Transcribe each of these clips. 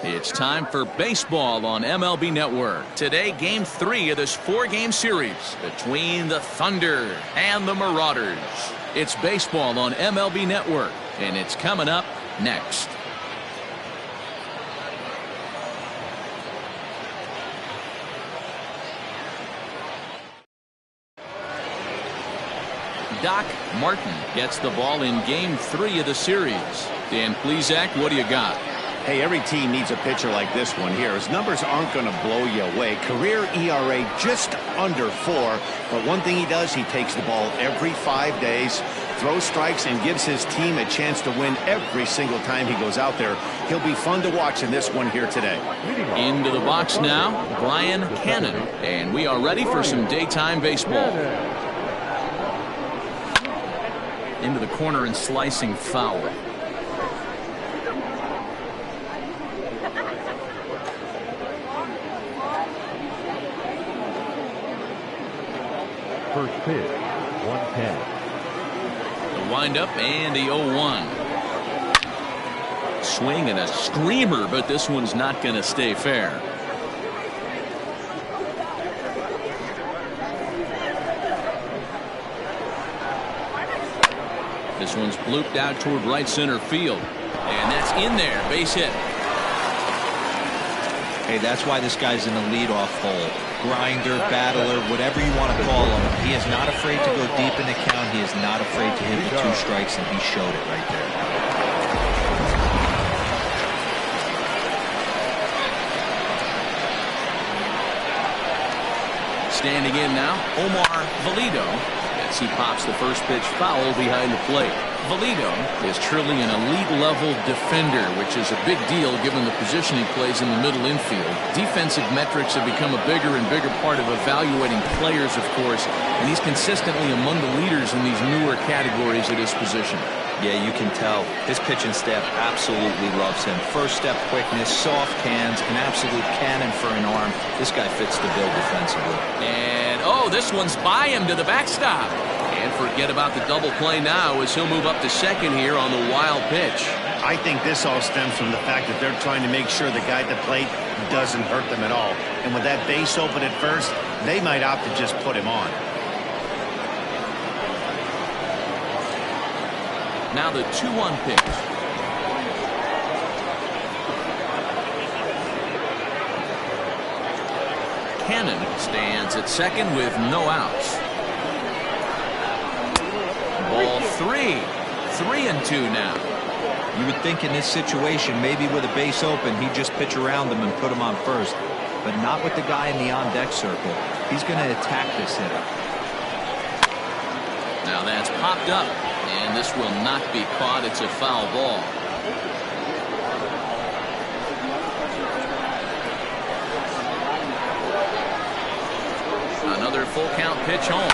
It's time for baseball on MLB Network. Today, Game 3 of this 4-game series between the Thunder and the Marauders. It's baseball on MLB Network, and it's coming up next. Doc Martin gets the ball in Game 3 of the series. Dan Plesac, what do you got? Hey, every team needs a pitcher like this one here. His numbers aren't going to blow you away. Career ERA just under 4. But one thing he does, he takes the ball every 5 days, throws strikes, and gives his team a chance to win every single time he goes out there. He'll be fun to watch in this one here today. Into the box now, Brian Cannon. And we are ready for some daytime baseball. Into the corner and slicing foul. First pitch, 1-10. The windup and the 0-1. Swing and a screamer, but this one's not going to stay fair. This one's blooped out toward right center field. And that's in there. Base hit. Hey, that's why this guy's in the leadoff hole. Grinder, battler, whatever you want to call him. He is not afraid to go deep in the count. He is not afraid to hit the 2 strikes, and he showed it right there. Standing in now, Omar Valido, as he pops the first pitch foul behind the plate. Valido is truly an elite-level defender, which is a big deal given the position he plays in the middle infield. Defensive metrics have become a bigger and bigger part of evaluating players, of course, and he's consistently among the leaders in these newer categories at his position. Yeah, you can tell. His pitching staff absolutely loves him. First step quickness, soft hands, an absolute cannon for an arm. This guy fits the bill defensively. And, oh, this one's by him to the backstop. And forget about the double play now as he'll move up to second here on the wild pitch. I think this all stems from the fact that they're trying to make sure the guy at the plate doesn't hurt them at all. And with that base open at first, they might opt to just put him on. Now the 2-1 pitch. Cannon stands at second with no outs. Ball 3. 3-2 now. You would think in this situation, maybe with a base open, he'd just pitch around him and put him on first. But not with the guy in the on-deck circle. He's going to attack this hitter. Now that's popped up, and this will not be caught. It's a foul ball. Another full count pitch home.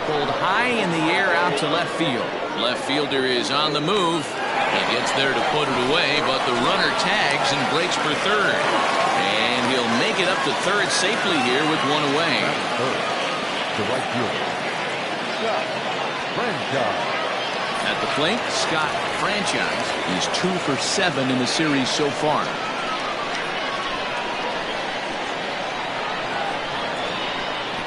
Pulled high in the air out to left field. Left fielder is on the move. He gets there to put it away, but the runner tags and breaks for third. And he'll make it up to third safely here with one away. The right fielder, Scott Franchise. At the plate, Scott Franchise. He's 2 for 7 in the series so far.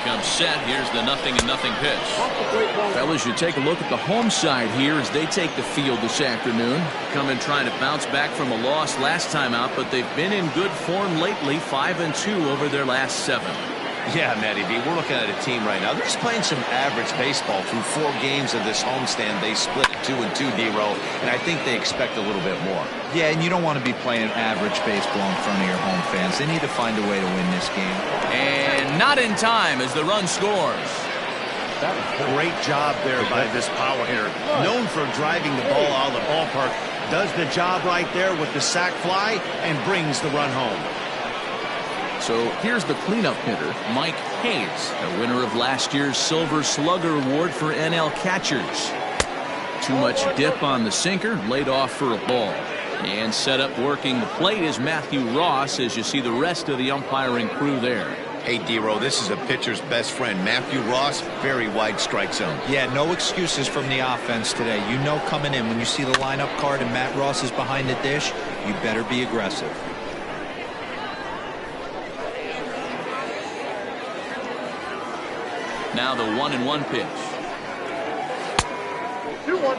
Comes set. Here's the 0-0 pitch. Fellas, you take a look at the home side here as they take the field this afternoon. Come in trying to bounce back from a loss last time out, but they've been in good form lately, 5-2 over their last 7. Yeah, Matty B, we're looking at a team right now. They're just playing some average baseball through 4 games of this homestand. They split at 2-2, D-Row, and I think they expect a little bit more. Yeah, and you don't want to be playing average baseball in front of your home fans. They need to find a way to win this game. And not in time as the run scores. Great job there by this power hitter. Known for driving the ball out of the ballpark. Does the job right there with the sac fly and brings the run home. So here's the cleanup hitter, Mike Hayes, the winner of last year's Silver Slugger Award for NL catchers. Too much dip on the sinker, laid off for a ball. And set up working the plate is Matthew Ross as you see the rest of the umpiring crew there. Hey, D-Row, this is a pitcher's best friend, Matthew Ross. Very wide strike zone. Yeah, no excuses from the offense today. You know coming in when you see the lineup card and Matt Ross is behind the dish, you better be aggressive. Now the 1-1 pitch. 2-1.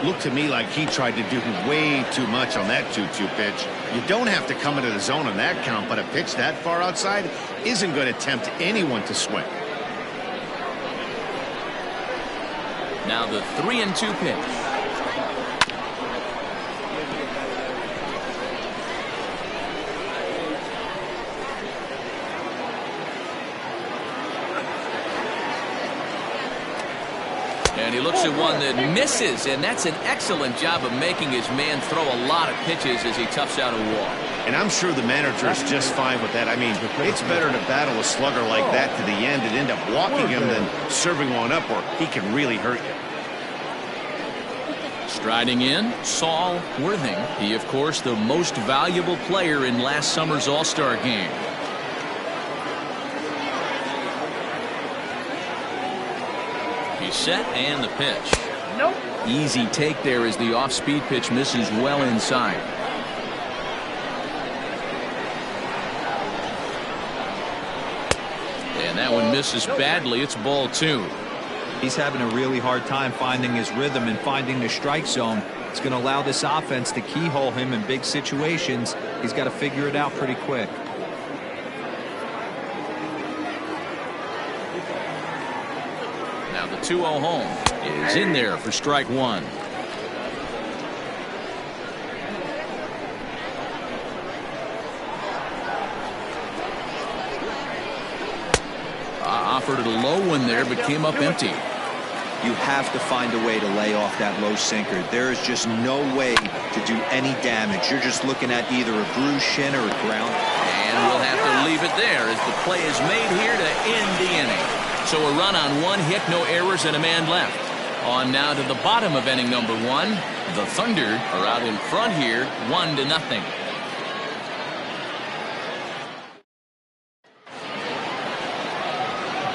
Looked to me like he tried to do way too much on that 2-2 pitch. You don't have to come into the zone on that count, but a pitch that far outside isn't going to tempt anyone to swing. Now the 3-2 pitch. And he looks at one that misses, and that's an excellent job of making his man throw a lot of pitches as he toughs out a walk. And I'm sure the manager is just fine with that. I mean, it's better to battle a slugger like that to the end and end up walking him than serving one up where he can really hurt you. Striding in, Saul Worthing. He, of course, the most valuable player in last summer's All-Star game. He's set, and the pitch. Nope. Easy take there as the off-speed pitch misses well inside. And that one misses badly. It's ball 2. He's having a really hard time finding his rhythm and finding the strike zone. It's going to allow this offense to keyhole him in big situations. He's got to figure it out pretty quick. Now the 2-0 home is in there for strike 1. Offered a low one there, but came up empty. You have to find a way to lay off that low sinker. There is just no way to do any damage. You're just looking at either a bruised shin or a ground. And we'll have to leave it there as the play is made here to end the inning. So a run on 1 hit, no errors, and a man left. On now to the bottom of inning number 1. The Thunder are out in front here, 1-0.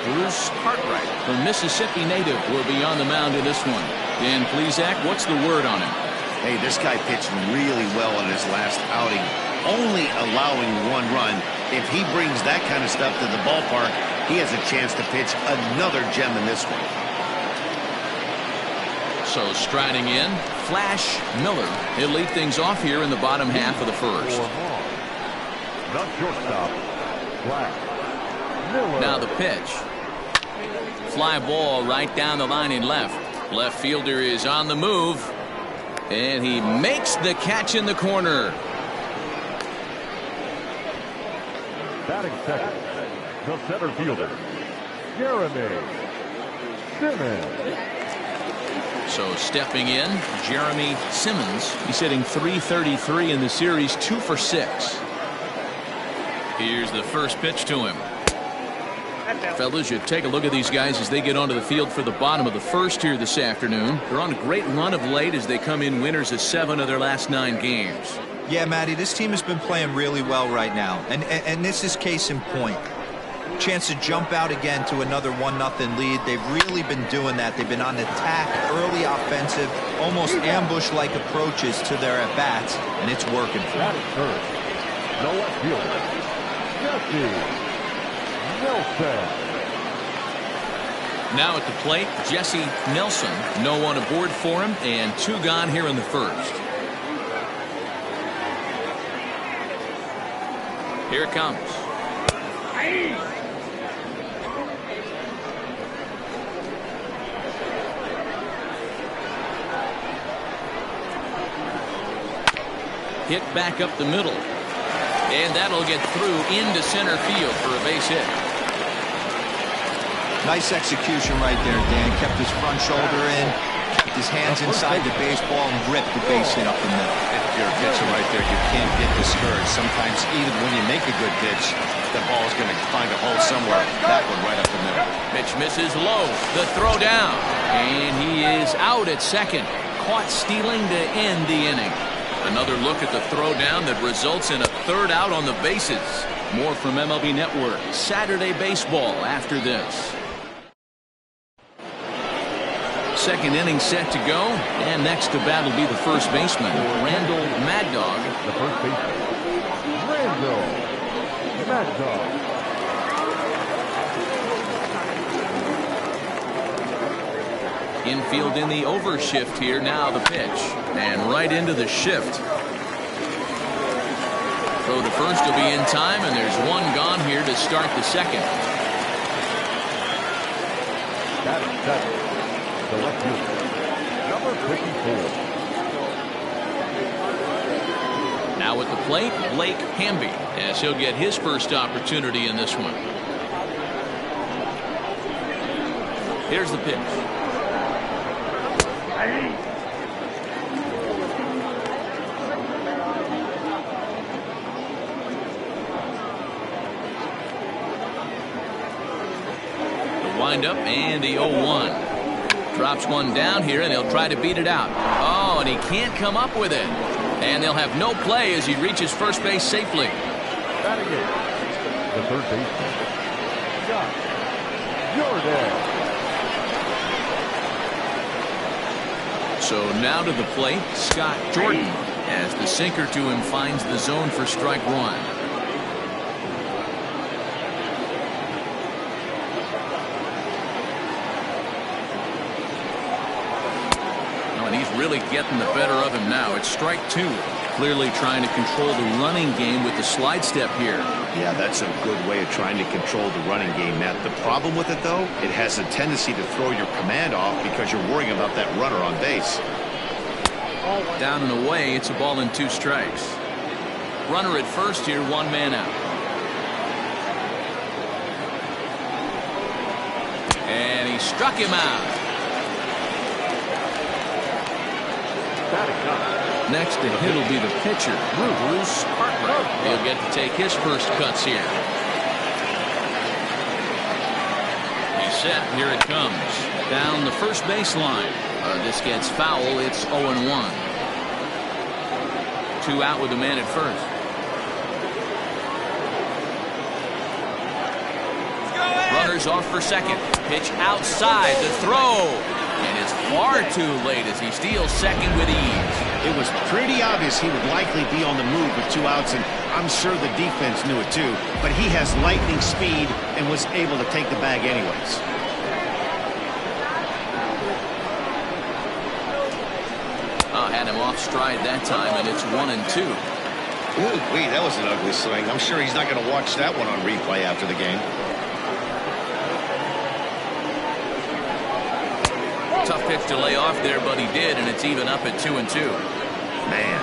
Bruce Cartwright, the Mississippi native, will be on the mound in this one. Dan Plesac, what's the word on him? Hey, this guy pitched really well in his last outing, only allowing 1 run. If he brings that kind of stuff to the ballpark, he has a chance to pitch another gem in this one. So striding in, Flash Miller. He'll lead things off here in the bottom half of the first. Not shortstop. Flash Miller. Now the pitch. Fly ball right down the line in left. Left fielder is on the move. And he makes the catch in the corner. Batting second, the center fielder, Jeremy Simmons. So stepping in, Jeremy Simmons. He's hitting .333 in the series, 2 for 6. Here's the first pitch to him. Fellas, you take a look at these guys as they get onto the field for the bottom of the first here this afternoon. They're on a great run of late as they come in winners of 7 of their last 9 games. Yeah, Matty, this team has been playing really well right now. And this is case in point. Chance to jump out again to another 1-0 lead. They've really been doing that. They've been on attack, early offensive, almost ambush-like approaches to their at-bats, and it's working for them. Third, the left fielder, Jesse Nelson. Now at the plate, Jesse Nelson. No one aboard for him, and 2 gone here in the first. Here it comes. Hit back up the middle. And that'll get through into center field for a base hit. Nice execution right there, Dan. Kept his front shoulder in, kept his hands inside the baseball, and ripped the base hit up the middle. If you're a pitcher right there, you can't get discouraged. Sometimes even when you make a good pitch, the ball's going to find a hole somewhere. That one right up the middle. Pitch misses low. The throw down. And he is out at second. Caught stealing to end the inning. Another look at the throwdown that results in a third out on the bases. More from MLB Network Saturday Baseball after this. Second inning set to go, and next to bat will be the first baseman, Randall Mad Dog. The first baseman, Randall Mad Dog. Infield in the overshift here. Now the pitch, and right into the shift. Throw to first will be in time, and there's one gone here to start the second. Batting second, the left fielder, number 54. Now at the plate, Blake Hamby, as he'll get his first opportunity in this one. Here's the pitch. The windup and the 0-1. Drops one down here, and he'll try to beat it out. Oh, and he can't come up with it. And they'll have no play as he reaches first base safely. Batting in, the third baseman, Scott Jordan. So now to the plate, Scott Jordan, as the sinker to him finds the zone for strike one. And he's really getting the better of him now. It's strike two. Clearly trying to control the running game with the slide step here. Yeah, that's a good way of trying to control the running game, Matt. The problem with it, though, it has a tendency to throw your command off because you're worrying about that runner on base. Down and away, it's a ball and 2 strikes. Runner at first here, 1 man out. And he struck him out. Next to hit will be the pitcher, Bruce Harper. He'll get to take his first cuts here. He's set. Here it comes. Down the first baseline. This gets foul. It's 0-1. 2 out with the man at first. Runners off for second. Pitch outside. The throw. And it's far too late as he steals second with ease. It was pretty obvious he would likely be on the move with 2 outs, and I'm sure the defense knew it too. But he has lightning speed and was able to take the bag anyways. Had him off stride that time, and it's 1-2. Ooh-wee, that was an ugly swing. I'm sure he's not going to watch that one on replay after the game. Tough pitch to lay off there, but he did, and it's even up at 2-2. Man,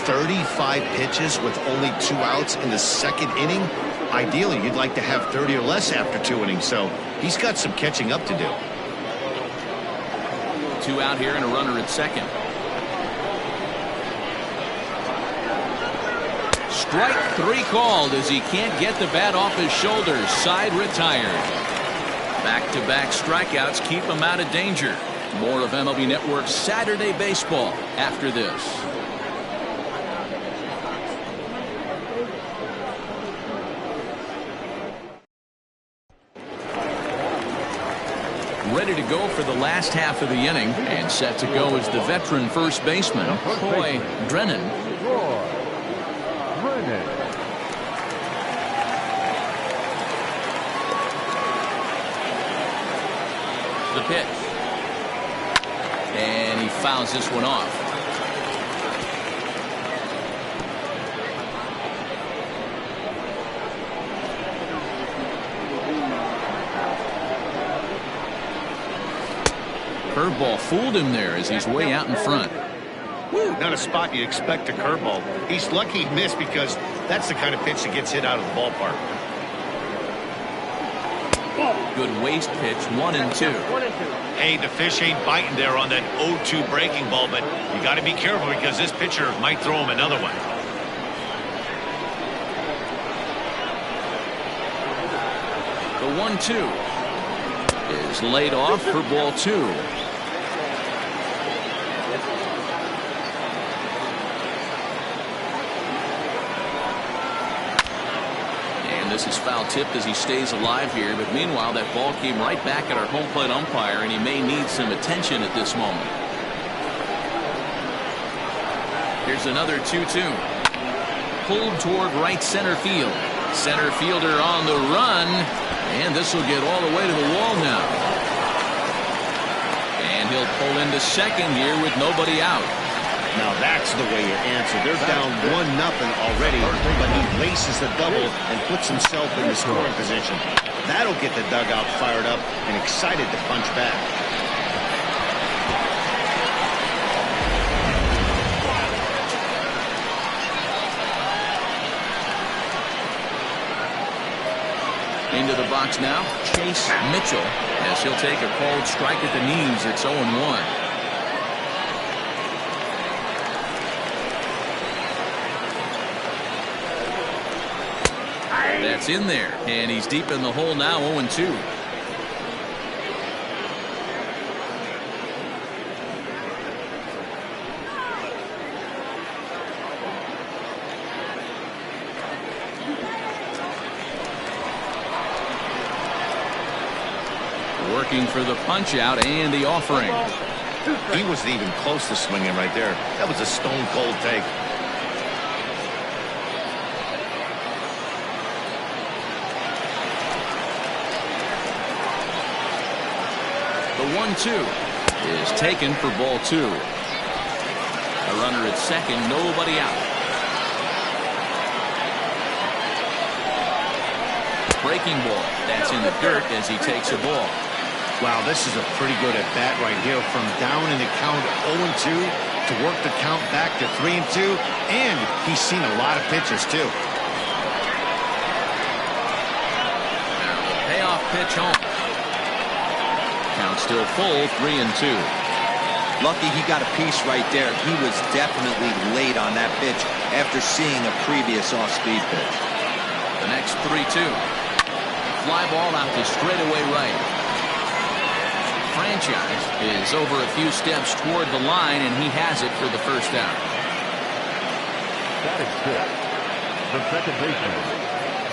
35 pitches with only 2 outs in the second inning. Ideally, you'd like to have 30 or less after 2 innings, so he's got some catching up to do. 2 out here and a runner at second. Strike 3 called as he can't get the bat off his shoulders. Side retired. Back-to-back strikeouts keep him out of danger. More of MLB Network's Saturday Baseball after this. Ready to go for the last half of the inning, and set to go is the veteran first baseman, Troy Drennan. The pitch. And he fouls this one off. Curveball fooled him there as he's way out in front. Woo, not a spot you'd expect a curveball. He's lucky he missed because that's the kind of pitch that gets hit out of the ballpark. Good waist pitch, 1-2. Hey, the fish ain't biting there on that 0-2 breaking ball, but you got to be careful because this pitcher might throw him another one. The 1-2 is laid off for ball 2. This is foul tipped as he stays alive here, but meanwhile that ball came right back at our home plate umpire, and he may need some attention at this moment. Here's another 2-2. Pulled toward right center field. Center fielder on the run, and this will get all the way to the wall now. And he'll pull into second here with nobody out. Now that's the way you answer. They're down 1-0 already, but he laces the double and puts himself in the scoring position. That'll get the dugout fired up and excited to punch back. Into the box now, Chase Mitchell, as he'll take a called strike at the knees. It's 0-1. That's in there, and he's deep in the hole now, 0-2. Working for the punch out and the offering. He wasn't even close to swinging right there. That was a stone cold take. The 1-2 is taken for ball 2. A runner at second, nobody out. Breaking ball. That's in the dirt as he takes a ball. Wow, this is a pretty good at bat right here. From down in the count 0-2 to work the count back to 3-2, and he's seen a lot of pitches too. Now the payoff pitch home. Count still full, 3-2. Lucky he got a piece right there. He was definitely late on that pitch after seeing a previous off-speed pitch. The next 3-2. Fly ball out to straightaway right. Franchise is over a few steps toward the line, and he has it for the first out. That is good. The second baseman,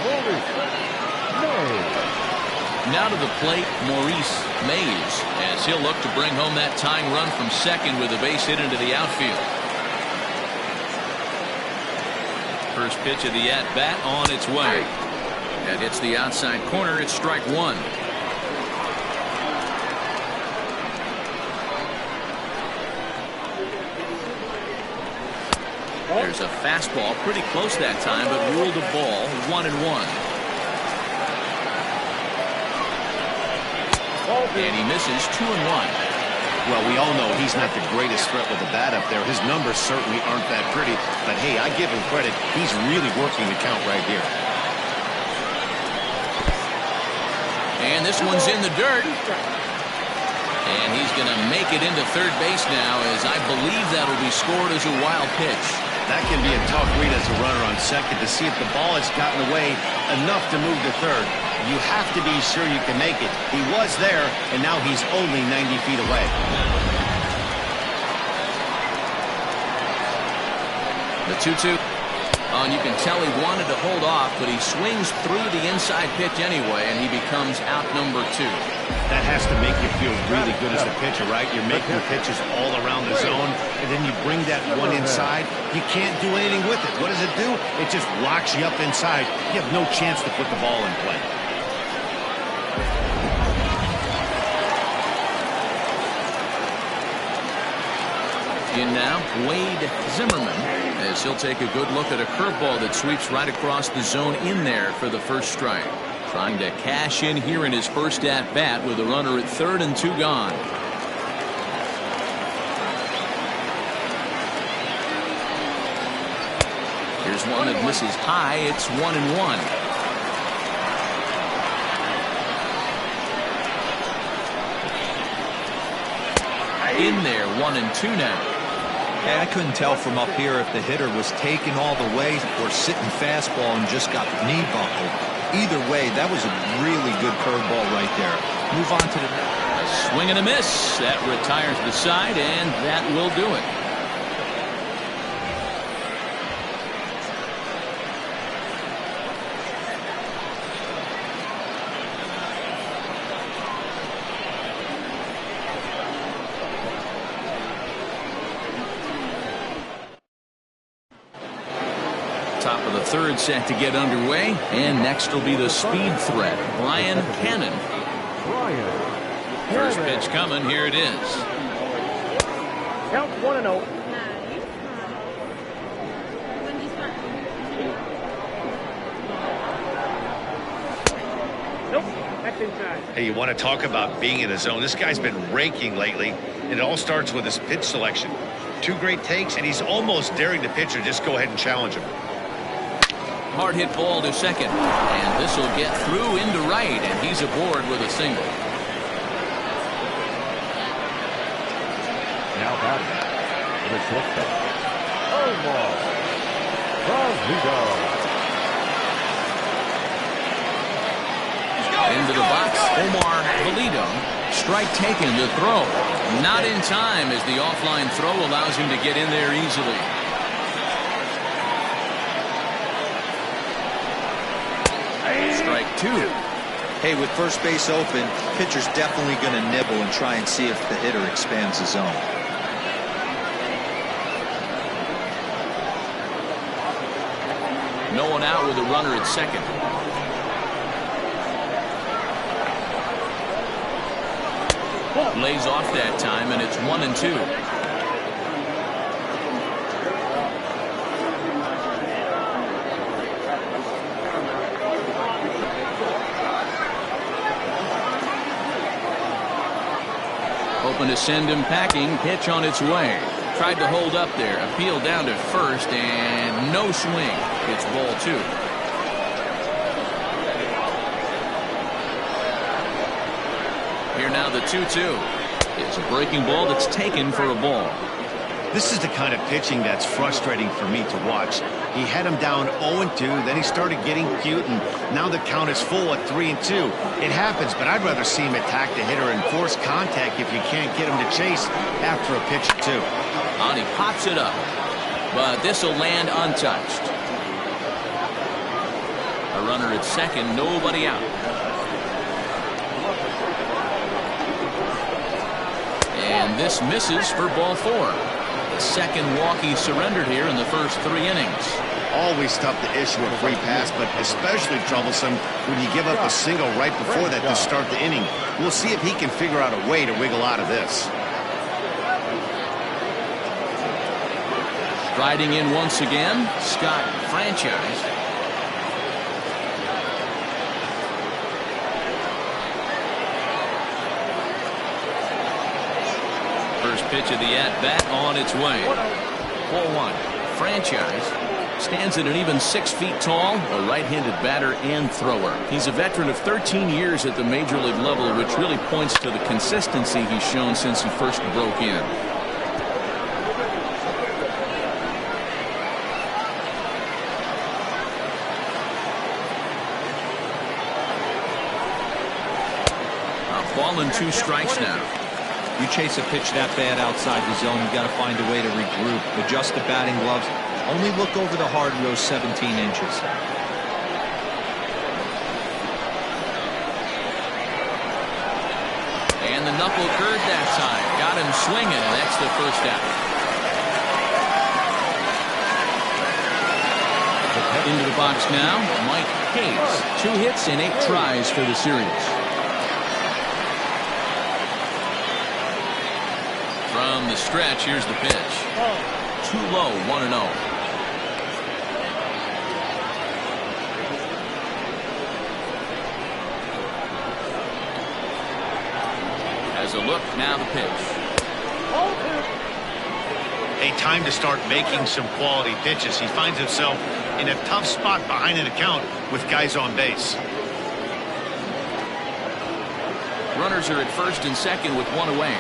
Maurice Mays. Now to the plate, Maurice Mays, as he'll look to bring home that tying run from second with a base hit into the outfield. First pitch of the at-bat on its way. That hits the outside corner. It's strike one. There's a fastball pretty close that time, but ruled a ball, 1-1. And he misses 2-1. Well, we all know he's not the greatest threat with the bat up there. His numbers certainly aren't that pretty, but hey, I give him credit. He's really working the count right here. And this one's in the dirt. And he's going to make it into third base now, as I believe that'll be scored as a wild pitch. That can be a tough read as a runner on second to see if the ball has gotten away enough to move to third. You have to be sure you can make it. He was there, and now he's only 90 feet away. The 2-2. Oh, and you can tell he wanted to hold off, but he swings through the inside pitch anyway, and he becomes out number 2. That has to make you feel really good as a pitcher, right? You're making pitches all around the zone, and then you bring that one inside. You can't do anything with it. What does it do? It just locks you up inside. You have no chance to put the ball in play. In now, Wade Zimmerman, as he'll take a good look at a curveball that sweeps right across the zone in there for the first strike. Trying to cash in here in his first at-bat with a runner at third and 2 gone. Here's one that misses high. It's 1-1. In there, 1-2 now. Hey, I couldn't tell from up here if the hitter was taking all the way or sitting fastball and just got knee buckled. Either way, that was a really good curveball right there. Move on to the next. A swing and a miss. That retires the side, and that will do it. top of the third set to get underway. And next will be the speed threat, Brian Cannon. First pitch coming. Here it is. Count 1-0. Nope, that's inside. Hey, you want to talk about being in the zone? This guy's been raking lately, and it all starts with his pitch selection. 2 great takes, and he's almost daring the pitcher just go ahead and challenge him. Hard hit ball to second, and this will get through into right, and he's aboard with a single. Now batting, the shortstop, Omar Valido. Into the box, Omar Valido. Strike taken, the throw. Not in time as the offline throw allows him to get in there easily. Strike 2. Hey, with first base open, pitcher's definitely going to nibble and try and see if the hitter expands the zone. No one out with a runner at second. Lays off that time, and it's 1-2. Hoping to send him packing. Pitch on its way. Tried to hold up there. Appeal down to first, and no swing. It's ball 2. Here now the 2-2. It's a breaking ball that's taken for a ball. This is the kind of pitching that's frustrating for me to watch. He had him down 0-2, then he started getting cute, and now the count is full at 3-2. It happens, but I'd rather see him attack the hitter and force contact if you can't get him to chase after a pitch or 2. And he pops it up, but this will land untouched. A runner at second, nobody out. And this misses for ball 4. The second walk he surrendered here in the first 3 innings. Always tough to issue a free pass, but especially troublesome when you give up a single right before that to start the inning. We'll see if he can figure out a way to wiggle out of this. Striding in once again, Scott Franchise. First pitch of the at-bat on its way. 4-1. Franchise stands at an even 6 feet tall, a right-handed batter and thrower. He's a veteran of 13 years at the major league level, which really points to the consistency he's shown since he first broke in. A ball and 2 strikes now. You chase a pitch that bad outside the zone, you got to find a way to regroup, adjust the batting gloves, only look over the hard row 17 inches. And the knuckle curved that time. Got him swinging, and that's the first out. Into the box now, Mike Hayes. 2 hits and 8 tries for the series. From the stretch, here's the pitch. Too low, 1-0. As a look, now the pitch. A time to start making some quality pitches. He finds himself in a tough spot behind an account with guys on base. Runners are at first and second with 1 away.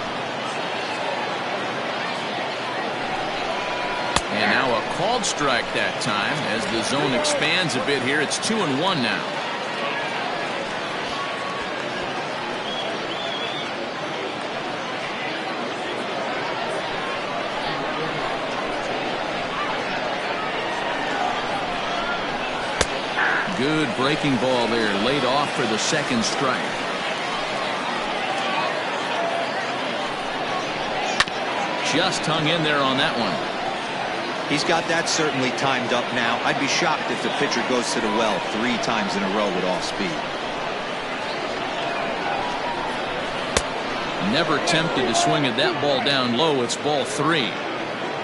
And now a called strike that time as the zone expands a bit here. It's 2-1 now. Good breaking ball there, laid off for the second strike. Just hung in there on that one. He's got that certainly timed up now. I'd be shocked if the pitcher goes to the well 3 times in a row with off speed. Never tempted to swing at that ball down low. It's ball 3.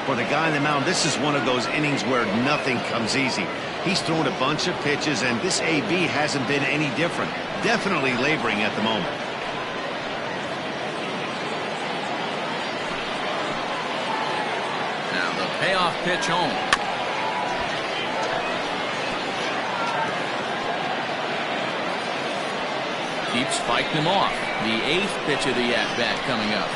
For the guy on the mound, this is one of those innings where nothing comes easy. He's thrown a bunch of pitches, and this AB hasn't been any different. Definitely laboring at the moment. Now the payoff pitch home. Keeps fighting him off. The 8th pitch of the at-bat coming up.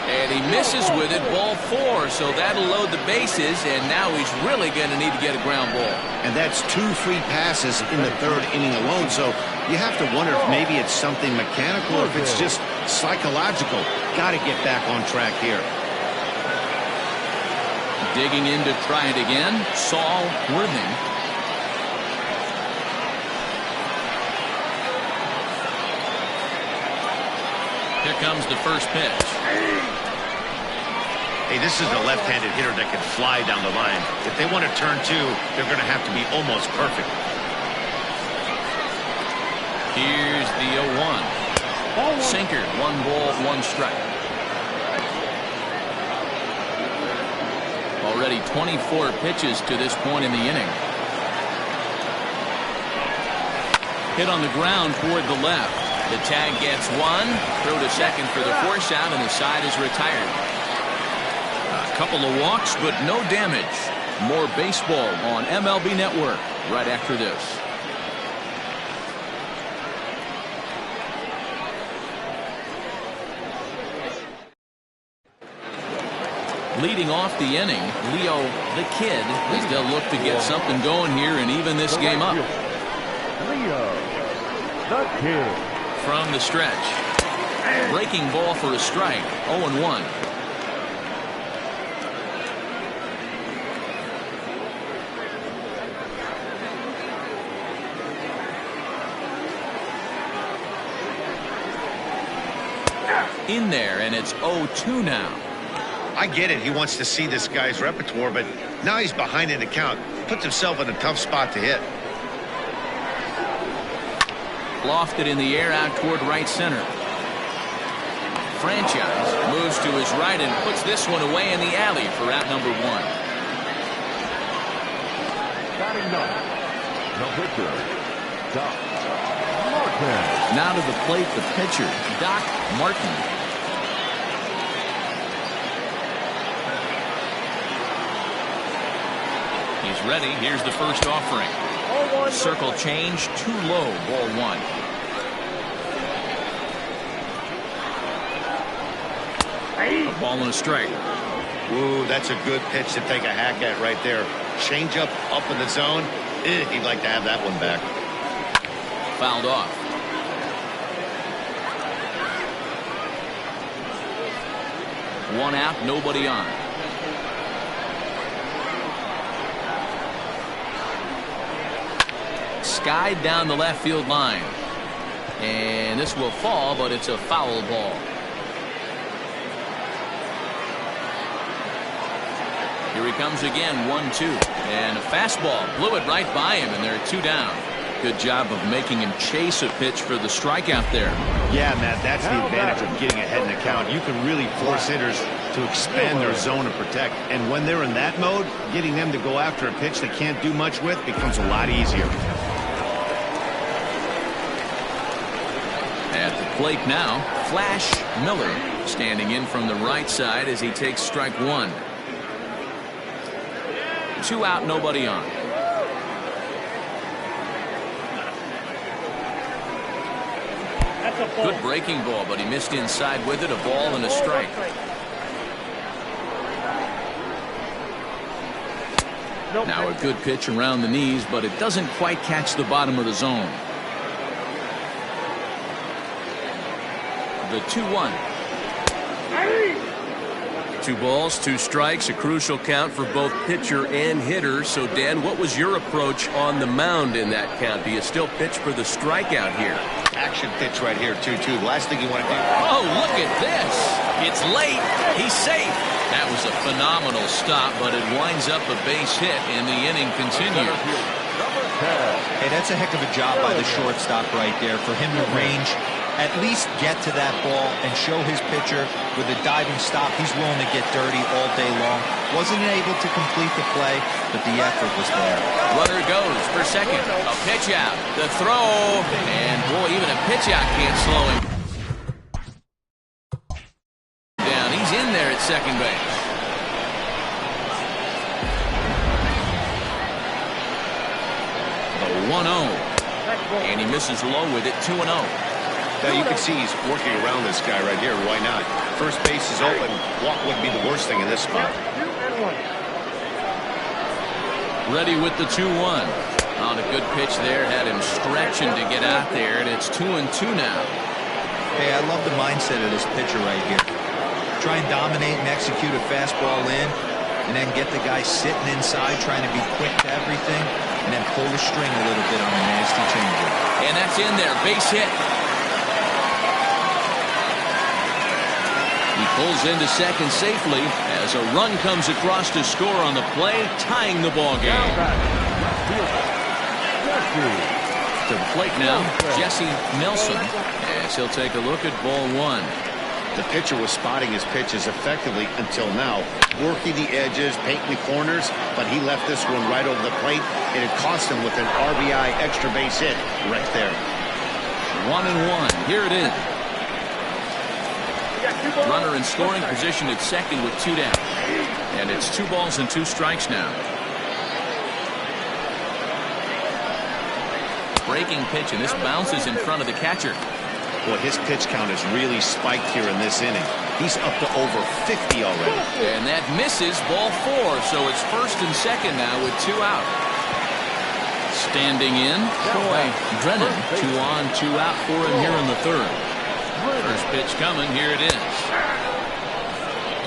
And he misses with it, ball 4, so that'll load the bases, and now he's really going to need to get a ground ball. And that's 2 free passes in the 3rd inning alone, so you have to wonder if maybe it's something mechanical or if it's just psychological. Got to get back on track here. Digging in to try it again, Saul Worthing. Here comes the first pitch. Hey, this is a left-handed hitter that can fly down the line. If they want to turn 2, they're going to have to be almost perfect. Here's the 0-1. Sinker, 1 ball, 1 strike. Already 24 pitches to this point in the inning. Hit on the ground toward the left. The tag gets 1. Throw to second for the force out, and the side is retired. A couple of walks, but no damage. More baseball on MLB Network right after this. Leading off the inning, Leo the Kid, as they'll look to get something going here and even this game up. Leo the Kid. From the stretch. Breaking ball for a strike. 0-1. In there, and it's 0-2 now. I get it. He wants to see this guy's repertoire, but now he's behind in the count. Puts himself in a tough spot to hit. Lofted in the air out toward right center. Franchise moves to his right and puts this one away in the alley for out number 1. Batting 9th, the pitcher, Doc Martin. Now to the plate, the pitcher, Doc Martin. He's ready. Here's the first offering. Circle change, too low, ball 1. A ball and a strike. Ooh, that's a good pitch to take a hack at right there. Change up in the zone. He'd like to have that one back. Fouled off. One out, nobody on. Skied down the left field line. And this will fall, but it's a foul ball. Here he comes again, 1-2. And a fastball blew it right by him, and they're 2 down. Good job of making him chase a pitch for the strikeout there. Yeah, Matt, that's the advantage of getting ahead in the count. You can really force hitters to expand their zone and protect. And when they're in that mode, getting them to go after a pitch they can't do much with becomes a lot easier. At the plate now, Flash Miller standing in from the right side as he takes strike 1. 2 out, nobody on. Good breaking ball, but he missed inside with it. A ball and a strike. Now a good pitch around the knees, but it doesn't quite catch the bottom of the zone. The 2-1. 2 balls, 2 strikes, a crucial count for both pitcher and hitter. So, Dan, what was your approach on the mound in that count? Do you still pitch for the strikeout here? Action pitch right here, 2-2. Last thing you want to do. Oh, look at this. It's late. He's safe. That was a phenomenal stop, but it winds up a base hit, and the inning continues. Hey, that's a heck of a job by the shortstop right there for him to range, at least get to that ball and show his pitcher with a diving stop. He's willing to get dirty all day long. Wasn't able to complete the play, but the effort was there. Runner goes for second. A pitch out. The throw. And boy, even a pitch out can't slow him down. He's in there at second base. The 1-0. And he misses low with it. 2-0. Now you can see he's working around this guy right here. Why not? First base is open. Walk wouldn't be the worst thing in this spot. Ready with the 2-1. On a good pitch there. Had him stretching to get out there. And it's 2-2 now. Hey, I love the mindset of this pitcher right here. Try and dominate and execute a fastball in, and then get the guy sitting inside trying to be quick to everything, and then pull the string a little bit on a nasty changeup. And that's in there. Base hit. He pulls into second safely as a run comes across to score on the play, tying the ball game. To the plate now, Jesse Nelson, as he'll take a look at ball one. The pitcher was spotting his pitches effectively until now, working the edges, painting the corners, but he left this one right over the plate, and it cost him with an RBI extra base hit right there. 1-1. Here it is. Runner in scoring position at second with 2 down. And it's 2 balls and 2 strikes now. Breaking pitch, and this bounces in front of the catcher. Boy, his pitch count has really spiked here in this inning. He's up to over 50 already. And that misses ball 4, so it's first and second now with 2 out. Standing in, Troy Drennan. 2 on, 2 out for him here in the third. First pitch coming, here it is.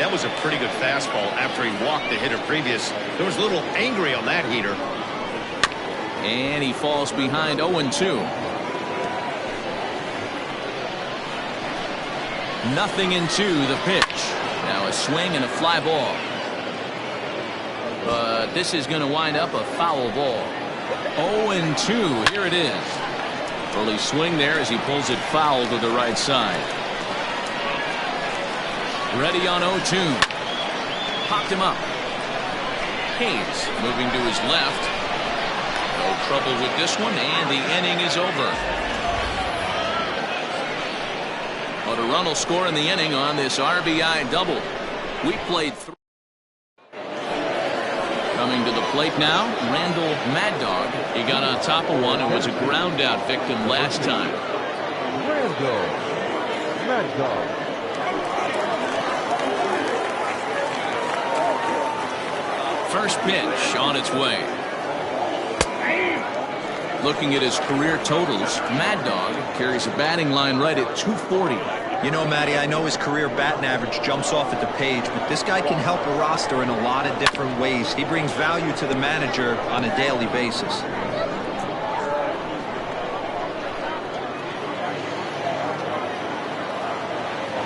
That was a pretty good fastball after he walked the hitter previous. There was a little angry on that heater. And he falls behind 0-2. Nothing into the pitch. Now a swing and a fly ball. But this is going to wind up a foul ball. 0-2. Here it is. Early swing there as he pulls it foul to the right side. Ready on 0-2. Popped him up. Hayes moving to his left. No trouble with this one, and the inning is over. But a run will score in the inning on this RBI double. We played 3. Coming to the plate now, Randall Mad Dog. He got on top of one and was a ground out victim last time. Randall Mad Dog. First pitch on its way. Looking at his career totals, Mad Dog carries a batting line right at 240. You know, Matty, I know his career batting average jumps off at the page, but this guy can help a roster in a lot of different ways. He brings value to the manager on a daily basis.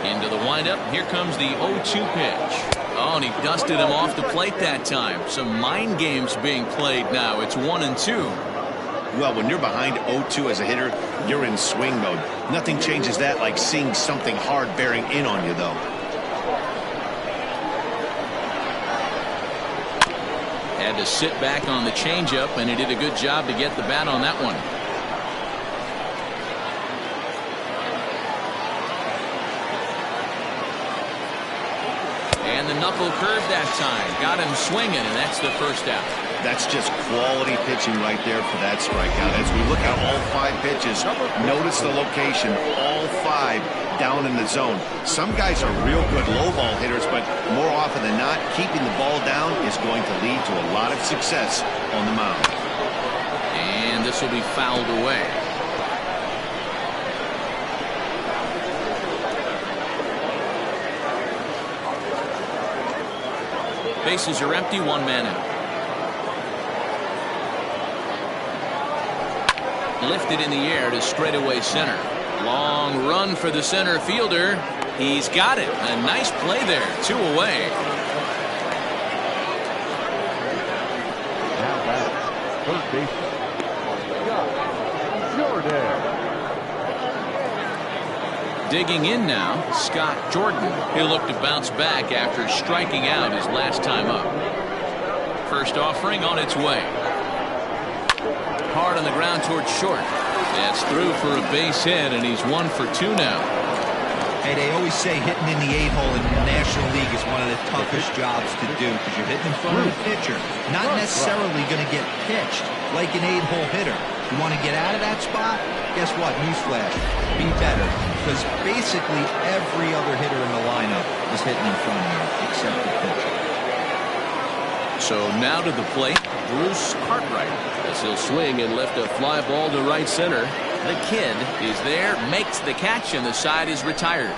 Into the windup. Here comes the 0-2 pitch. Oh, and he dusted him off the plate that time. Some mind games being played now. It's 1-2. Well, when you're behind 0-2 as a hitter, you're in swing mode. Nothing changes that like seeing something hard bearing in on you, though. Had to sit back on the changeup, and he did a good job to get the bat on that one. And the knuckle curve that time. Got him swinging, and that's the first out. That's just quality pitching right there for that strikeout. As we look at all 5 pitches, notice the location, all 5 down in the zone. Some guys are real good low ball hitters, but more often than not, keeping the ball down is going to lead to a lot of success on the mound. And this will be fouled away. Bases are empty, 1 man out. Lifted in the air to straightaway center. Long run for the center fielder. He's got it. A nice play there. 2 away. third baseman, Scott Jordan. Digging in now, Scott Jordan. He'll look to bounce back after striking out his last time up. First offering on its way. Hard on the ground towards short. That's through for a base hit, and he's 1 for 2 now. Hey, they always say hitting in the 8-hole in the National League is one of the toughest jobs to do because you're hitting in front of the pitcher. Not necessarily going to get pitched like an 8-hole hitter. You want to get out of that spot? Guess what? Newsflash. Be better. Because basically every other hitter in the lineup is hitting in front of you except the pitcher. So now to the plate, Bruce Cartwright, as he'll swing and lift a fly ball to right center. The kid is there, makes the catch, and the side is retired.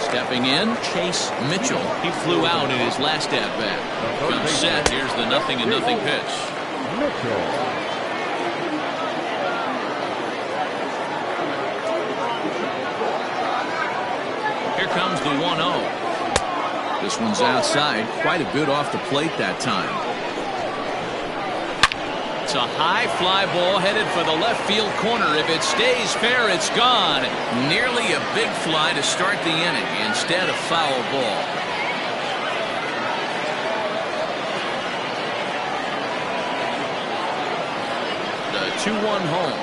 Stepping in, Chase Mitchell. He flew out in his last at-bat. Comes set. Here's the 0-0 pitch. Mitchell. Here comes the 1-0. This one's outside, quite a bit off the plate that time. It's a high fly ball headed for the left field corner. If it stays fair, it's gone. Nearly a big fly to start the inning. Instead, a foul ball. The 2-1 home.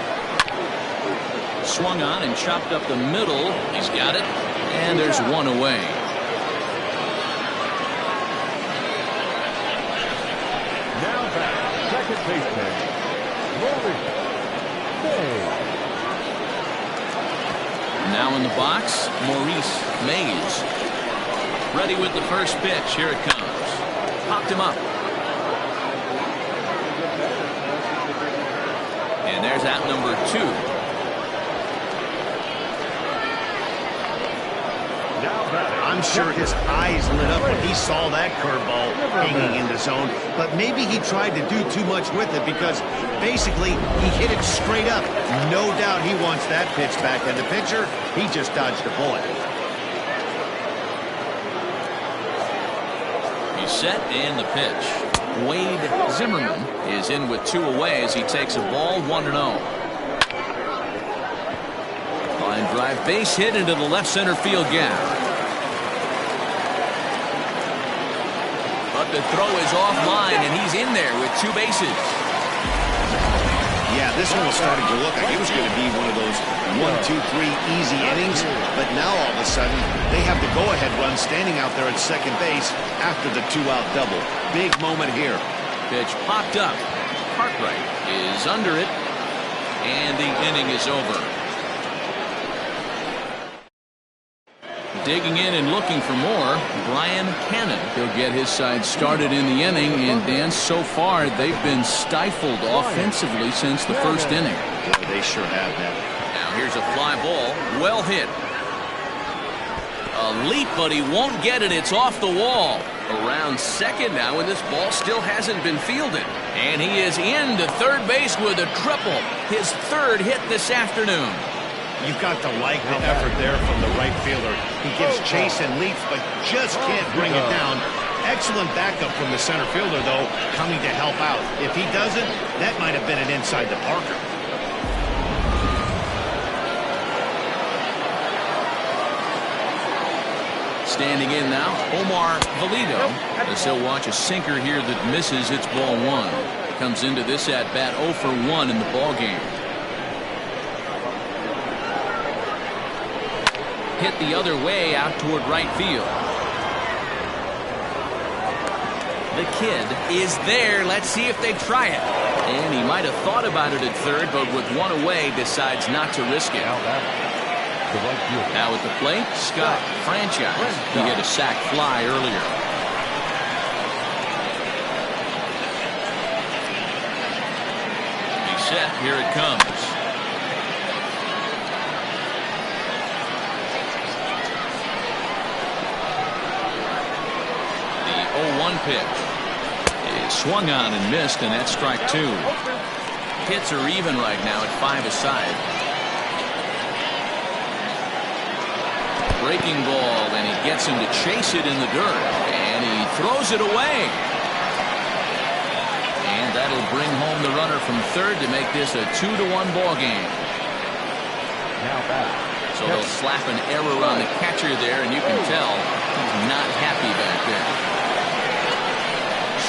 Swung on and chopped up the middle. He's got it. And there's one away. Now back, second baseman, Maurice Mays. Now in the box, Maurice Mays. Ready with the first pitch. Here it comes. Popped him up. And there's out number 2. I'm sure his eyes lit up when he saw that curveball hanging in the zone, but maybe he tried to do too much with it because basically he hit it straight up. No doubt he wants that pitch back, and the pitcher, he just dodged a bullet. He's set and the pitch. Wade Zimmerman is in with 2 away as he takes a ball 1-0. Line drive base hit into the left center field gap. But the throw is offline, and he's in there with 2 bases. Yeah, this one was starting to look like it was going to be one of those 1-2-3 easy innings, but now all of a sudden they have the go-ahead run standing out there at second base after the 2-out double. Big moment here. Pitch popped up. Cartwright is under it, and the inning is over. Digging in and looking for more, Brian Cannon. He'll get his side started in the inning, and Dan, so far they've been stifled offensively since the first inning. Yeah, they sure have that. Now here's a fly ball, well hit. A leap, but he won't get it. It's off the wall. Around second now, and this ball still hasn't been fielded. And he is into third base with a triple. His 3rd hit this afternoon. You've got to like the effort there from the right fielder. He gives chase and leaps, but just can't bring it down. Excellent backup from the center fielder, though, coming to help out. If he doesn't, that might have been an inside to Parker. Standing in now, Omar Valido, as he'll watch a sinker here that misses. It's ball 1. Comes into this at-bat 0 for 1 in the ballgame. Hit the other way out toward right field. The kid is there. Let's see if they try it. And he might have thought about it at third, but with 1 away, decides not to risk it. Now at the plate, Scott Franchise. He hit a sac fly earlier. He's set. Here it comes. The 0-1 pitch is swung on and missed, and that's strike 2. Hits are even right now at 5 aside. breaking ball, and he gets him to chase it in the dirt, and he throws it away. And that'll bring home the runner from third to make this a 2-1 ball game. Now back. So they'll slap an error on the catcher there, and you can tell he's not happy back there.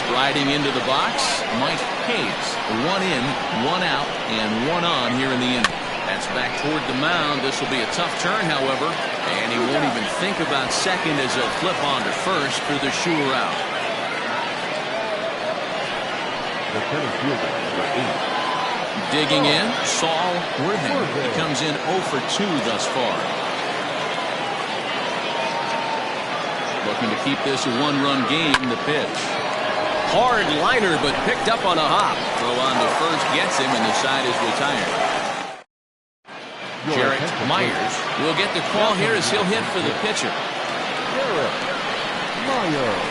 Striding into the box, Mike Hayes. 1 in, 1 out, and 1 on here in the inning. That's back toward the mound. This will be a tough turn, however, and he won't even think about second as he'll flip on to first for the sure out. The center fielder, number 8. Digging in, Saul Worthing. He comes in 0 for 2 thus far. Looking to keep this a 1-run game, the pitch. Hard liner, but picked up on a hop. Throw on to first gets him, and the side is retired. Jarrett Myers will get the call here as he'll hit for the pitcher. Jarrett Myers.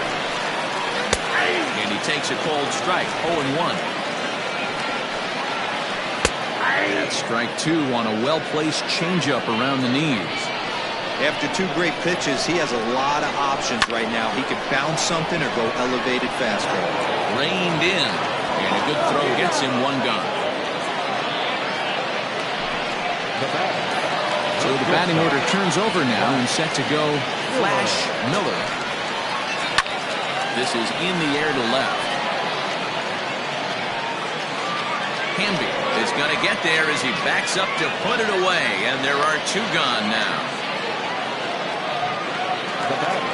And he takes a cold strike, 0-1. That's strike 2 on a well-placed changeup around the knees. After 2 great pitches, he has a lot of options right now. He could bounce something or go elevated fastball. Reined in, and a good throw gets him 1 gone. So the batting order turns over now and set to go Flash Miller. This is in the air to left. Hamby is going to get there as he backs up to put it away, and there are 2 gone now.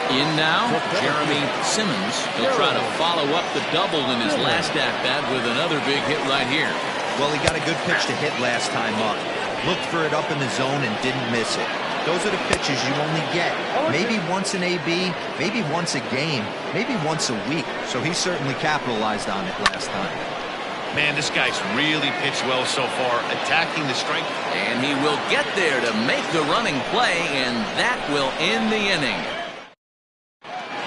In now, Jeremy Simmons. He'll try to follow up the double in his last at-bat with another big hit right here. Well, he got a good pitch to hit last time up. Looked for it up in the zone and didn't miss it. Those are the pitches you only get. Maybe once an AB, maybe once a game, maybe once a week. So he certainly capitalized on it last time. Man, this guy's really pitched well so far, attacking the strike. And he will get there to make the running play, and that will end the inning.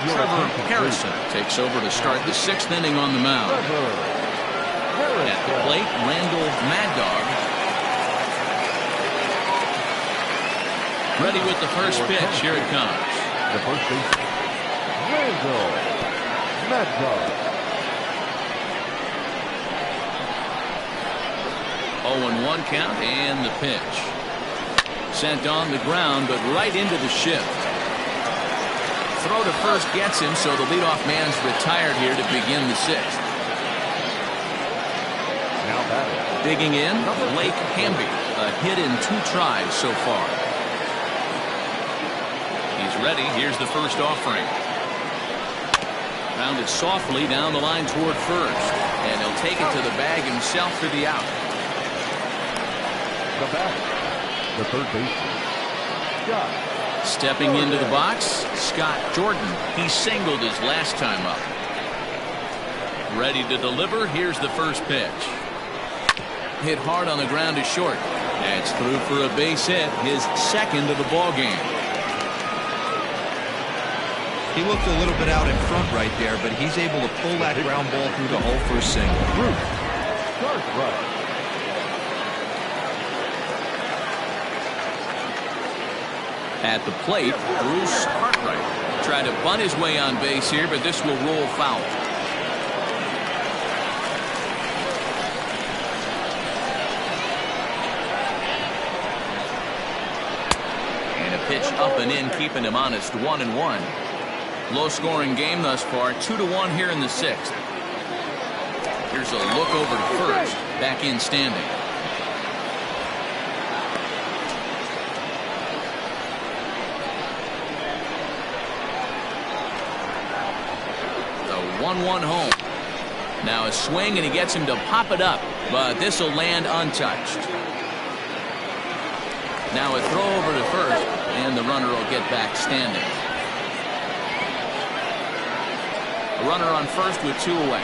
Trevor Harrison takes over to start the 6th inning on the mound. At the plate, Randall Mad Dog. Ready with the first pitch. Here it comes. The first baseman, Randall Mad Dog. 0-1 count, and the pitch. Sent on the ground, but right into the shift. Throw to first gets him, so the leadoff man's retired here to begin the 6th. Now batting. Digging in, Blake Hamby. A hit in 2 tries so far. He's ready. Here's the first offering. Rounded softly down the line toward first, and he'll take it to the bag himself for the out. The batter, the third baseman, Scott. Stepping into the box, Scott Jordan. He singled his last time up. Ready to deliver. Here's the first pitch. Hit hard on the ground to short. That's through for a base hit, his 2nd of the ball game. He looked a little bit out in front right there, but he's able to pull that ground ball through the hole for a single. Bruce Cartwright. At the plate, Bruce Cartwright tried to bunt his way on base here, but this will roll foul. And a pitch up and in, keeping him honest. 1-1. Low-scoring game thus far. 2-1 here in the 6th. Here's a look over to first. Back in standing. The 1-1 home. Now a swing, and he gets him to pop it up, but this will land untouched. Now a throw over to first, and the runner will get back standing. A runner on first with 2 away.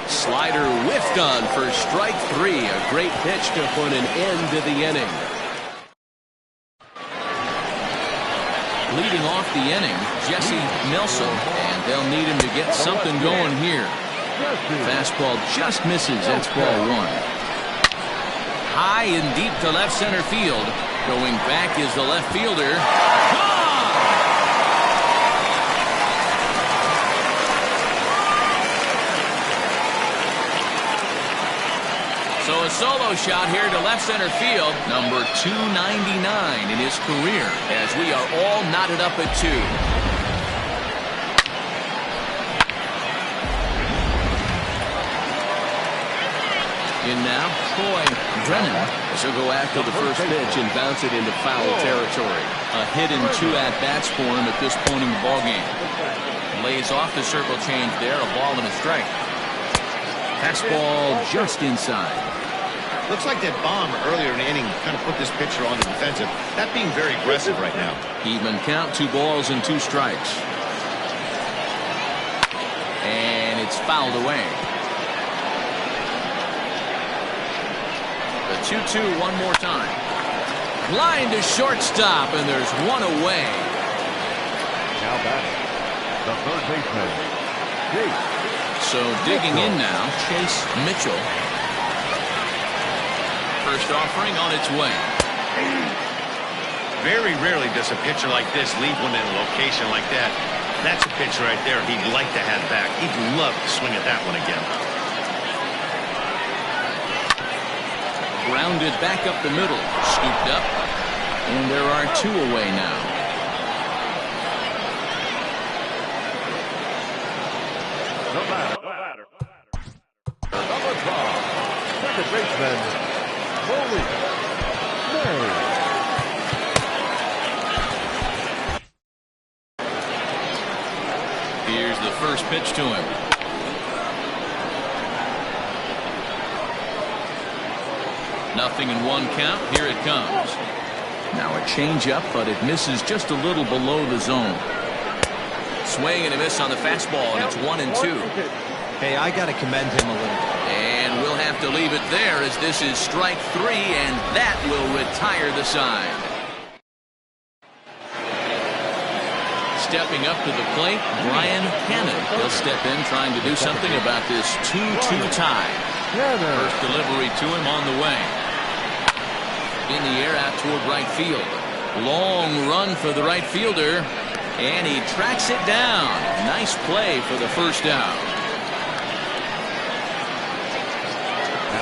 Slider whiffed on for strike 3. A great pitch to put an end to the inning. Leading off the inning, Jesse Nelson, and they'll need him to get something going here. Fastball just misses. That's ball 1. high and deep to left center field. Going back is the left fielder. Gone! So a solo shot here to left center field. Number 299 in his career, as we are all knotted up at 2. In now, Troy Brennan. She'll go after the first pitch and bounce it into foul territory. A hit and 2 at-bats for him at this point in the ballgame. Lays off the circle change there, a ball and a strike. Fastball just inside. Looks like that bomb earlier in the inning kind of put this pitcher on the defensive. That being very aggressive right now. Even count, 2 balls and 2 strikes. And it's fouled away. The 2-2 one more time. Line to shortstop, and there's 1 away. Now batting, the third baseman, Chase. So digging in now, Chase Mitchell. First offering on its way. Very rarely does a pitcher like this leave one in a location like that. That's a pitcher right there he'd like to have back. He'd love to swing at that one again. Grounded back up the middle. Scooped up. And there are 2 away now. The batter. Number 12, second baseman, Foley. Here's the first pitch to him. Nothing in 1 count. Here it comes. Now a changeup, but it misses just a little below the zone. Swing and a miss on the fastball, and it's 1-2. Hey, I got to commend him a little. And we'll have to leave it there, as this is strike 3, and that will retire the side. Stepping up to the plate, Brian Cannon. He'll step in trying to do something about this 2-2 tie. First delivery to him on the way. In the air out toward right field. Long run for the right fielder, and he tracks it down. Nice play for the first out.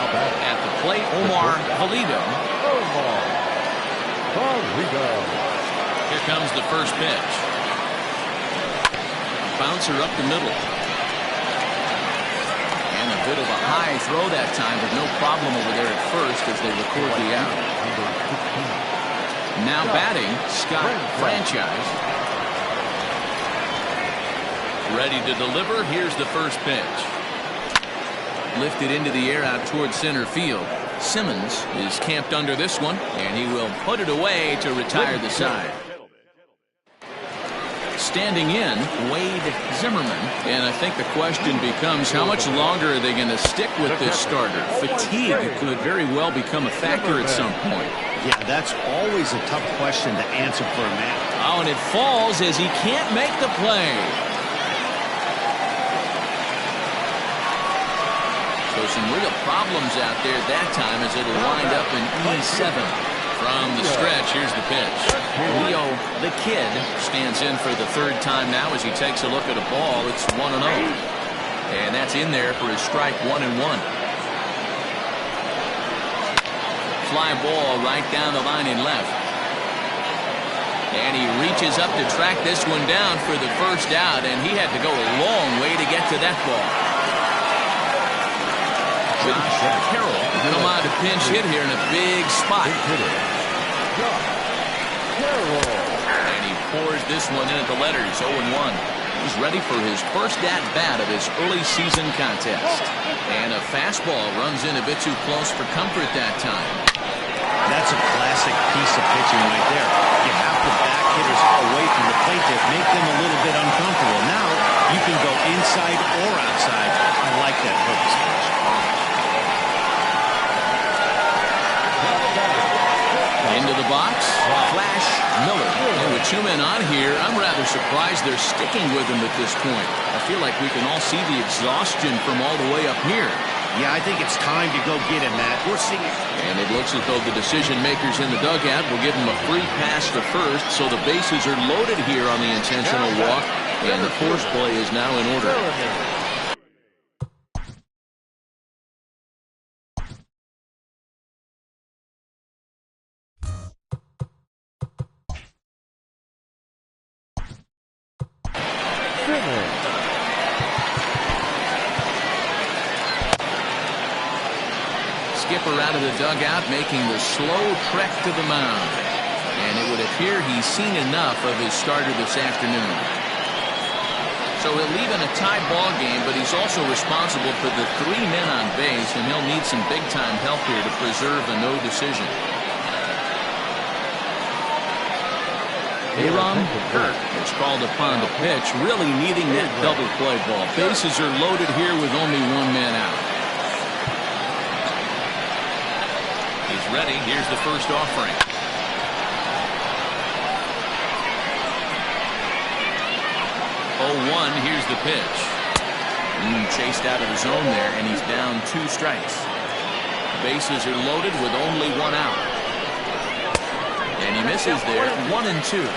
At the plate, Omar Valido. Here comes the first pitch. Bouncer up the middle. And a bit of a high throw that time, but no problem over there at first as they record the out. Now batting, Scott Franchise. Ready to deliver. Here's the first pitch. Lifted into the air out toward center field. Simmons is camped under this one, and he will put it away to retire the side. Standing in, Wade Zimmerman. And I think the question becomes, how much longer are they going to stick with this starter? Fatigue could very well become a factor at some point. Yeah, that's always a tough question to answer for a man. Oh, and it falls as he can't make the play. So some real problems out there at that time, as it'll wind up in E7. From the stretch, here's the pitch. Leo the Kid stands in for the 3rd time now as he takes a look at a ball. It's 1-0. And that's in there for his strike 1-1. Fly ball right down the line in left. And he reaches up to track this one down for the first out, and he had to go a long way to get to that ball. Josh Carroll come out to pinch hit here in a big spot. And he pours this one in at the letters, 0-1. He's ready for his first at-bat of his early season contest. And a fastball runs in a bit too close for comfort that time. That's a classic piece of pitching right there. You have to back hitters away from the plate to make them a little bit uncomfortable. Now you can go inside or outside. I like that purpose pitch. Into the box, Flash Miller. And with 2 men on here, I'm rather surprised they're sticking with him at this point. I feel like we can all see the exhaustion from all the way up here. Yeah, I think it's time to go get him, Matt. We're seeing it. And it looks as though the decision makers in the dugout will give him a free pass to first, so the bases are loaded here on the intentional walk, and the force play is now in order. Skipper out of the dugout, making the slow trek to the mound. And it would appear he's seen enough of his starter this afternoon. So he'll leave in a tie ball game, but he's also responsible for the 3 men on base, and he'll need some big-time help here to preserve a no decision. Aaron Kirk is called upon to pitch, really needing that double play ball. Bases are loaded here with only 1 man out. He's ready. Here's the first offering. 0-1. Here's the pitch. Chased out of the zone there, and he's down 2 strikes. Bases are loaded with only 1 out. And he misses there. 1-2.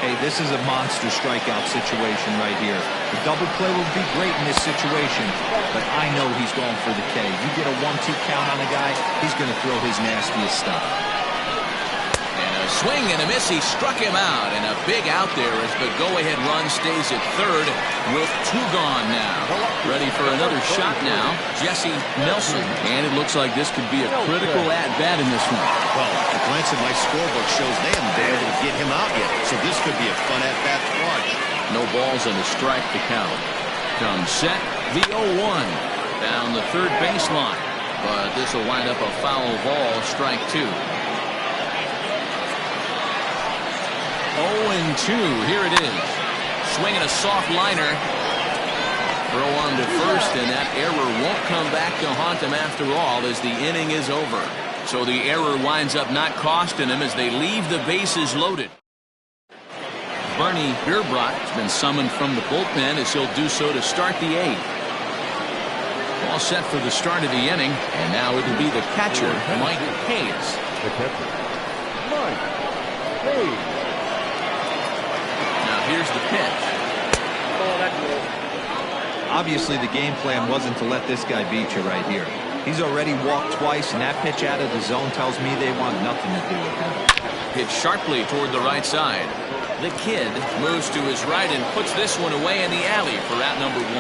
Hey, this is a monster strikeout situation right here. The double play would be great in this situation, but I know he's going for the K. You get a 1-2 count on a guy, he's going to throw his nastiest stuff. And a swing and a miss. He struck him out, and a big out there as the go-ahead run stays at third with 2 gone now. Ready for another shot now, Jesse Nelson. And it looks like this could be a critical at-bat in this one. Well, a glance at my scorebook shows they haven't been able to get him out yet, so this could be a fun at-bat to watch. No balls and a strike to count. Comes set, the 0-1 down the third baseline. But this will wind up a foul ball, strike 2. 0-2, here it is. Swinging a soft liner. Throw on to first, and that error won't come back to haunt him after all as the inning is over. So the error winds up not costing him as they leave the bases loaded. Bernie Bierbrot has been summoned from the bullpen as he'll do so to start the 8th. All set for the start of the inning, and now it'll be the catcher, Mike Hayes. The catcher, Mike Hayes. Now here's the pitch. Obviously, the game plan wasn't to let this guy beat you right here. He's already walked twice, and that pitch out of the zone tells me they want nothing to do with him. Hit sharply toward the right side. The kid moves to his right and puts this one away in the alley for out number 1.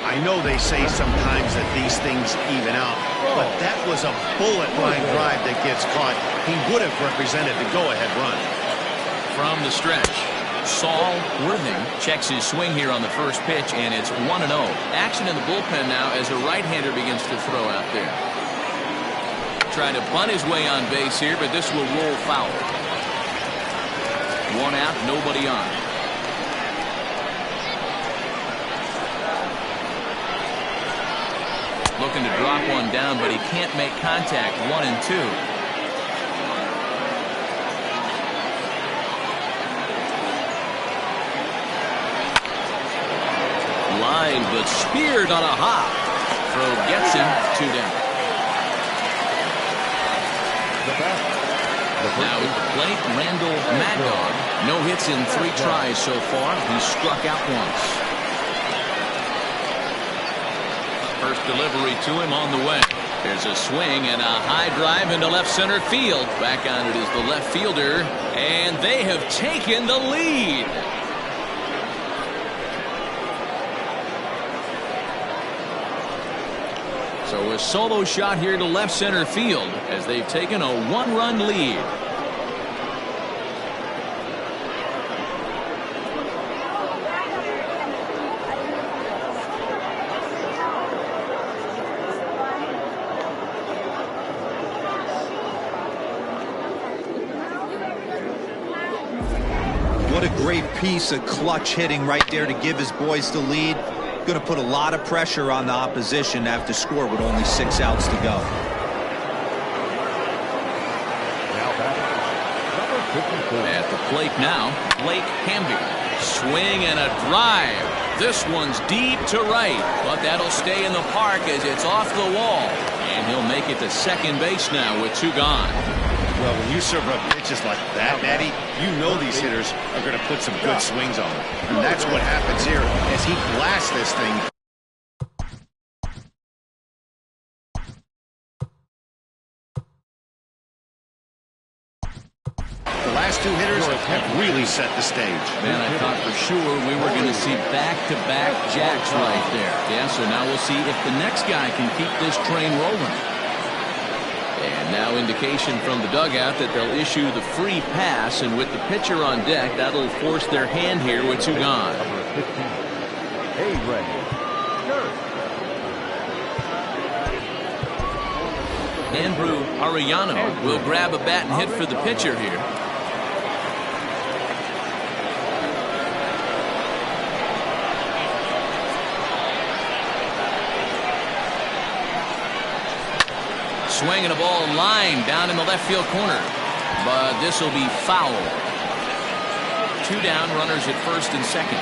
I know they say sometimes that these things even out, but that was a bullet line drive that gets caught. He would have represented the go-ahead run. From the stretch, Saul Worthing checks his swing here on the first pitch, and it's 1-0. Action in the bullpen now as a right-hander begins to throw out there. Trying to bunt his way on base here, but this will roll foul. 1 out, nobody on. Looking to drop one down, but he can't make contact. 1-2. Line, but speared on a hop. Throw gets him 2 down. Now at the plate, Randall Mad Dog. No hits in 3 tries so far. He struck out once. First delivery to him on the way. There's a swing and a high drive into left center field. Back on it is the left fielder, and they have taken the lead. So a solo shot here to left center field as they've taken a 1-run lead. What a great piece of clutch hitting right there to give his boys the lead. Going to put a lot of pressure on the opposition to have to score with only 6 outs to go. At the plate now, Blake Hamby. Swing and a drive. This one's deep to right, but that'll stay in the park as it's off the wall. And he'll make it to second base now with 2 gone. Well, when you serve up pitches like that, Matty, you know these hitters are going to put some good swings on them. And that's what happens here as he blasts this thing. The last 2 hitters have really set the stage. Man, I thought for sure we were going to see back-to-back jacks right there. Yeah, so now we'll see if the next guy can keep this train rolling. And now indication from the dugout that they'll issue the free pass, and with the pitcher on deck, that'll force their hand here with 2 gone. Andrew Arellano will grab a bat and hit for the pitcher here. Swinging a ball in line down in the left field corner, but this will be foul. 2 down, runners at first and second.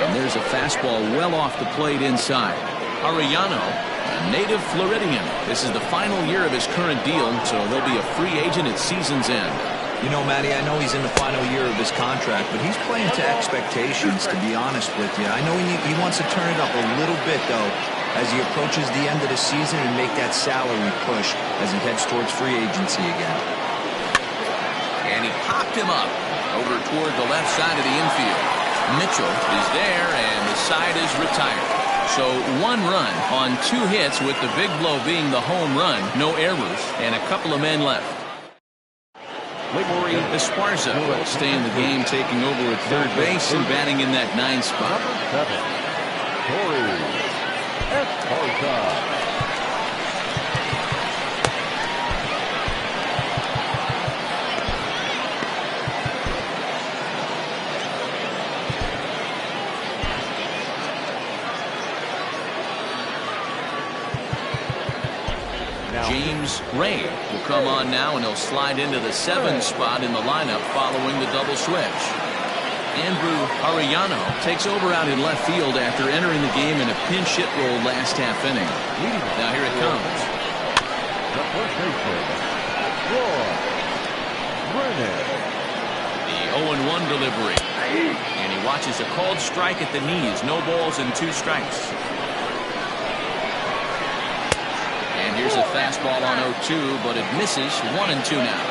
And there's a fastball well off the plate inside. Arellano, a native Floridian. This is the final year of his current deal, so he'll be a free agent at season's end. You know, Matty, I know he's in the final year of his contract, but he's playing to expectations, to be honest with you. I know he wants to turn it up a little bit, though, as he approaches the end of the season and make that salary push as he heads towards free agency again. And he popped him up over toward the left side of the infield. Mitchell is there, and the side is retired. So 1 run on 2 hits, with the big blow being the home run. No errors, and a couple of men left. Corey Esparza will stay in the game, taking over at third base and batting in that 9 spot. Corey Esparza. James Ray will come on now, and he'll slide into the 7 spot in the lineup following the double switch. Andrew Arellano takes over out in left field after entering the game in a pinch hit role last half inning. Now here it comes. The first baseman, Roy Brennan. The 0-1 delivery. And he watches a called strike at the knees. No balls and 2 strikes. Here's a fastball on 0-2, but it misses. 1-2 now.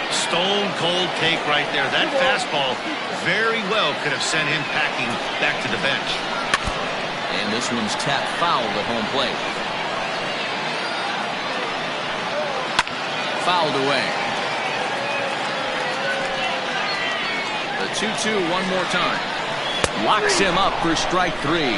Stone cold take right there. That fastball very well could have sent him packing back to the bench. And this one's tapped foul at home plate. Fouled away. The 2-2 one more time. Locks him up for strike 3.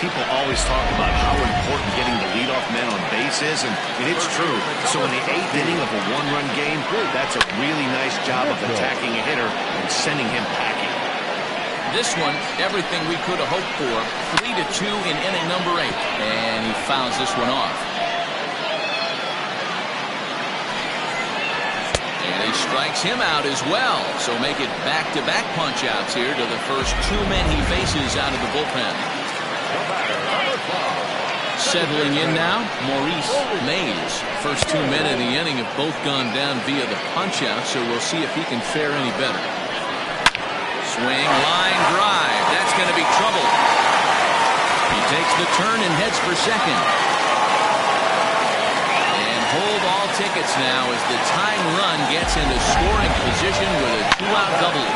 People always talk about how important getting the leadoff man on base is, and it's true. So in the 8th inning of a 1-run game, that's a really nice job of attacking a hitter and sending him packing. This one, everything we could have hoped for. 3-2 in inning number 8, and he fouls this one off. And he strikes him out as well. So make it back-to-back punch-outs here to the first 2 men he faces out of the bullpen. Settling in now, Maurice Mays. First 2 men of the inning have both gone down via the punch-out, so we'll see if he can fare any better. Swing, line drive. That's going to be trouble. He takes the turn and heads for second. And hold all tickets now as the tying run gets into scoring position with a 2-out double.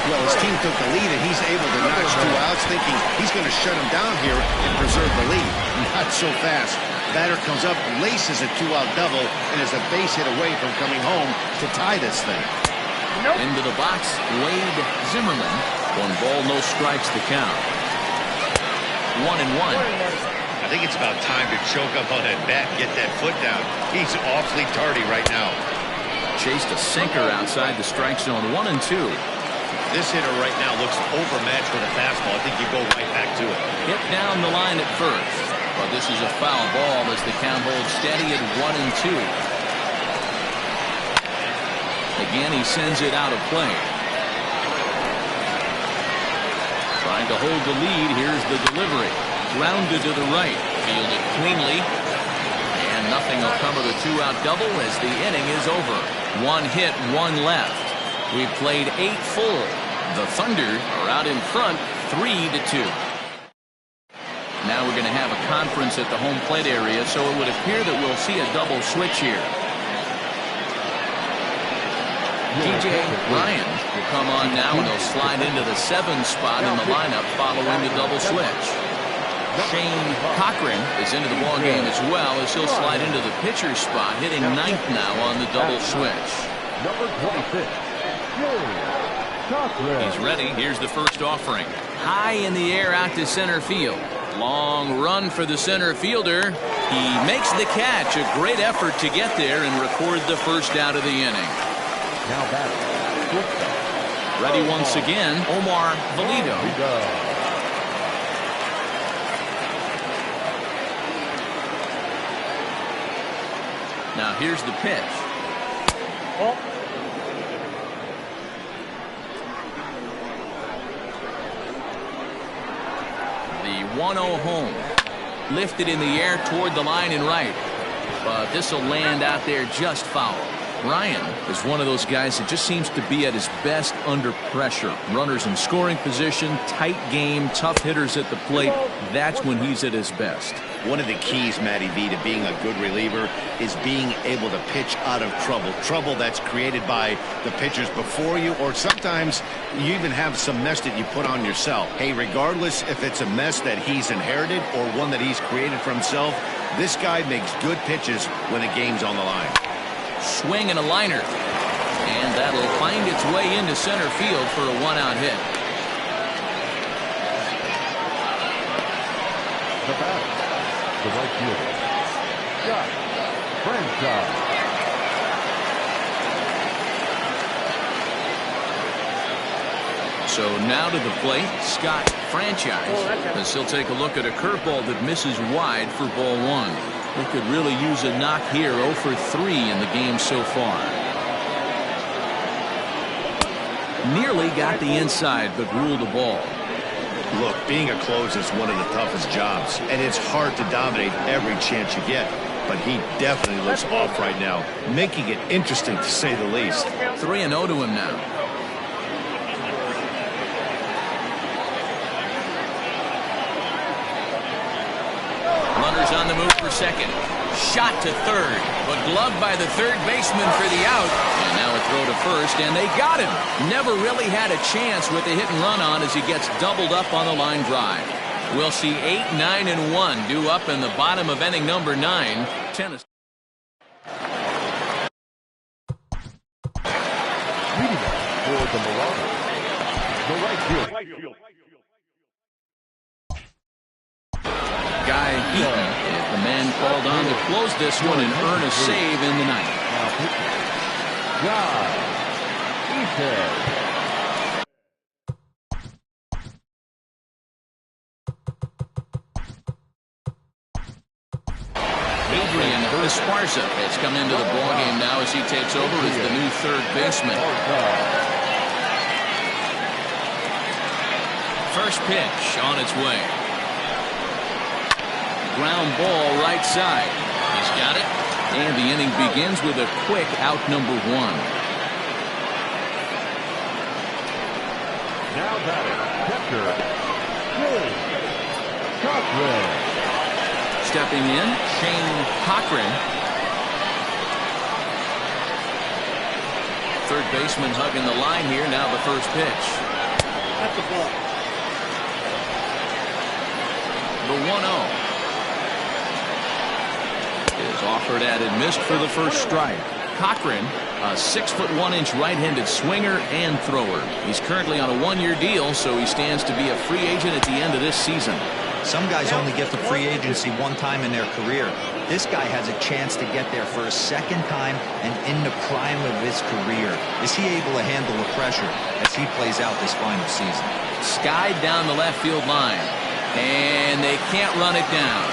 Well, his team took the lead, and he's able to notch 2 outs, thinking he's going to shut him down here and preserve the lead. Not so fast. Batter comes up, laces a 2-out double, and is a base hit away from coming home to tie this thing. Into the box, Wade Zimmerman. 1 ball, no strikes to count. 1-1. I think it's about time to choke up on that bat and get that foot down. He's awfully tardy right now. Chased a sinker outside the strike zone. 1-2. This hitter right now looks overmatched with a fastball. I think you go right back to it. Hit down the line at first. But this is a foul ball as the count holds steady at 1-2. Again, he sends it out of play. Trying to hold the lead. Here's the delivery. Grounded to the right. Fielded cleanly. And nothing will come of the two-out double as the inning is over. One hit, one left. We've played 8 full. The Thunder are out in front 3-2. Now we're going to have a conference at the home plate area, so it would appear that we'll see a double switch here. TJ Ryan will come on now, and he'll slide into the 7 spot in the lineup following the double switch. Shane Cochran is into the ballgame as well, as he'll slide into the pitcher spot, hitting 9th now on the double switch. Number 26, Shane Cochran. He's ready. Here's the first offering. High in the air out to center field. Long run for the center fielder. He makes the catch. A great effort to get there and record the first out of the inning. Now batting. Ready once again, Omar Valido. Now here's the pitch. The 1-0 home. Lifted in the air toward the line and right. But this will land out there just foul. Ryan is one of those guys that just seems to be at his best under pressure. Runners in scoring position, tight game, tough hitters at the plate. That's when he's at his best. One of the keys, Matty V, to being a good reliever is being able to pitch out of trouble. Trouble that's created by the pitchers before you, or sometimes you even have some mess that you put on yourself. Hey, regardless if it's a mess that he's inherited or one that he's created for himself, this guy makes good pitches when the game's on the line. Swing and a liner. And that'll find its way into center field for a 1-out hit. The batter, the right fielder, Scott Franchise. So now to the plate, Scott Franchise, as he'll take a look at a curveball that misses wide for ball 1. They could really use a knock here. 0 for 3 in the game so far. Nearly got the inside, but ruled the ball. Look, being a closer is one of the toughest jobs, and it's hard to dominate every chance you get. But he definitely looks off right now, making it interesting to say the least. 3-0 to him now. Runners on the move for second. Shot to third, but gloved by the third baseman for the out. And now a throw to first, and they got him. Never really had a chance with the hit and run on as he gets doubled up on the line drive. We'll see 8, 9, and 1 due up in the bottom of inning number 9. Tennis. Leading up for the Marauders, the right field. Guy Heaton is the man called on to close this one and earn a save in the ninth. Now pitching, Guy Heaton. Adrian Esparza has come into the ballgame now as he takes over as the new third baseman. First pitch on its way. Ground ball right side. He's got it. And the inning begins with a quick out number 1. Now batting, catcher, Shane Cochran. Stepping in, Shane Cochran. Third baseman hugging the line here. Now the first pitch. At the ball. The 1-0. Is offered at and missed for the first strike. Cochran, a 6'1" right-handed swinger and thrower. He's currently on a 1-year deal, so he stands to be a free agent at the end of this season. Some guys only get to free agency one time in their career. This guy has a chance to get there for a second time and in the prime of his career. Is he able to handle the pressure as he plays out this final season? Skied down the left field line, and they can't run it down.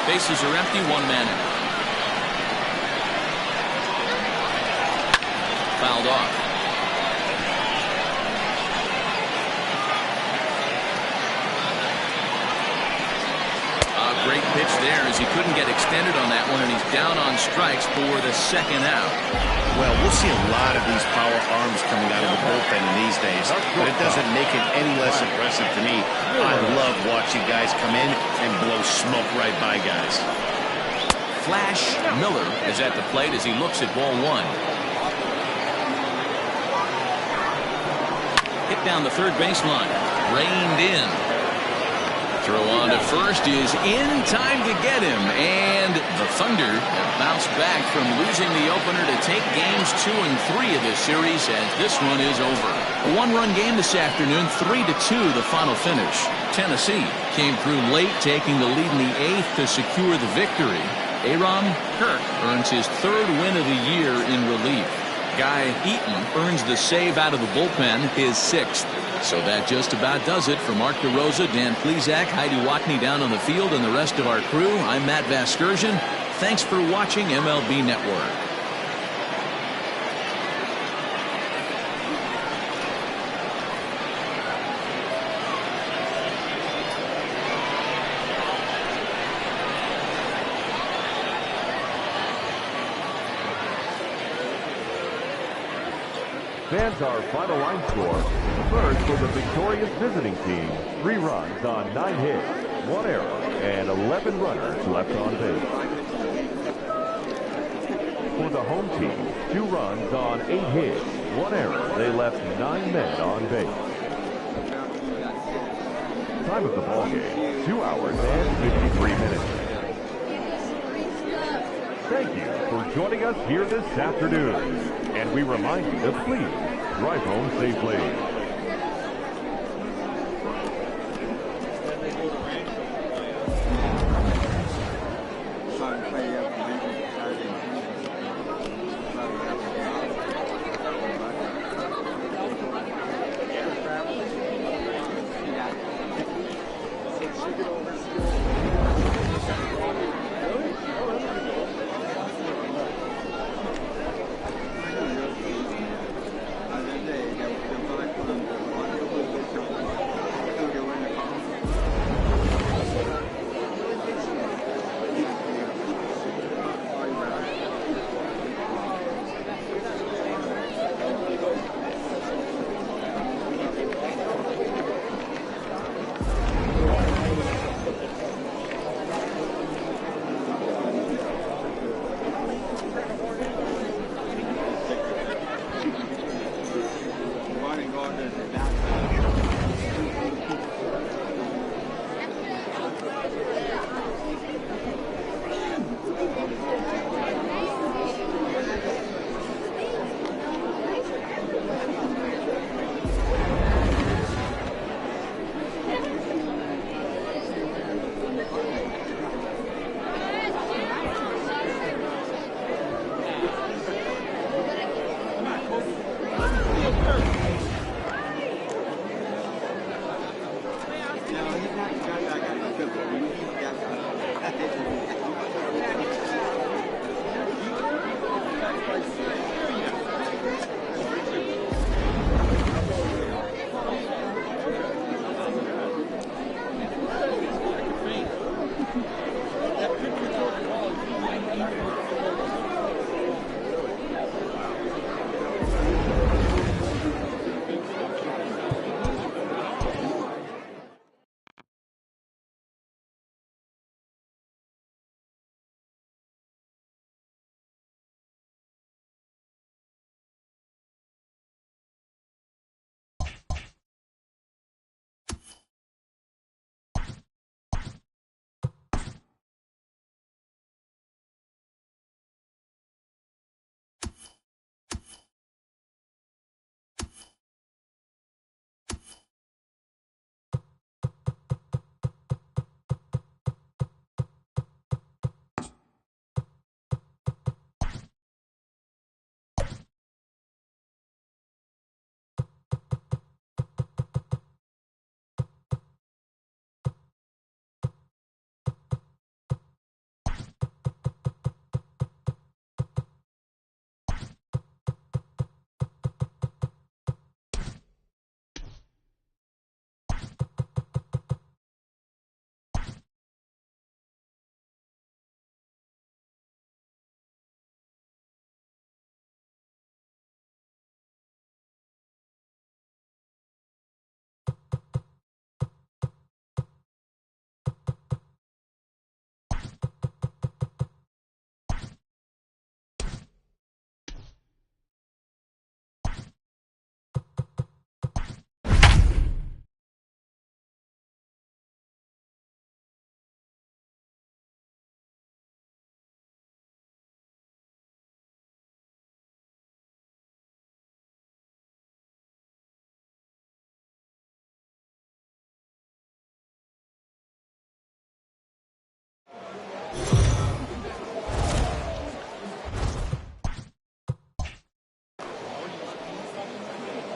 Bases are empty, 1 man out. fouled off. Great pitch there as he couldn't get extended on that one, and he's down on strikes for the second out. Well, we'll see a lot of these power arms coming out of the bullpen in these days, but it doesn't make it any less impressive to me. I love watching guys come in and blow smoke right by guys. Flash Miller is at the plate as he looks at ball one. Hit down the third baseline. Reined in. Throw on to first is in time to get him, and the Thunder have bounced back from losing the opener to take games 2 and 3 of this series as this one is over. A one-run game this afternoon, 3-2 the final finish. Tennessee came through late, taking the lead in the 8th to secure the victory. Aaron Kirk earns his 3rd win of the year in relief. Guy Eaton earns the save out of the bullpen, his 6th. So that just about does it. For Mark DeRosa, Dan Plesac, Heidi Watney down on the field, and the rest of our crew, I'm Matt Vasgersian. Thanks for watching MLB Network. Fans, our final line score. First for the victorious visiting team, 3 runs on 9 hits, 1 error, and 11 runners left on base. For the home team, 2 runs on 8 hits, 1 error. They left 9 men on base. Time of the ball game, 2 hours and 53 minutes. Thank you for joining us here this afternoon. And we remind you to please drive home safely.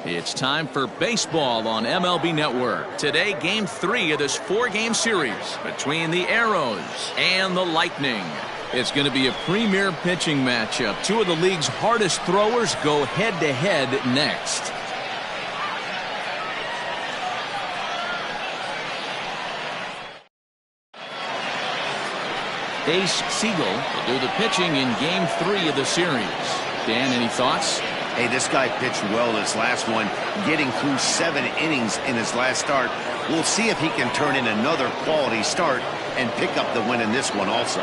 It's time for baseball on MLB Network. Today, Game 3 of this 4-game series between the Arrows and the Lightning. It's going to be a premier pitching matchup. Two of the league's hardest throwers go head-to-head next. Ace Siegel will do the pitching in Game 3 of the series. Dan, any thoughts? Hey, this guy pitched well in his last one, getting through 7 innings in his last start. We'll see if he can turn in another quality start and pick up the win in this one also.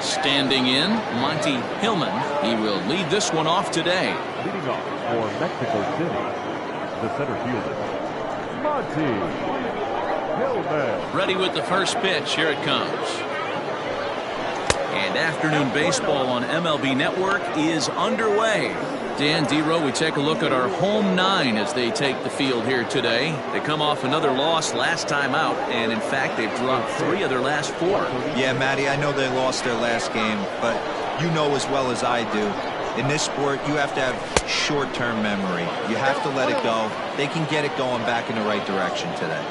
Standing in, Monty Hillman. He will lead this one off today. Leading off for Mexico City, the center fielder, Monty Hillman. Ready with the first pitch. Here it comes. And afternoon baseball on MLB Network is underway. Dan, D-Row, we take a look at our home 9 as they take the field here today. They come off another loss last time out, and in fact, they've dropped 3 of their last 4. Yeah, Matty, I know they lost their last game, but you know as well as I do, in this sport, you have to have short-term memory. You have to let it go. They can get it going back in the right direction today.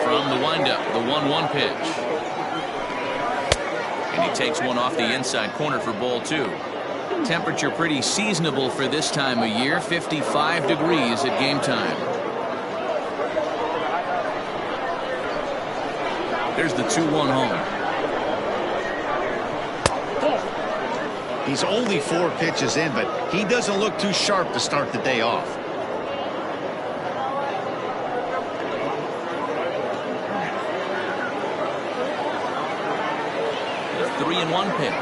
From the windup, the 1-1 pitch. And he takes one off the inside corner for ball 2. Temperature pretty seasonable for this time of year, 55 degrees at game time. There's the 2-1 home. He's only 4 pitches in, but he doesn't look too sharp to start the day off. The 3-1 pitch.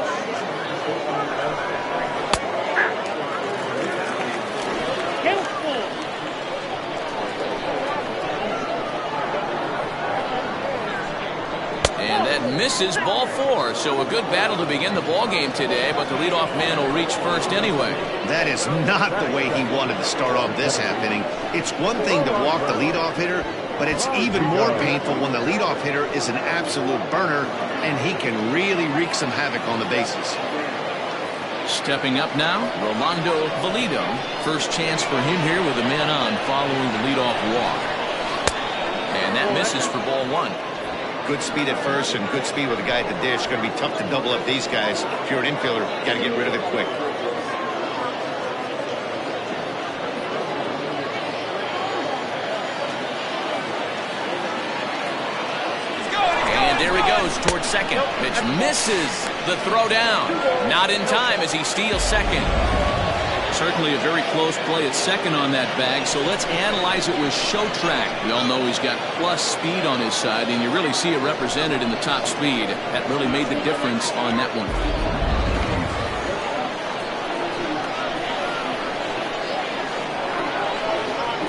And that misses, ball 4. So a good battle to begin the ball game today, but the leadoff man will reach first anyway. That is not the way he wanted to start off this half inning. It's one thing to walk the leadoff hitter, but it's even more painful when the leadoff hitter is an absolute burner and he can really wreak some havoc on the bases. Stepping up now, Rolando Valido. First chance for him here with a man on following the leadoff walk. And that misses for ball 1. Good speed at first and good speed with a guy at the dish. Going to be tough to double up these guys. If you're an infielder, got to get rid of it quick. And there he goes towards second. Pitch misses the throw down. Not in time as he steals second. Certainly a very close play at second on that bag, so let's analyze it with Showtrack. We all know he's got plus speed on his side, and you really see it represented in the top speed. That really made the difference on that one.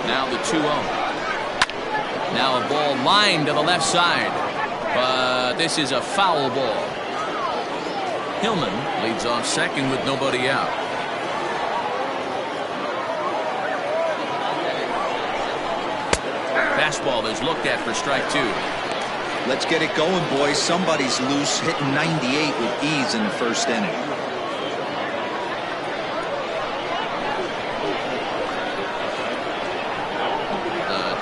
Now the 2-0. Now a ball lined to the left side, but this is a foul ball. Hillman leads off second with nobody out. Fastball is looked at for strike 2. Let's get it going, boys. Somebody's loose, hitting 98 with ease in the first inning.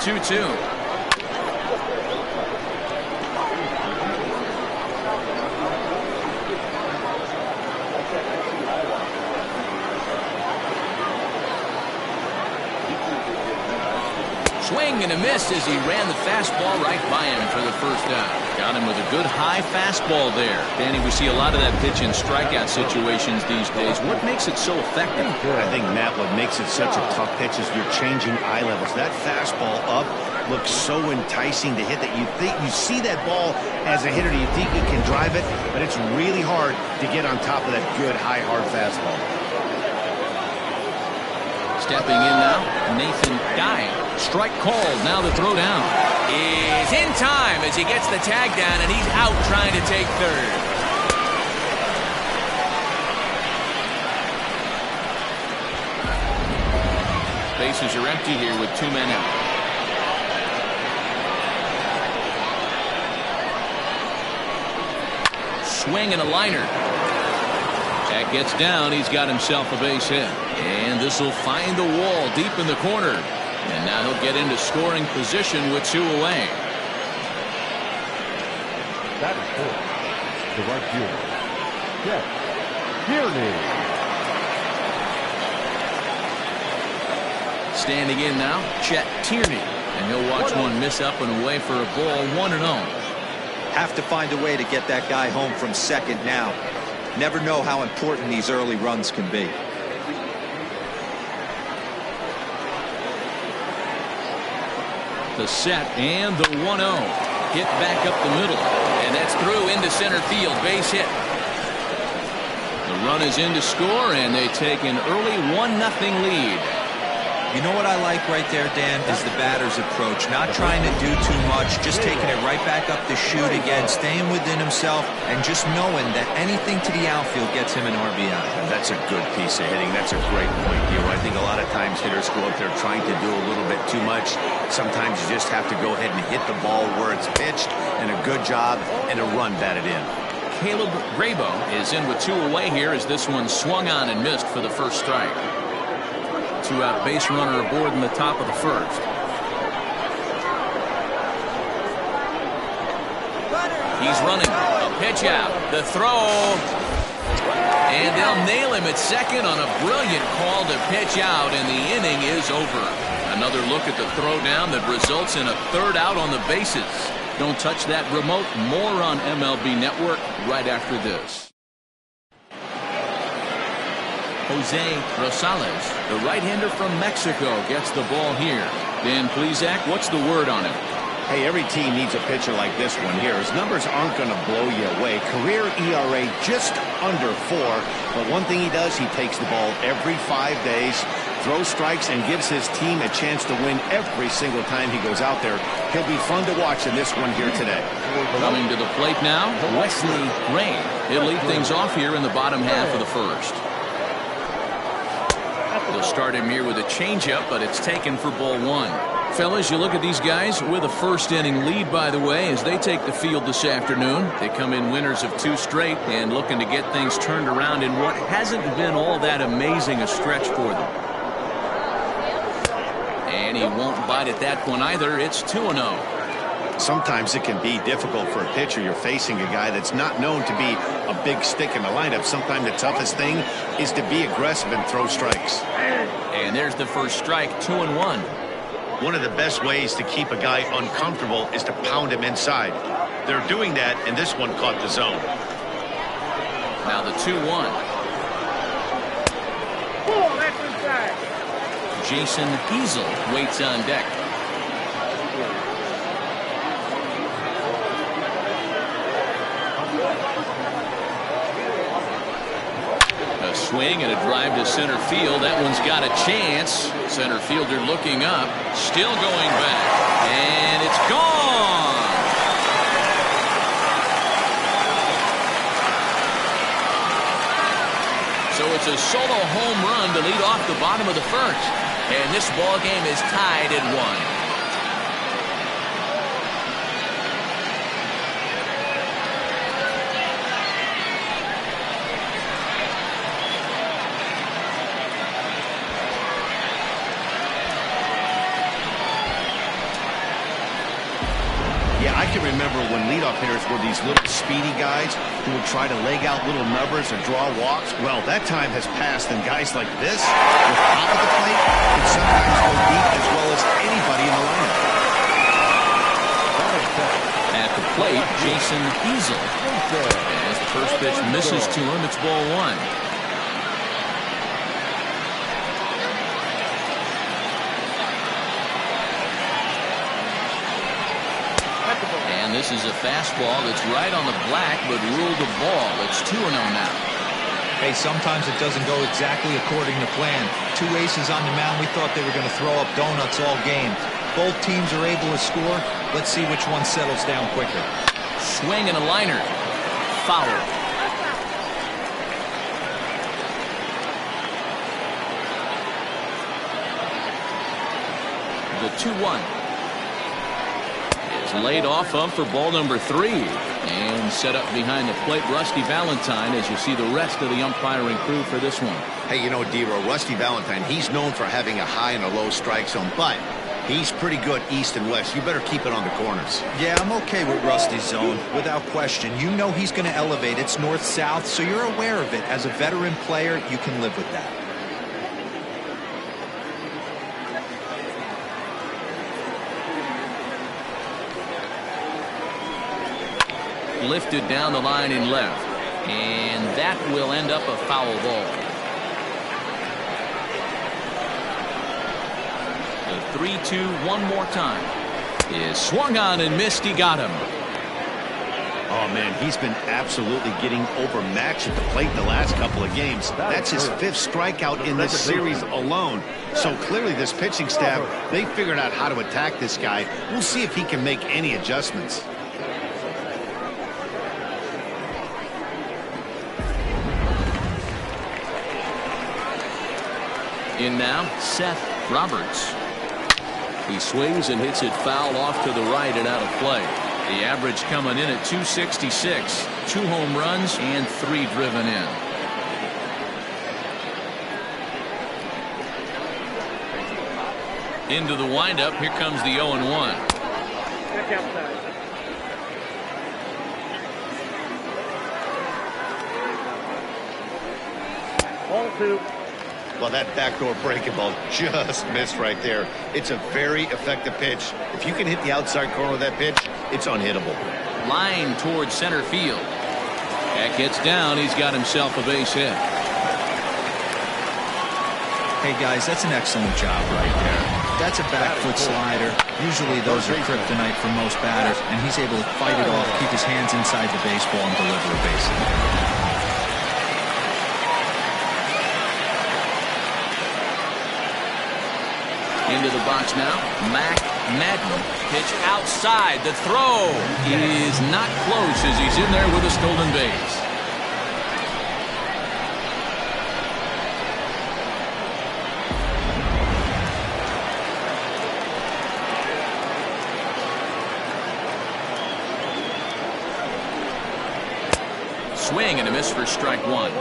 2-2. Swing and a miss as he ran the fastball right by him for the first out. Got him with a good high fastball there. Danny, we see a lot of that pitch in strikeout situations these days. What makes it so effective? I think, Matt, what makes it such a tough pitch is you're changing eye levels. That fastball up looks so enticing to hit that you think you see that ball as a hitter, you think you can drive it, but it's really hard to get on top of that good high hard fastball. Stepping in now, Nathan Dye. Strike called. Now the throw down is in time as he gets the tag down, and he's out trying to take third. Bases are empty here with 2 men out. swing and a liner. That gets down. He's got himself a base hit. And this will find the wall deep in the corner. And now he'll get into scoring position with 2 away. That is 4. The right fielder, Chet Tierney. Standing in now, Chet Tierney. And he'll watch one miss up and away for a ball, 1-0. Have to find a way to get that guy home from second now. Never know how important these early runs can be. The set and the 1-0. Hit back up the middle. And that's through into center field. Base hit. The run is in to score, and they take an early 1-0 lead. You know what I like right there, Dan, is the batter's approach. Not trying to do too much, just taking it right back up the chute again, staying within himself, and just knowing that anything to the outfield gets him an RBI. That's a good piece of hitting. That's a great point, Gio. I think a lot of times hitters go up there trying to do a little bit too much. Sometimes you just have to go ahead and hit the ball where it's pitched, and a good job, and a run batted in. Caleb Grabo is in with 2 away here as this one swung on and missed for the first strike. 2-out base runner aboard in the top of the first. He's running. A pitch out. The throw. And they'll nail him at second on a brilliant call to pitch out, and the inning is over. Another look at the throw down that results in a 3rd out on the bases. Don't touch that remote. More on MLB Network right after this. Jose Rosales, the right-hander from Mexico, gets the ball here. Dan Plesac, what's the word on him? Hey, every team needs a pitcher like this one here. His numbers aren't going to blow you away. Career ERA just under 4. But one thing he does, he takes the ball every 5 days, throws strikes, and gives his team a chance to win every single time he goes out there. He'll be fun to watch in this one here today. Coming to the plate now, Wesley Rain. He'll lead things off here in the bottom half of the first. They'll start him here with a changeup, but it's taken for ball 1. Fellas, you look at these guys with a first-inning lead, by the way, as they take the field this afternoon. They come in winners of 2 straight and looking to get things turned around in what hasn't been all that amazing a stretch for them. And he won't bite at that one either. It's 2-0. Sometimes it can be difficult for a pitcher. You're facing a guy that's not known to be a big stick in the lineup. Sometimes the toughest thing is to be aggressive and throw strikes. And there's the first strike, 2-1. One of the best ways to keep a guy uncomfortable is to pound him inside. They're doing that, and this one caught the zone. Now the 2-1. Jason Easel waits on deck. A swing and a drive to center field. That one's got a chance. Center fielder looking up, still going back, and it's gone. So it's a solo home run to lead off the bottom of the first, and this ball game is tied at 1. I can remember when leadoff hitters were these little speedy guys who would try to leg out little numbers or draw walks. Well, that time has passed, and guys like this, with top of the plate, can sometimes go deep as well as anybody in the lineup. At the plate, Jason Easel. As the first pitch misses to him, it's ball 1. And this is a fastball that's right on the black, but ruled a ball. It's 2-0 now. Hey, sometimes it doesn't go exactly according to plan. 2 aces on the mound. We thought they were going to throw up donuts all game. Both teams are able to score. Let's see which one settles down quicker. Swing and a liner. Foul. The 2-1. laid off of for ball number 3. And set up behind the plate, Rusty Valentine, as you see the rest of the umpiring crew for this one. Hey, you know, Dero, Rusty Valentine, he's known for having a high and a low strike zone, but he's pretty good east and west. You better keep it on the corners. Yeah, I'm okay with Rusty's zone, without question. You know he's going to elevate. It's north-south, so you're aware of it. As a veteran player, you can live with that. Lifted down the line in left, and that will end up a foul ball. The 3-2 one more time is swung on and missed. He got him. Oh man, he's been absolutely getting overmatched at the plate the last couple of games. That's his 5th strikeout in this series alone. So clearly this pitching staff, they figured out how to attack this guy. We'll see if he can make any adjustments. In now, Seth Roberts. He swings and hits it foul off to the right and out of play. The average coming in at 266. 2 home runs and 3 driven in. Into the windup. Here comes the 0-1. Check outside. Ball 2. Well, that backdoor breaking ball just missed right there. It's a very effective pitch. If you can hit the outside corner of that pitch, it's unhittable. Line towards center field. That gets down. He's got himself a base hit. Hey, guys, that's an excellent job right there. That's a back foot slider. Usually those are kryptonite for most batters, and he's able to fight it off, keep his hands inside the baseball, and deliver a base hit. Into the box now, Mac Madden. Pitch outside. The throw is not close as he's in there with a stolen base. Swing and a miss for strike 1.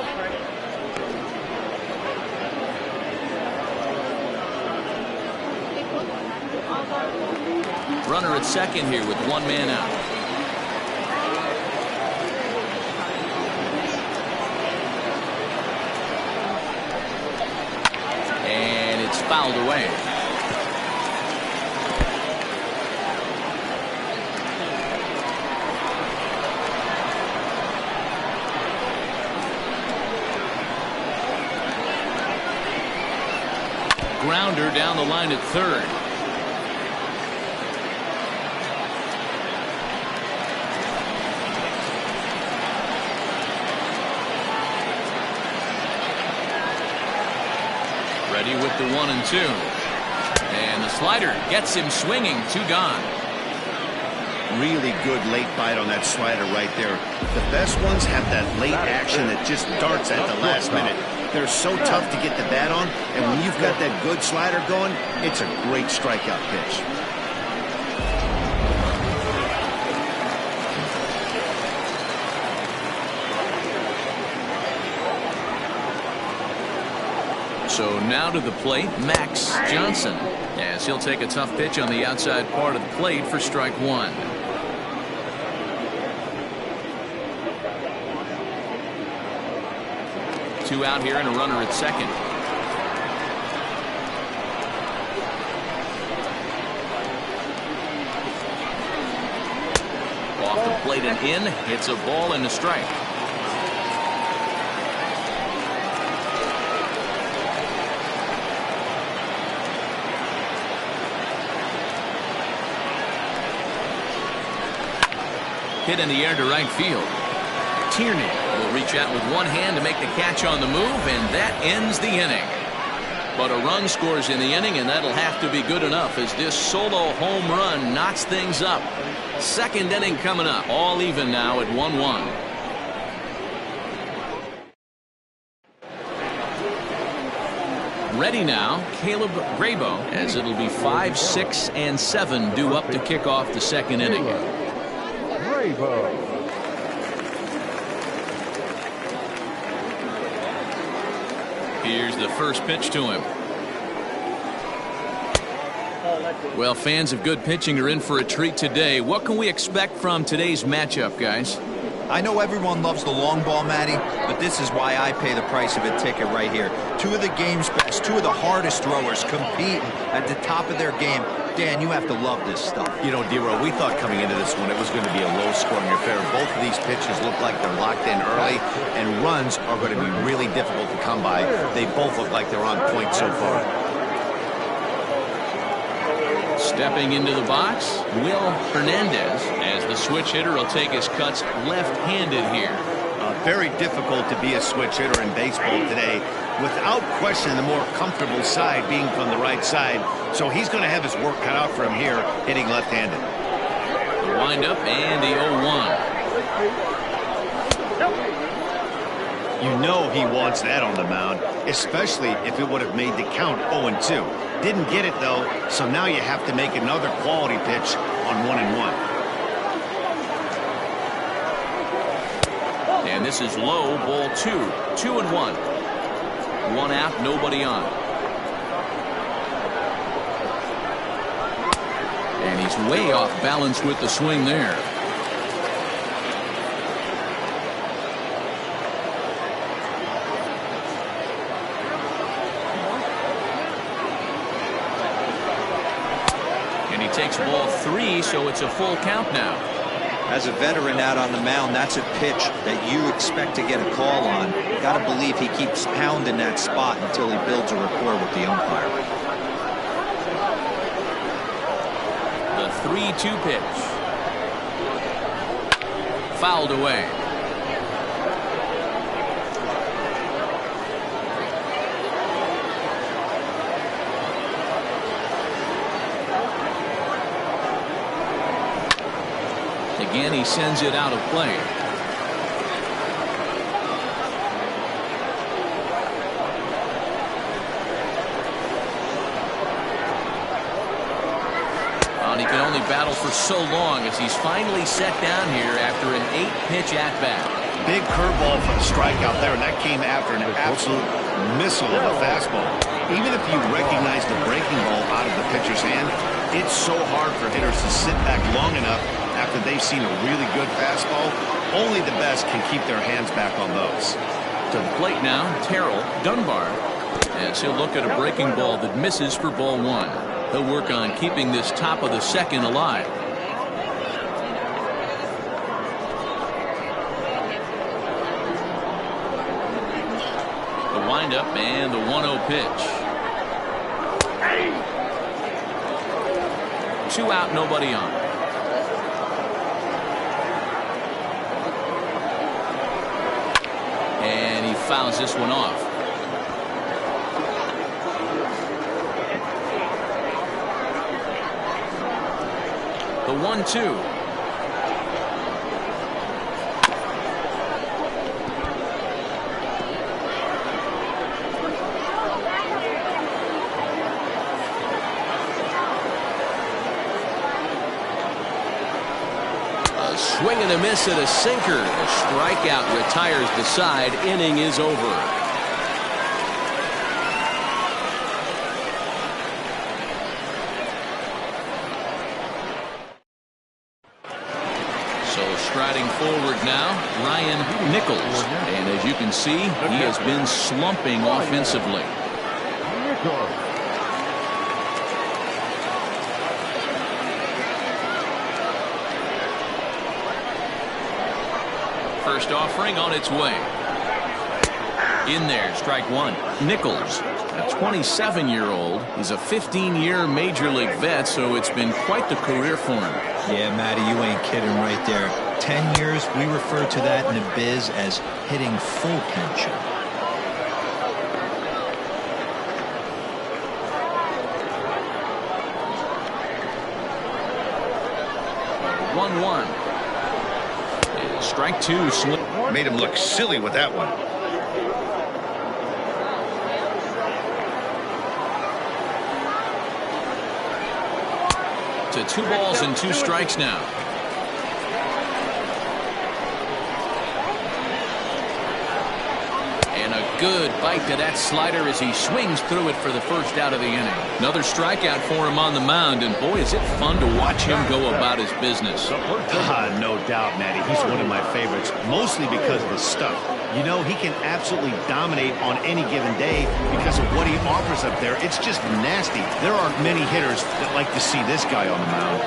Runner at second here with 1 man out. And it's fouled away. Grounder down the line at third. Ready with the 1-2. And the slider gets him swinging. 2 gone. Really good late bite on that slider right there. The best ones have that late action that just darts at the last minute. They're so tough to get the bat on, and when you've got that good slider going, it's a great strikeout pitch. So now to the plate, Max Johnson, as he'll take a tough pitch on the outside part of the plate for strike 1. Two out here and a runner at second. Off the plate and in. It's a ball and a strike. Hit in the air to right field. Tierney will reach out with one hand to make the catch on the move, and that ends the inning. But a run scores in the inning, and that'll have to be good enough as this solo home run knocks things up. Second inning coming up. All even now at 1-1. Ready now, Caleb Grabo, as it'll be 5, 6, and 7 due up to kick off the second inning. Bravo. Here's the first pitch to him. Well, fans of good pitching are in for a treat today. What can we expect from today's matchup, guys? I know everyone loves the long ball, Matty, but this is why I pay the price of a ticket right here. Two of the game's best, two of the hardest throwers competing at the top of their game. Dan, you have to love this stuff. You know, D-Row, we thought coming into this one it was going to be a low-scoring affair. Both of these pitches look like they're locked in early, and runs are going to be really difficult to come by. They both look like they're on point so far. Stepping into the box, Will Hernandez, as the switch hitter will take his cuts left-handed here. Very difficult to be a switch hitter in baseball today. Without question, the more comfortable side being from the right side. So he's going to have his work cut out for him here, hitting left-handed. The windup and the 0-1. You know he wants that on the mound, especially if it would have made the count 0-2. Didn't get it, though, so now you have to make another quality pitch on 1-1. And this is low, ball 2. 2-1. One out, nobody on. And he's way off balance with the swing there. And he takes ball 3, so it's a full count now. As a veteran out on the mound, that's a pitch that you expect to get a call on. Got to believe he keeps pounding that spot until he builds a rapport with the umpire. The 3-2 pitch. Fouled away. Again, he sends it out of play. And he can only battle for so long as he's finally set down here after an 8-pitch at-bat. Big curveball for the strikeout there, and that came after an absolute missile of a fastball. Even if you recognize the breaking ball out of the pitcher's hand, it's so hard for hitters to sit back long enough after they've seen a really good fastball. Only the best can keep their hands back on those. To the plate now, Terrell Dunbar, as he'll look at a breaking ball that misses for ball 1. He'll work on keeping this top of the second alive. The windup and the 1-0 pitch. 2 out, nobody on. And he fouls this one off. The 1-2. A swing and a miss at a sinker. A strikeout retires the side. Inning is over. Striding forward now, Ryan Nichols. And as you can see, he has been slumping offensively. First offering on its way. In there, strike 1. Nichols, a 27-year-old. He's a 15-year major league vet, so it's been quite the career for him. Yeah, Matty, you ain't kidding right there. 10 years, we refer to that in the biz as hitting full pension. 1-1. Strike 2. Made him look silly with that one. to 2 balls and 2 strikes now. And a good bite to that slider as he swings through it for the first out of the inning. Another strikeout for him on the mound, and boy, is it fun to watch him go about his business. No doubt, Matty. He's one of my favorites, mostly because of the stuff. You know, he can absolutely dominate on any given day because of what he offers up there. It's just nasty. There aren't many hitters that like to see this guy on the mound.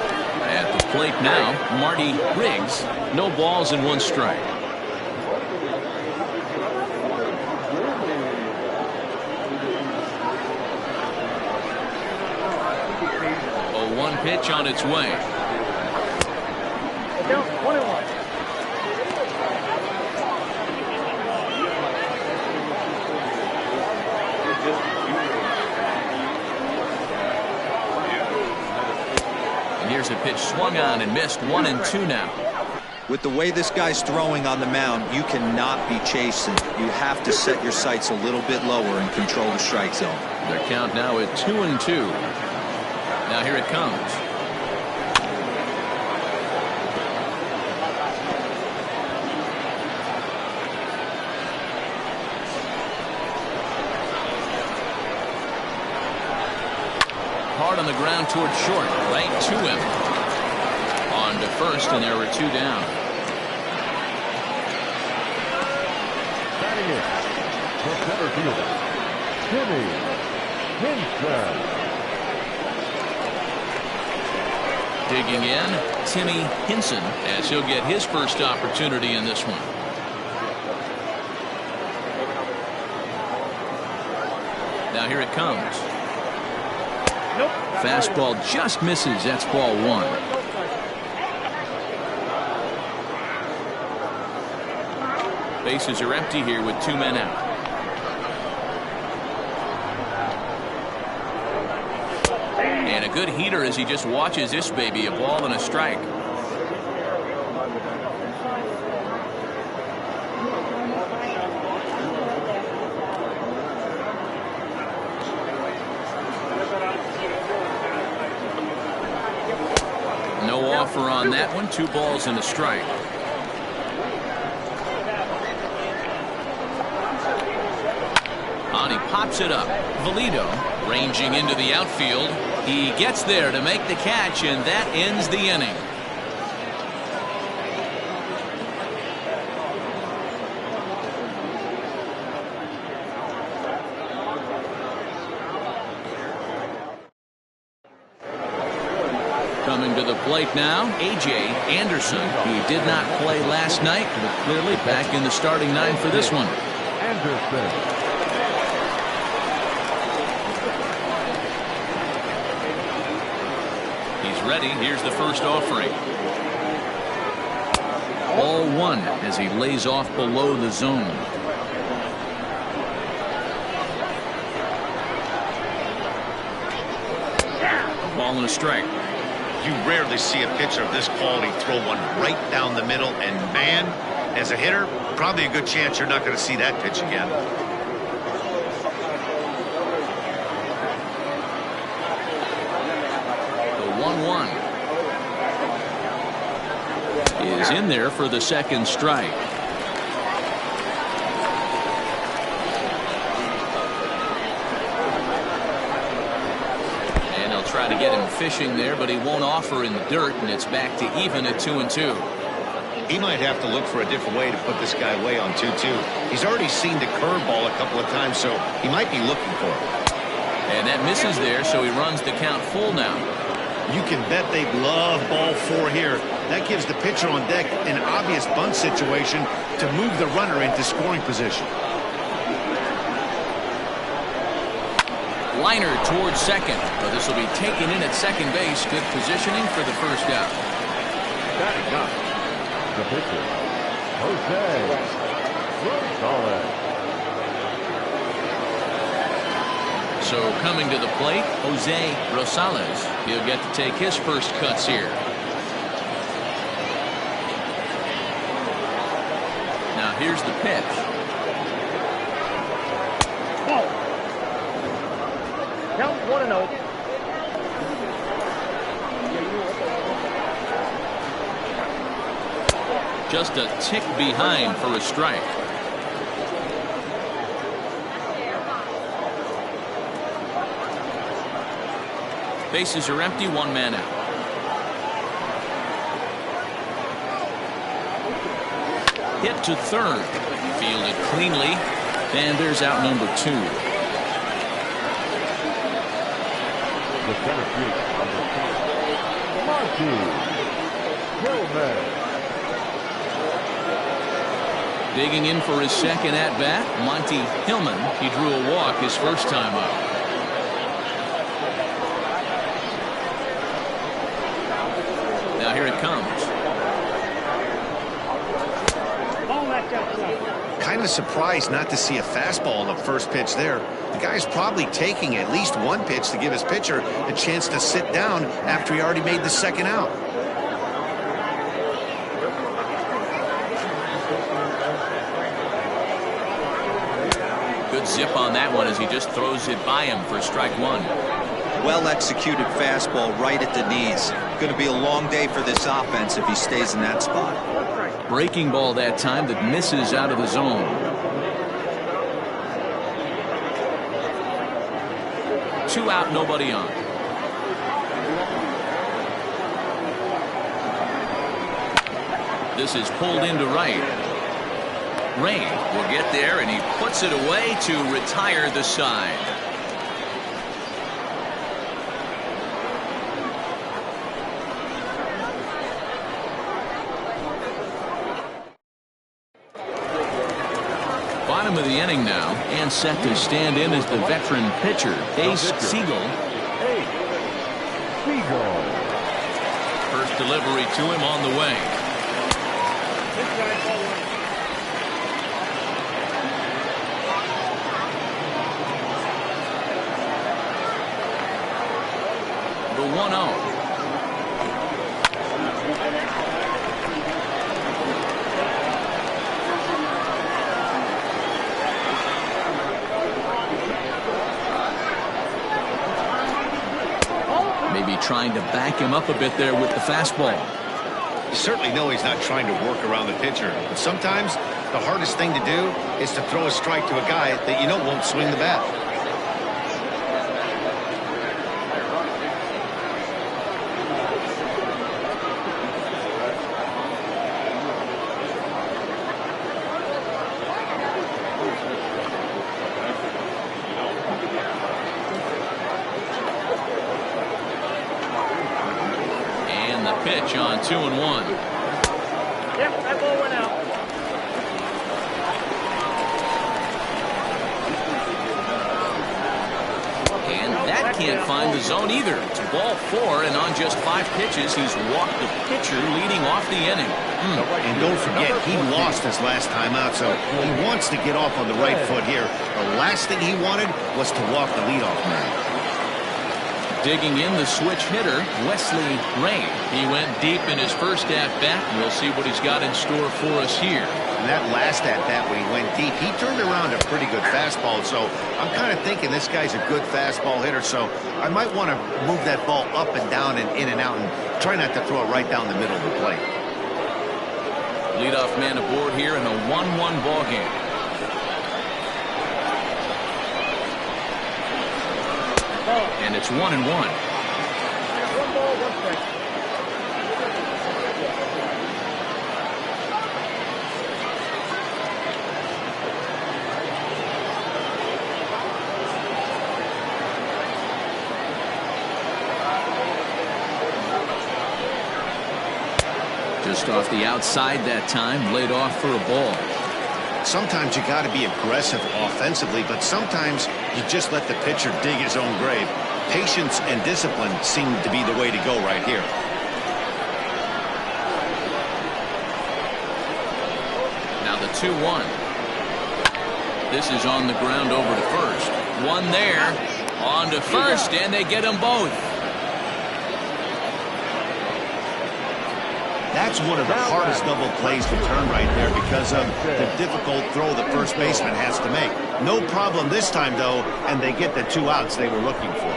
At the plate now, Marty Riggs. No balls and 1 strike. 0-1 pitch on its way. Count 1-1. And here's a pitch swung on and missed. 1-2 now. With the way this guy's throwing on the mound, you cannot be chasing. You have to set your sights a little bit lower and control the strike zone. Their count now at 2-2. Now here it comes. Hard on the ground toward short, right to him. On to first, and there were 2 down. Batting in, the center fielder, Timmy Hinson. Digging in, Timmy Hinson, as he'll get his first opportunity in this one. Now here it comes. Nope. Fastball just misses. That's ball 1. Bases are empty here with 2 men out. And a good heater as he just watches this baby. A ball and a strike. No offer on that one. 2 balls and a strike. On he pops it up. Valido ranging into the outfield. He gets there to make the catch, and that ends the inning. Coming to the plate now, A.J. Anderson. He did not play last night, but clearly back in the starting 9 for this one. Anderson. Ready. Here's the first offering. Ball 1 as he lays off below the zone. Ball and a strike. You rarely see a pitcher of this quality throw one right down the middle, and man, as a hitter, probably a good chance you're not going to see that pitch again. Is in there for the second strike. And they'll try to get him fishing there, but he won't offer in the dirt, and it's back to even at 2-2. He might have to look for a different way to put this guy away on 2-2. He's already seen the curveball a couple of times, so he might be looking for it. And that misses there, so he runs the count full now. You can bet they love ball 4 here. That gives the pitcher on deck an obvious bunt situation to move the runner into scoring position. Liner towards second, but this will be taken in at second base. Good positioning for the first out. Batting up, the pitcher, Jose Rosales. So coming to the plate, Jose Rosales. He'll get to take his first cuts here. Now here's the pitch. Ball. Count 1-0. Just a tick behind for a strike. Bases are empty, one man out. Hit to third. Fielded cleanly. And there's out number 2. The center field, number 2, Monty Hillman. Digging in for his second at-bat, Monty Hillman. He drew a walk his first time up. Now here it comes. Kind of surprised not to see a fastball on the first pitch there. The guy's probably taking at least one pitch to give his pitcher a chance to sit down after he already made the second out. Good zip on that one as he just throws it by him for strike 1. Well executed fastball right at the knees. Going to be a long day for this offense if he stays in that spot. Breaking ball that time that misses out of the zone. Two out, nobody on. This is pulled into right. Rain will get there, and he puts it away to retire the side. Bottom of the inning now, and set to stand in as the veteran pitcher, Ace Siegel. First delivery to him on the way. The 1-0. Maybe trying to back him up a bit there with the fastball. You certainly know he's not trying to work around the pitcher, but sometimes the hardest thing to do is to throw a strike to a guy that you know won't swing the bat. Pitch on 2-1. Yep, that ball went out. And that can't find the zone either. It's ball 4, and on just 5 pitches, he's walked the pitcher leading off the inning. And don't forget, he lost his last time out, so he wants to get off on the right foot here. The last thing he wanted was to walk the leadoff man. Digging in, the switch hitter, Wesley Rain. He went deep in his first at-bat. We'll see what he's got in store for us here. And that last at-bat when he went deep, he turned around a pretty good fastball. So I'm kind of thinking this guy's a good fastball hitter. So I might want to move that ball up and down and in and out and try not to throw it right down the middle of the plate. Leadoff man aboard here in a 1-1 ball game. And it's 1-1. One ball, one strike. Just off the outside that time, laid off for a ball. Sometimes you got to be aggressive offensively, but sometimes you just let the pitcher dig his own grave. Patience and discipline seem to be the way to go right here. Now the 2-1. This is on the ground over to first. One there, on to first, and they get them both. That's one of the hardest double plays to turn right there because of the difficult throw the first baseman has to make. No problem this time, though, and they get the 2 outs they were looking for.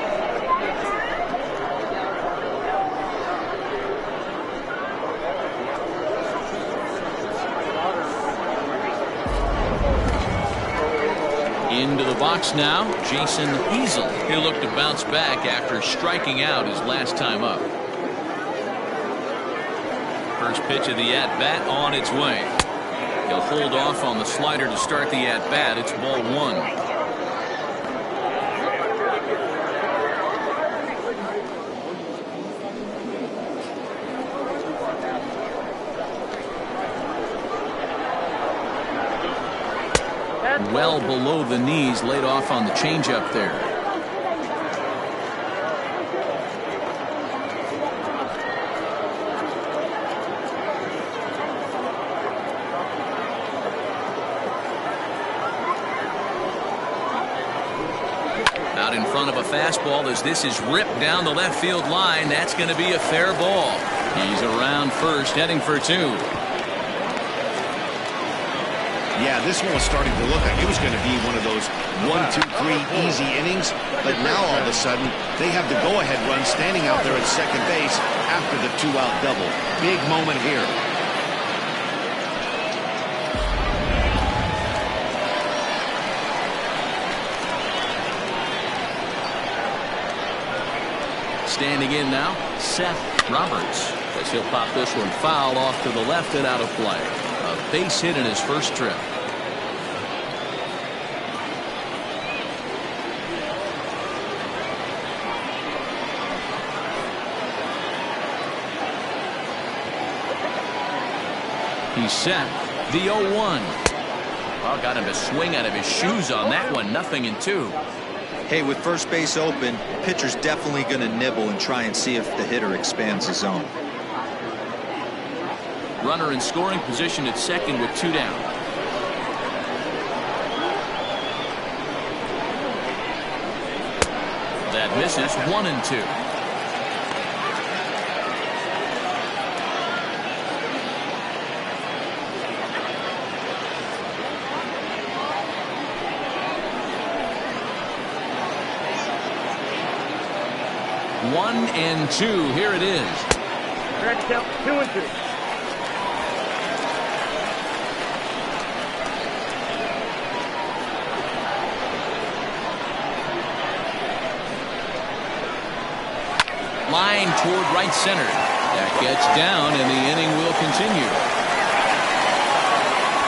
box now, Jason Easel. He'll look to bounce back after striking out his last time up. First pitch of the at-bat on its way. He'll hold off on the slider to start the at-bat. It's ball one. Well below the knees, laid off on the changeup there. Out in front of a fastball as this is ripped down the left field line. That's going to be a fair ball. He's around first, heading for two. Yeah, this one was starting to look like it was going to be one of those 1, 2, 3 easy innings. But now all of a sudden, they have the go-ahead run standing out there at second base after the 2-out double. Big moment here. Standing in now, Seth Roberts, as he'll pop this one foul off to the left and out of play. A base hit in his first trip. He's set. The 0-1. Well, got him to swing out of his shoes on that one. 0-2. Hey, with first base open, pitcher's definitely going to nibble and try and see if the hitter expands the zone. Runner in scoring position at second with 2 down. That misses. 1-2. One and two. Here it is. Correct count, 2-2. Line toward right center. That gets down, and the inning will continue.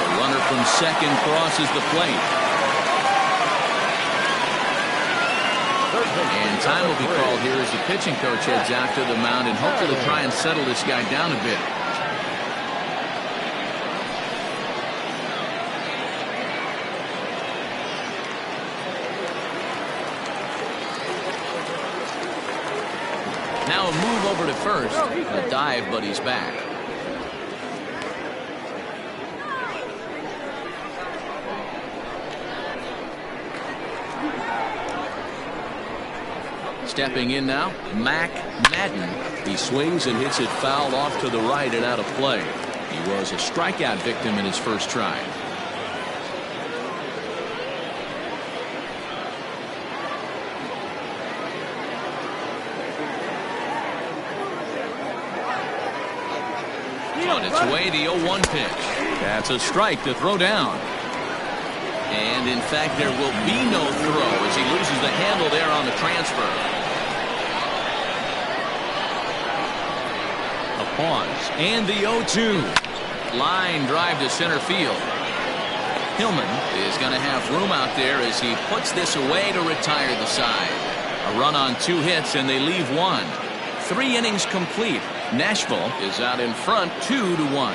The runner from second crosses the plate. And time will be called here as the pitching coach heads out to the mound and hopefully try and settle this guy down a bit. Now a move over to first. A dive, but he's back. Stepping in now, Mac Madden. He swings and hits it foul off to the right and out of play. He was a strikeout victim in his first try. On its way, the 0-1 pitch. That's a strike to throw down. And in fact, there will be no throw as he loses the handle there on the transfer. A pause. And the 0-2. Line drive to center field. Hillman is going to have room out there as he puts this away to retire the side. A run on 2 hits and they leave 1. 3 innings complete. Nashville is out in front 2-1.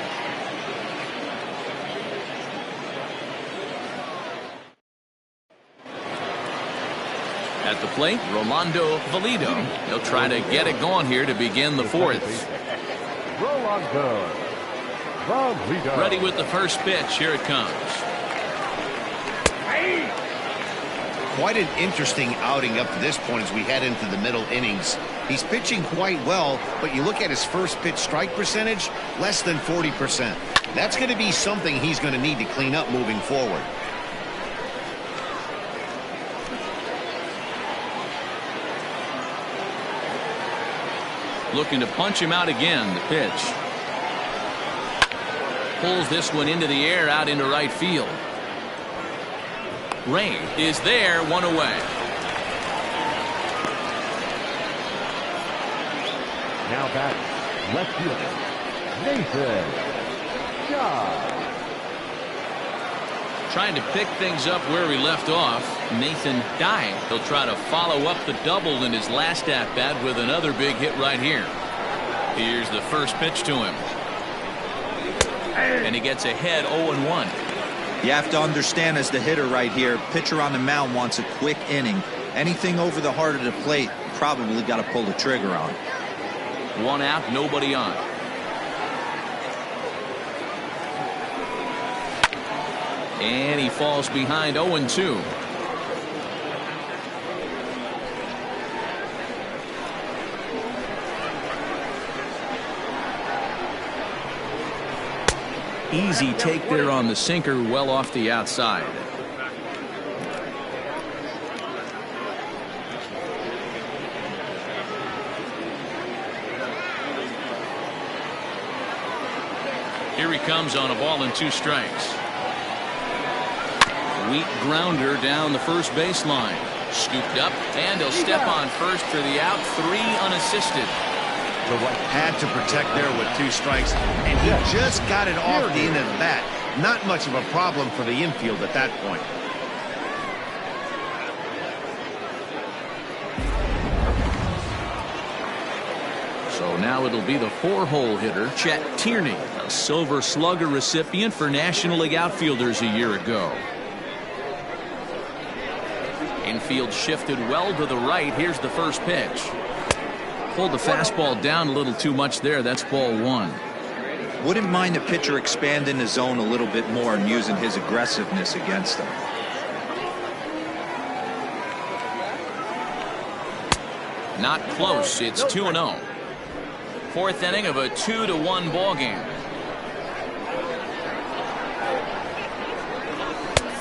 At the plate, Rolando Valido. He'll try to get it going here to begin the 4th. Rolando Valido. Ready with the first pitch. Here it comes. Quite an interesting outing up to this point as we head into the middle innings. He's pitching quite well, but you look at his first pitch strike percentage, less than 40%. That's going to be something he's going to need to clean up moving forward. Looking to punch him out again. The pitch. Pulls this one into the air out into right field. Ray is there, one away. Now back, left fielder, Nathan Shaw. Trying to pick things up where he left off. Nathan Dye. He'll try to follow up the double in his last at-bat with another big hit right here. Here's the first pitch to him. And he gets ahead 0-1. You have to understand, as the hitter right here, pitcher on the mound wants a quick inning. Anything over the heart of the plate, probably got to pull the trigger on. One out, nobody on. And he falls behind 0-2. Easy take there on the sinker, well off the outside. Here he comes on a ball and 2 strikes. Weak grounder down the first baseline. Scooped up, and he'll step on first for the out. 3 unassisted. Had to protect there with 2 strikes, and he just got it off the end of the bat. Not much of a problem for the infield at that point. So now it'll be the 4-hole hitter, Chet Tierney, a Silver Slugger recipient for National League outfielders a year ago. Infield shifted well to the right. Here's the first pitch. Pulled the fastball down a little too much there. That's ball 1. Wouldn't mind the pitcher expanding the zone a little bit more and using his aggressiveness against them. Not close. It's 2-0. 4th inning of a 2-1 ball game.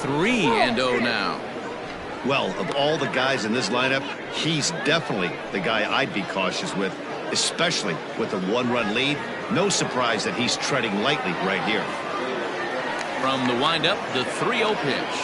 3-0 now. Well, of all the guys in this lineup, he's definitely the guy I'd be cautious with, especially with a 1-run lead. No surprise that he's treading lightly right here. From the windup, the 3-0 pitch.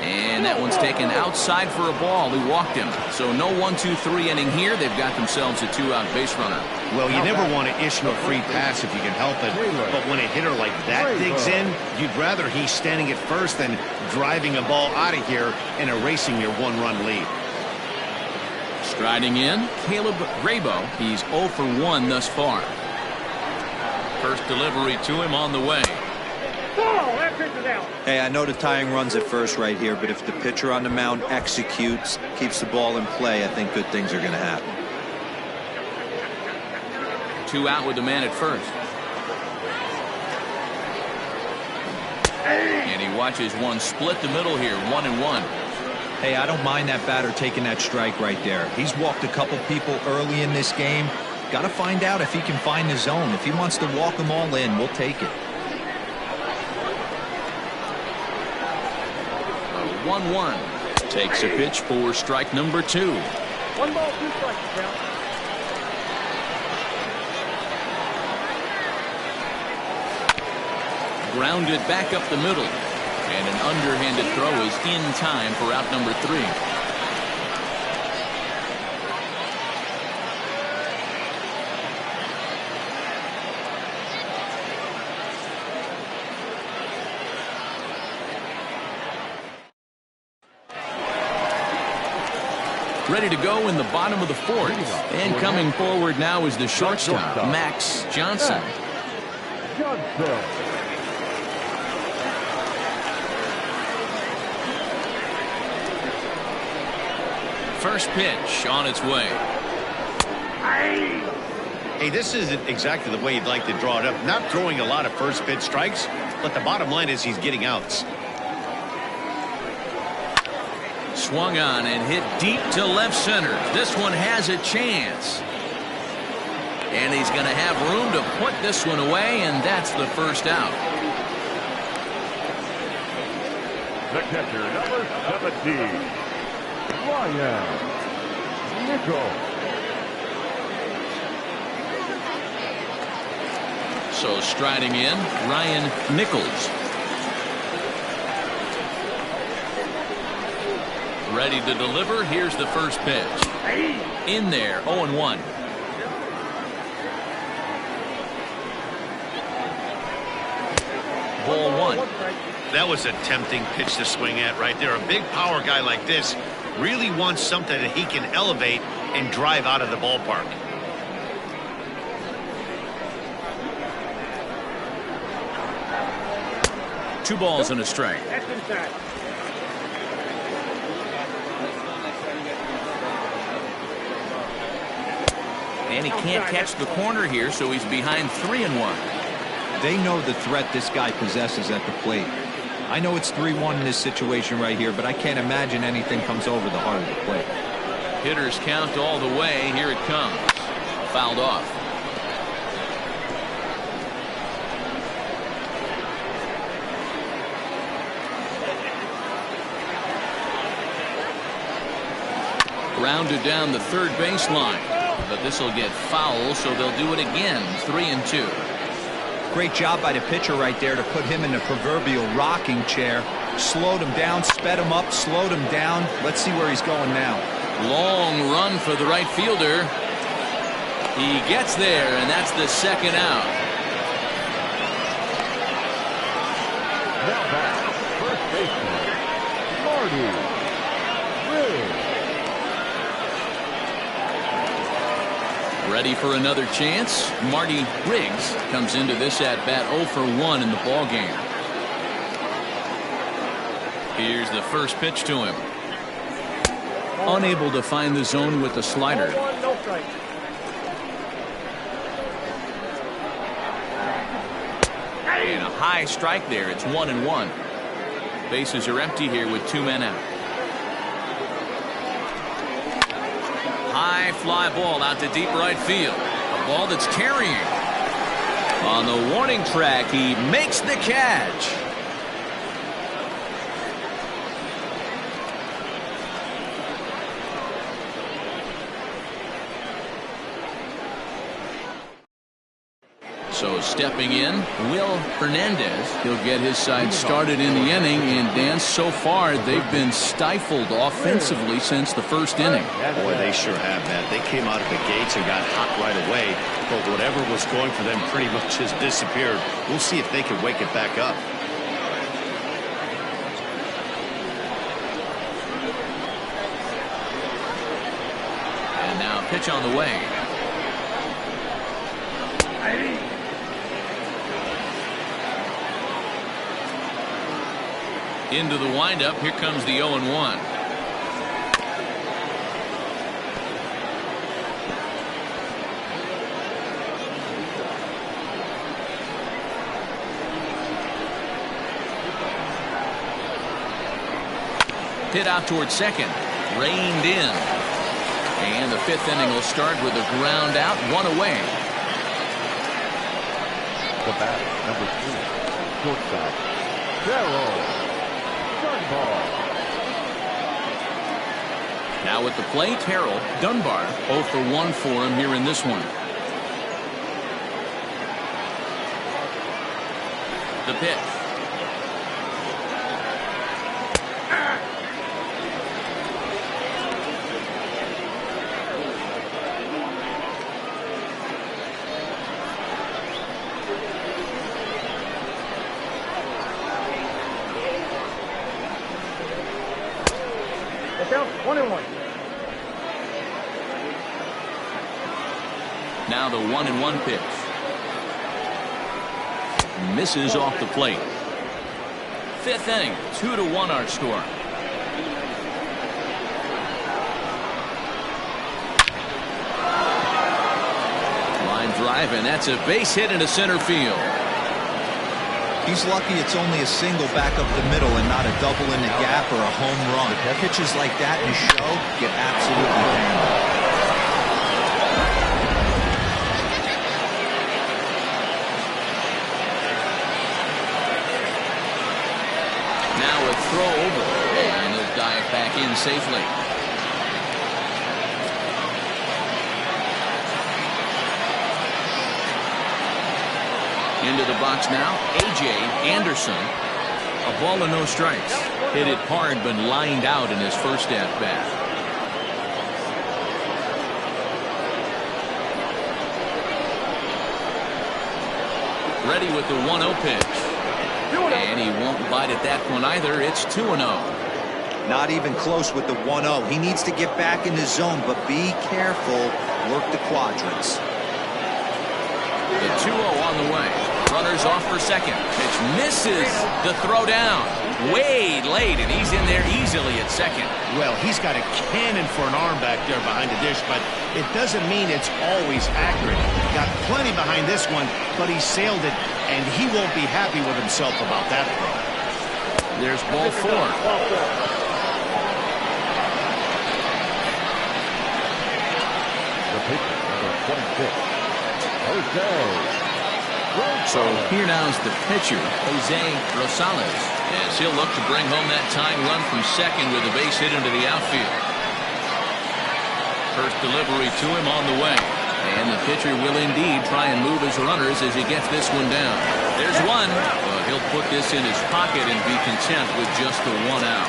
And that one's taken outside for a ball. He walked him. So no 1-2-3 inning here. They've got themselves a 2-out base runner. Well, you never want to issue a free pass if you can help it. But when a hitter like that digs in, you'd rather he's standing at first than driving a ball out of here and erasing your 1-run lead. Striding in, Caleb Grabo. He's 0 for 1 thus far. First delivery to him on the way. Hey, I know the tying run's at first right here, but if the pitcher on the mound executes, keeps the ball in play, I think good things are going to happen. 2 out with the man at first. And he watches one split the middle here, 1-1. Hey, I don't mind that batter taking that strike right there. He's walked a couple people early in this game. Got to find out if he can find the zone. If he wants to walk them all in, we'll take it. 1-1. Takes a pitch for strike number 2. 1 ball, 2 strikes, count. Grounded back up the middle. And an underhanded throw is in time for out number 3. Ready to go in the bottom of the 4th. And coming forward now is the shortstop, Max Johnson. First pitch on its way. Hey, this isn't exactly the way you'd like to draw it up. Not throwing a lot of first pitch strikes, but the bottom line is he's getting outs. Swung on and hit deep to left center. This one has a chance. And he's going to have room to put this one away, and that's the first out. The catcher, number 17, Ryan Nichols. So striding in, Ryan Nichols. Ready to deliver. Here's the first pitch. In there, 0-1. Ball one. That was a tempting pitch to swing at right there. A big power guy like this really wants something that he can elevate and drive out of the ballpark. Two balls and a strike. That's inside. And he can't catch the corner here, so he's behind 3-1. They know the threat this guy possesses at the plate. I know it's 3-1 in this situation right here, but I can't imagine anything comes over the heart of the plate. Hitters count all the way. Here it comes. Fouled off. Grounded down the third baseline. But this will get foul, so they'll do it again. 3-2. Great job by the pitcher right there to put him in the proverbial rocking chair. Slowed him down, sped him up, slowed him down. Let's see where he's going now. Long run for the right fielder. He gets there, and that's the second out. Now back, first baseman, Marty Riggs. Ready for another chance. Marty Riggs comes into this at bat 0 for 1 in the ball game. Here's the first pitch to him. Unable to find the zone with the slider. 1, no strike. And a high strike there. It's 1-1. Bases are empty here with 2 men out. High fly ball out to deep right field. A ball that's carrying. On the warning track, he makes the catch. So stepping in, Will Hernandez. He'll get his side started in the inning. And Dan, so far they've been stifled offensively since the first inning. Boy, they sure have, Matt. They came out of the gates and got hot right away. But whatever was going for them pretty much has disappeared. We'll see if they can wake it back up. And now a pitch on the way. Into the windup. Here comes the 0-1. Hit out towards second. Reined in. And the 5th inning will start with a ground out, 1 away. The batter, number 2, shortstop, Darryl Dunbar. Now at the plate, Harold Dunbar. 0 for 1 for him here in this one. The pitch. It's out 1-1. Now the 1-1 pitch. Misses off the plate. 5th inning, 2-1 our score. Line drive, and that's a base hit into center field. He's lucky it's only a single back up the middle and not a double in the gap or a home run. Pitches like that in the show get absolutely hammered. Now a throw over, and he'll dive back in safely. Into the box now, A.J. Anderson. A ball and no strikes. Hit it hard but lined out in his first at bat. Ready with the 1-0 pitch. And he won't bite at that one either. It's 2-0. Not even close with the 1-0. He needs to get back in the zone, but be careful. Work the quadrants. The 2-0 on the way. Runners off for second. Pitch misses the throw down. Way late, and he's in there easily at second. Well, he's got a cannon for an arm back there behind the dish, but it doesn't mean it's always accurate. Got plenty behind this one, but he sailed it, and he won't be happy with himself about that throw. There's ball 4. The pitcher, number 26, Jose. So here now is the pitcher, Jose Rosales, as he'll look to bring home that tying run from second with a base hit into the outfield. First delivery to him on the way. And the pitcher will indeed try and move his runners as he gets this one down. There's one. He'll put this in his pocket and be content with just the 1 out.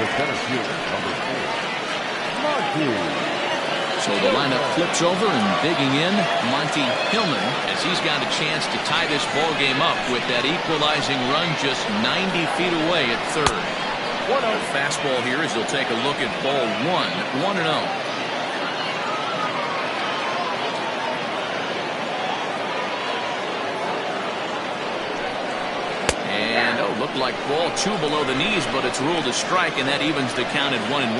The center fielder, number 4, Monty. So the lineup flips over and digging in, Monty Hillman, as he's got a chance to tie this ball game up with that equalizing run just 90 feet away at third. A fastball here as he'll take a look at ball 1, 1-0. And looked like ball 2 below the knees, but it's ruled a strike, and that evens the count at 1-1.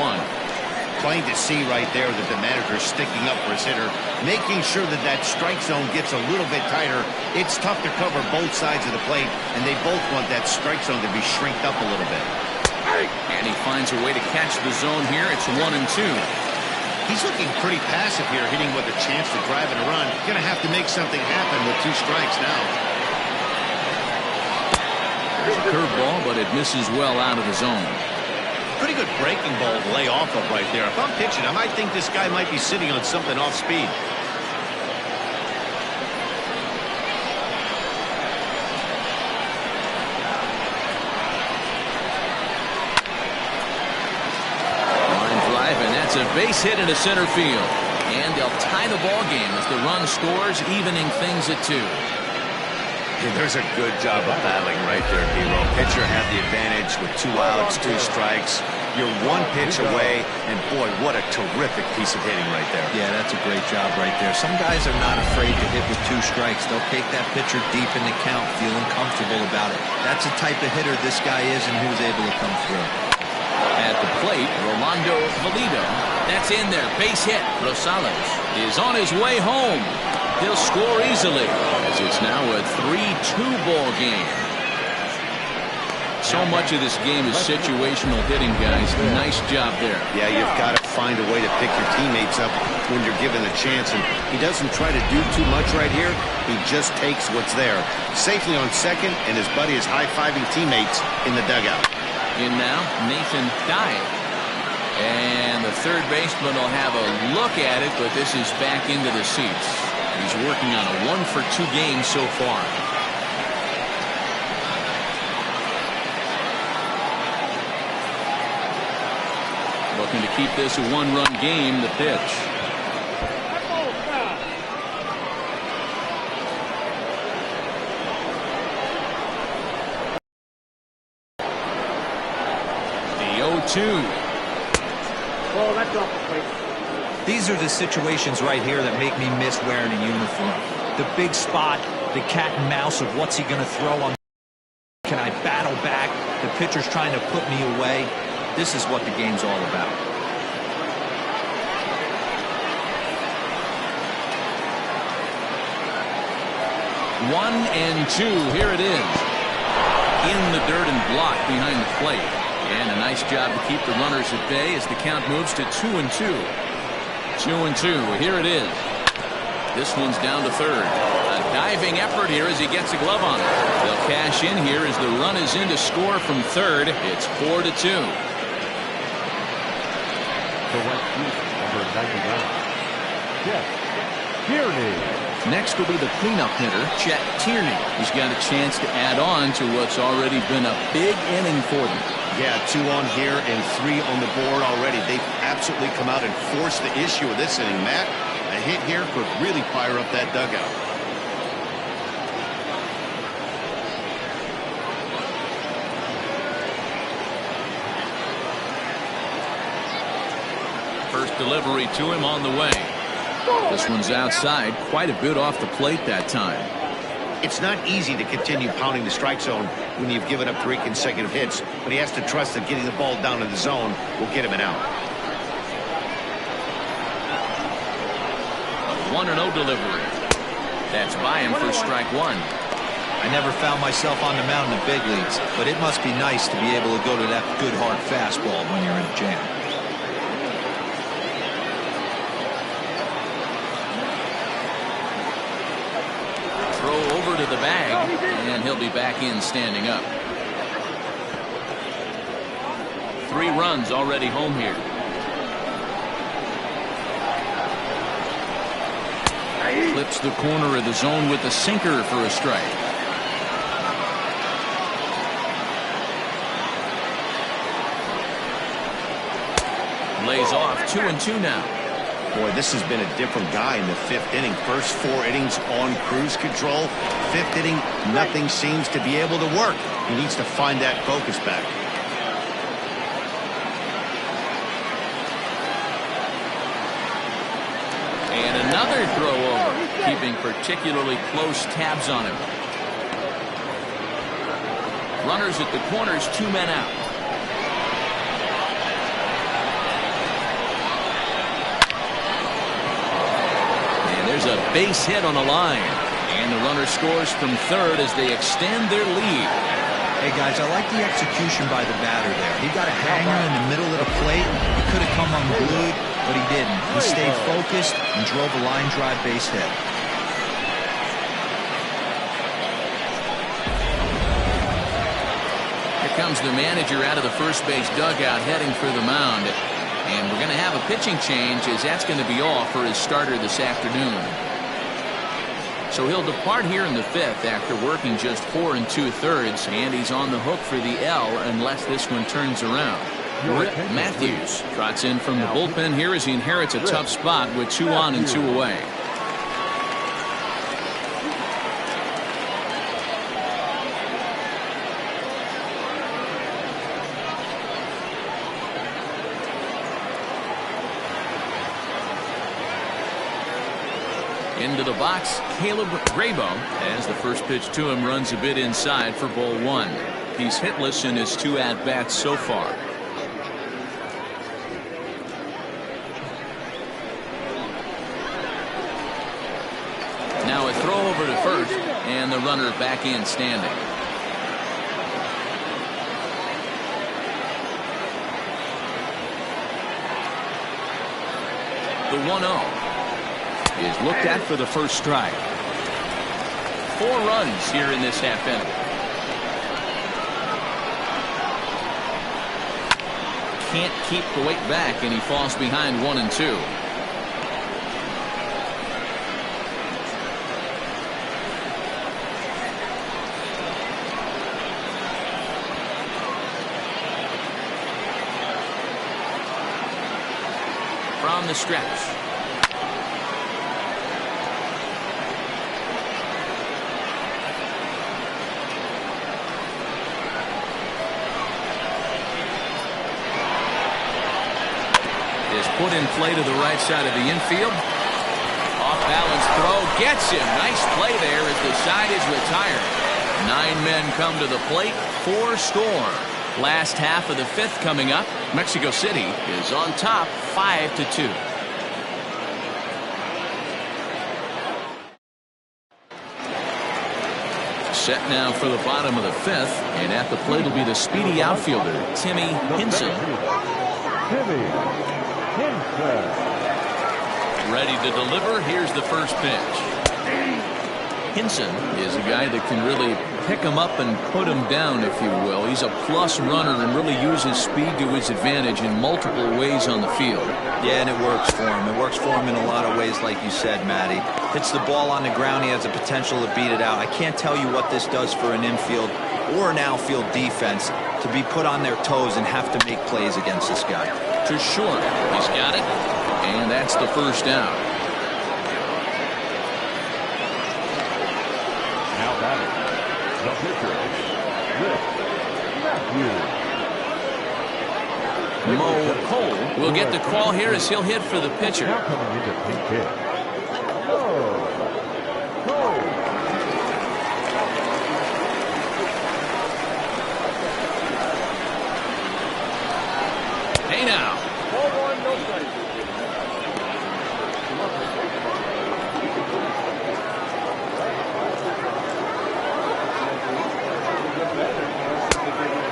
Plain to see right there that the manager's sticking up for his hitter, making sure that that strike zone gets a little bit tighter. It's tough to cover both sides of the plate, and they both want that strike zone to be shrinked up a little bit. And he finds a way to catch the zone here. It's 1-2. He's looking pretty passive here, hitting with a chance to drive and a run. Going to have to make something happen with 2 strikes now. There's a curveball, but it misses well out of the zone. Pretty good breaking ball to lay off of right there. If I'm pitching, I might think this guy might be sitting on something off speed. Line drive, and that's a base hit into center field. And they'll tie the ball game as the run scores, evening things at 2. Yeah, there's a good job of battling right there, Hero. Pitcher had the advantage with 2 outs, 2 strikes. You're 1 pitch away, and boy, what a terrific piece of hitting right there. Yeah, that's a great job right there. Some guys are not afraid to hit with 2 strikes. They'll take that pitcher deep in the count, feeling comfortable about it. That's the type of hitter this guy is and who's able to come through. At the plate, Rolando Valido. That's in there. Base hit. Rosales is on his way home. He'll score easily as it's now a 3-2 ball game. So much of this game is situational hitting, guys. Nice job there. Yeah, you've got to find a way to pick your teammates up when you're given a chance, and he doesn't try to do too much right here. He just takes what's there. Safely on second, and his buddy is high-fiving teammates in the dugout. In now, Nathan Dye. And the third baseman will have a look at it, but this is back into the seats. He's working on a 1-for-2 game so far. Looking to keep this a 1-run game, the pitch. The 0-2. Oh, that's off the plate. These are the situations right here that make me miss wearing a uniform. The big spot, the cat and mouse of what's he going to throw on. Can I battle back? The pitcher's trying to put me away. This is what the game's all about. One and 2. Here it is. In the dirt and blocked behind the plate. And a nice job to keep the runners at bay as the count moves to 2-2. 2-2. Here it is. This one's down to third. A diving effort here as he gets a glove on it. They'll cash in here as the run is in to score from third. It's 4-2. The right fielder, number 99, Jeff Kearney. Next will be the cleanup hitter, Chet Tierney. He's got a chance to add on to what's already been a big inning for them. Yeah, 2 on here and 3 on the board already. They've absolutely come out and forced the issue of this inning, Matt. A hit here could really fire up that dugout. First delivery to him on the way. This one's outside, quite a bit off the plate that time. It's not easy to continue pounding the strike zone when you've given up 3 consecutive hits, but he has to trust that getting the ball down in the zone will get him an out. A 1-0 delivery. That's by him for strike 1. I never found myself on the mound in the big leagues, but it must be nice to be able to go to that good hard fastball when you're in a jam. Over to the bag, and he'll be back in standing up. 3 runs already home here. Flips the corner of the zone with the sinker for a strike. Lays off 2-2 now. Boy, this has been a different guy in the 5th inning. First 4 innings on cruise control. 5th inning, nothing seems to be able to work. He needs to find that focus back. And another throw over, keeping particularly close tabs on him. Runners at the corners, 2 men out. There's a base hit on the line, and the runner scores from third as they extend their lead. Hey guys, I like the execution by the batter there. He got a hanger in the middle of the plate. He could have come unglued, but he didn't. He stayed focused and drove a line drive base hit. Here comes the manager out of the first base dugout heading for the mound. And we're going to have a pitching change, as that's going to be all for his starter this afternoon. So he'll depart here in the 5th after working just 4 2/3, and he's on the hook for the L unless this one turns around. Rip Matthews trots in from the bullpen here as he inherits a tough spot with 2 on and 2 away. Into the box, Caleb Grabo, as the first pitch to him runs a bit inside for ball 1. He's hitless in his 2 at-bats so far. Now a throw over to first, and the runner back in standing. The 1-0. Is looked at for the first strike. 4 runs here in this half inning. Can't keep the weight back, and he falls behind 1 and 2. From the stretch. Put in play to the right side of the infield. Off balance throw gets him. Nice play there as the side is retired. 9 men come to the plate. 4 score. Last half of the 5th coming up. Mexico City is on top 5-2. Set now for the bottom of the 5th, and at the plate will be the speedy outfielder Timmy Hinson. Ready to deliver. Here's the first pitch. Hinson is a guy that can really pick him up and put him down, if you will. He's a plus runner and really uses speed to his advantage in multiple ways on the field. Yeah, and it works for him. It works for him in a lot of ways, like you said, Matty. Hits the ball on the ground, he has the potential to beat it out. I can't tell you what this does for an infield or an outfield defense to be put on their toes and have to make plays against this guy. To short. He's got it. And that's the first down. Now batting, the pitcher, Rick Matthews. Mo Cole will get the call here as he'll hit for the pitcher. Now coming into pinch hit. Cole. Hey now. Ball one, no strike.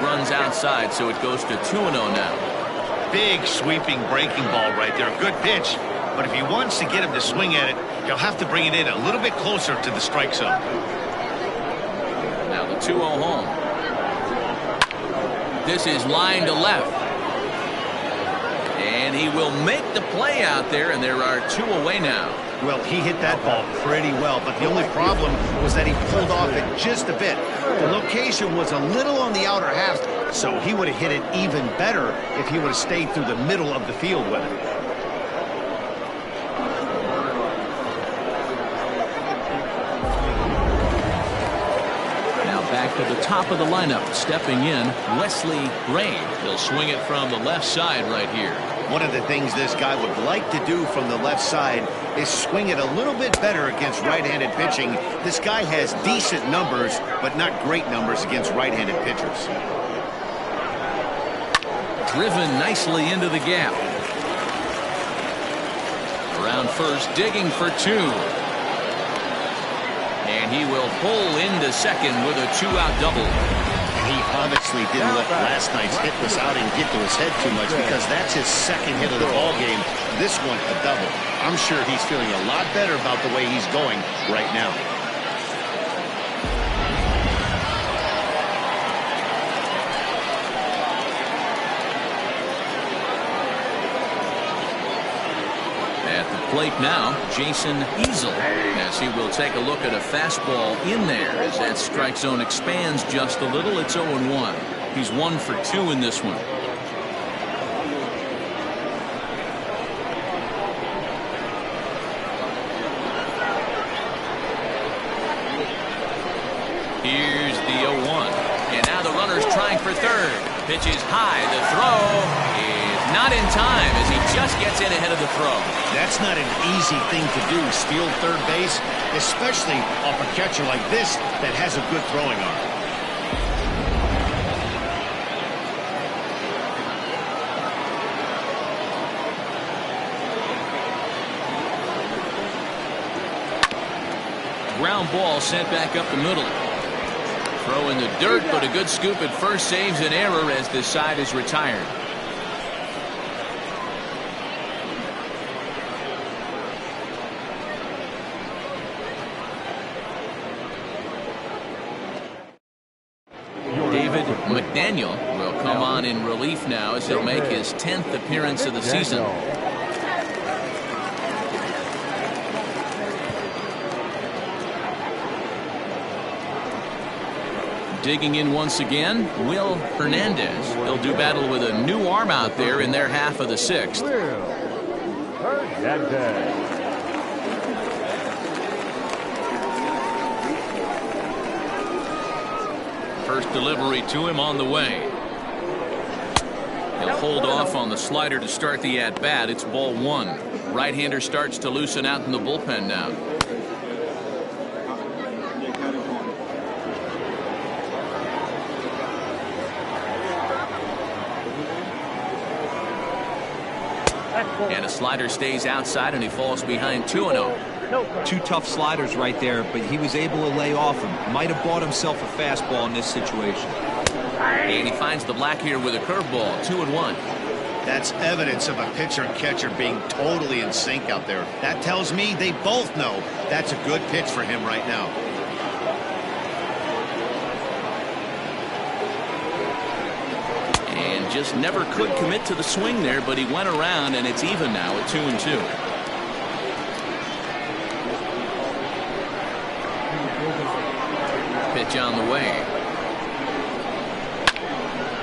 Runs outside, so it goes to 2-0 now. Big sweeping breaking ball right there. Good pitch. But if he wants to get him to swing at it, he'll have to bring it in a little bit closer to the strike zone. Now the 2-0 home. This is line to left. And he will make the play out there, and there are 2 away now. Well, he hit that ball pretty well, but the only problem was that he pulled off it just a bit. The location was a little on the outer half, so he would have hit it even better if he would have stayed through the middle of the field with it. Now back to the top of the lineup, stepping in, Wesley Ray. He'll swing it from the left side right here. One of the things this guy would like to do from the left side is swing it a little bit better against right-handed pitching. This guy has decent numbers, but not great numbers against right-handed pitchers. Driven nicely into the gap. Around first, digging for 2. And he will pull into second with a 2-out double. He obviously didn't let last night's hitless outing get to his head too much, because that's his second hit of the ball game. This one a double. I'm sure he's feeling a lot better about the way he's going right now. At the plate now, Jason Easel, as he will take a look at a fastball in there as that strike zone expands just a little. It's 0-1. He's 1 for 2 in this one. Here's the 0-1. And now the runner's trying for third. Pitch is high. The throw is not in time as he just gets in ahead of the throw. That's not an easy thing to do, steal third base, especially off a catcher like this that has a good throwing arm. Ground ball sent back up the middle. Throw in the dirt, but a good scoop at first saves an error as this side is retired. David McDaniel will come on in relief now as he'll make his 10th appearance of the season. Digging in once again, Will Hernandez. He'll do battle with a new arm out there in their half of the 6th. First delivery to him on the way. He'll hold off on the slider to start the at-bat. It's ball 1. Right-hander starts to loosen out in the bullpen now. And a slider stays outside, and he falls behind 2-0. 2 tough sliders right there, but he was able to lay off him. Might have bought himself a fastball in this situation. And he finds the black here with a curveball. 2-1. That's evidence of a pitcher and catcher being totally in sync out there. That tells me they both know that's a good pitch for him right now. just never could commit to the swing there, but he went around, and it's even now at 2-2. Pitch on the way.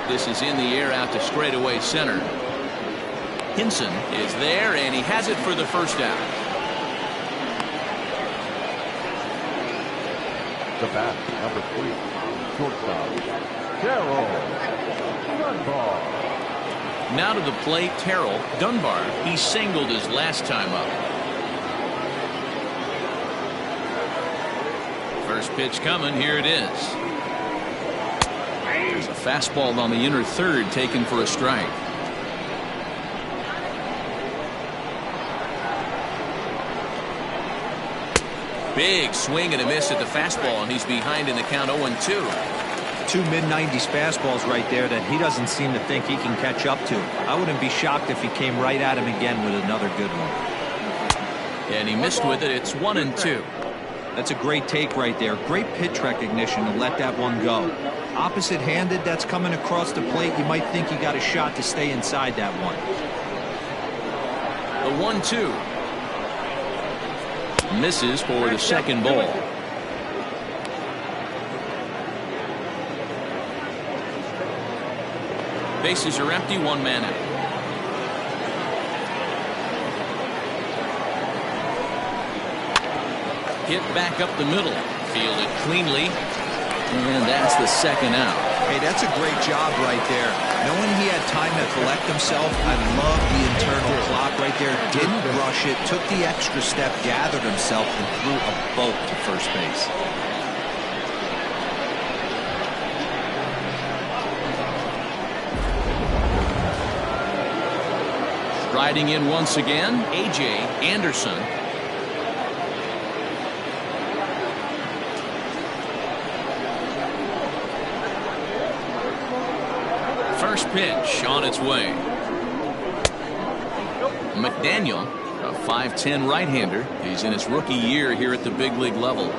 This is in the air out to straightaway center. Hinson is there, and he has it for the first out. The bat, number 3, shortstop, Terrell Dunbar. Now to the plate, Terrell Dunbar. He singled his last time up. First pitch coming. Here it is. There's a fastball on the inner third taken for a strike. Big swing and a miss at the fastball, and he's behind in the count 0-2. 2 mid-90s fastballs right there that he doesn't seem to think he can catch up to. I wouldn't be shocked if he came right at him again with another good one. And he missed with it. It's 1-2. That's a great take right there. Great pitch recognition to let that one go. Opposite-handed, that's coming across the plate. You might think he got a shot to stay inside that one. The 1-2. Misses for the second ball. Bases are empty, 1 man out. Hit back up the middle. Fielded cleanly. And that's the second out. Hey, that's a great job right there. Knowing he had time to collect himself, I love the internal clock right there. Didn't rush it, took the extra step, gathered himself, and threw a bolt to first base. Riding in once again, A.J. Anderson. First pitch on its way. McDaniel, a 5'10" right-hander. He's in his rookie year here at the big league level.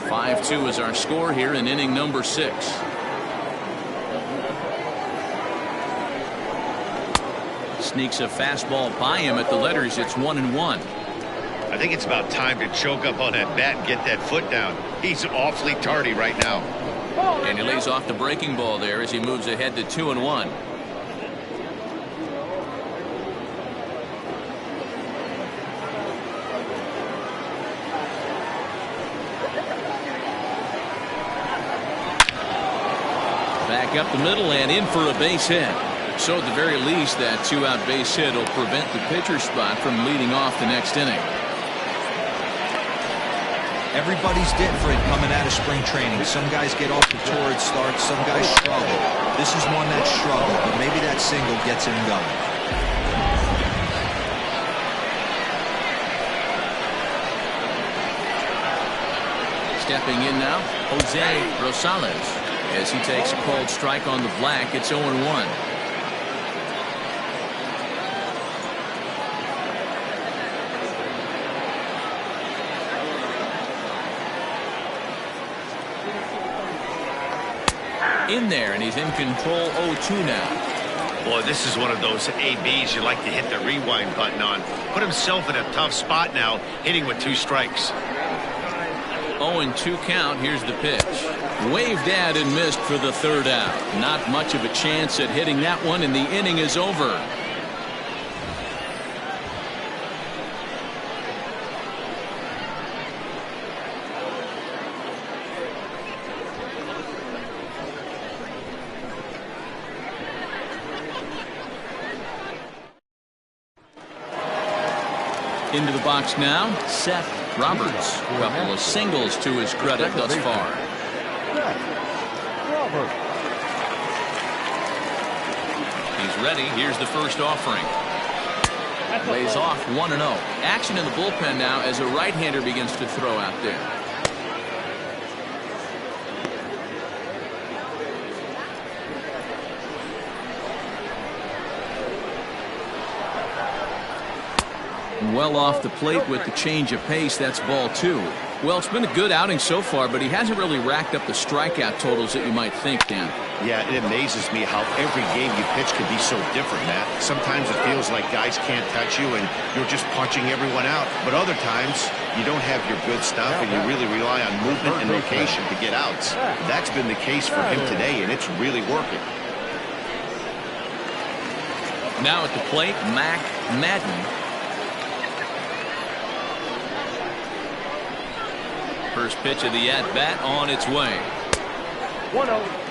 (5-2) is our score here in inning number 6. Sneaks a fastball by him at the letters. It's 1-1. I think it's about time to choke up on that bat and get that foot down. He's awfully tardy right now. And he lays off the breaking ball there as he moves ahead to 2-1. Back up the middle and in for a base hit. So at the very least, that 2-out base hit will prevent the pitcher spot from leading off the next inning. Everybody's different coming out of spring training. Some guys get off to torrid starts, some guys struggle. This is one that struggled, but maybe that single gets him going. Stepping in now, Jose Rosales. As he takes a cold strike on the black, it's 0-1. In there, and he's in control. 0-2 now. Boy, this is one of those ABs you like to hit the rewind button on. Put himself in a tough spot now, hitting with 2 strikes. 0-2 count. Here's the pitch. Waved at and missed for the third out. Not much of a chance at hitting that one, and the inning is over. Into the box now, Seth Roberts. A couple of singles to his credit thus far. He's ready. Here's the first offering. Lays off 1-0. Action in the bullpen now as a right-hander begins to throw out there. Well off the plate with the change of pace. That's ball 2. Well, it's been a good outing so far, but he hasn't really racked up the strikeout totals that you might think, Dan. Yeah, it amazes me how every game you pitch can be so different, Matt. Sometimes it feels like guys can't touch you and you're just punching everyone out. But other times, you don't have your good stuff and you really rely on movement and location to get outs. That's been the case for him today, and it's really working. Now at the plate, Mac Madden. First pitch of the at-bat on its way. 1-0.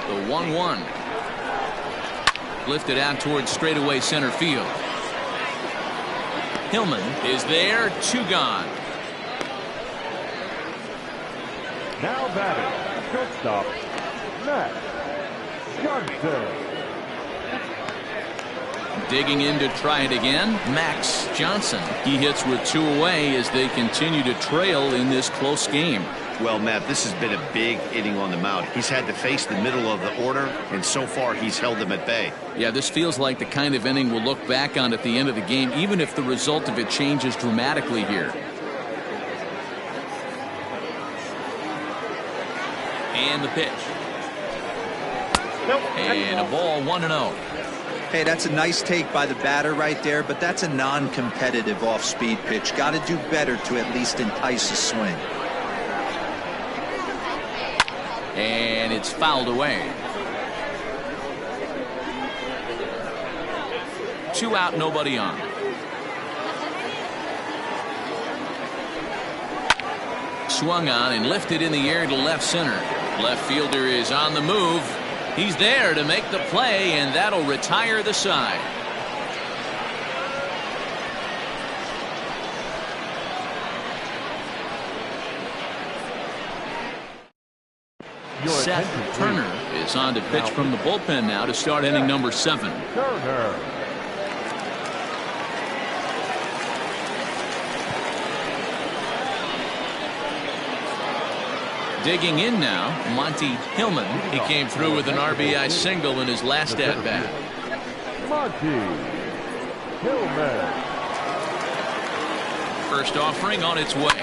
The 1-1. Lifted out towards straightaway center field. Hillman is there, 2 gone. Now batting, shortstop, Matt Johnson. Digging in to try it again, Max Johnson. He hits with 2 away as they continue to trail in this close game. Well, Matt, this has been a big inning on the mound. He's had to face the middle of the order, and so far he's held them at bay. Yeah, this feels like the kind of inning we'll look back on at the end of the game, even if the result of it changes dramatically here. And the pitch. And a ball, 1-0. Hey, that's a nice take by the batter right there, but that's a non-competitive off-speed pitch. Got to do better to at least entice a swing. And it's fouled away. 2 out, nobody on. Swung on and lifted in the air to left center. Left fielder is on the move. He's there to make the play, and that'll retire the side. Seth Turner is on to pitch from the bullpen now to start inning number 7. Turner. Digging in now, Monty Hillman. He came through with an RBI single in his last at-bat. Monty Hillman. First offering on its way.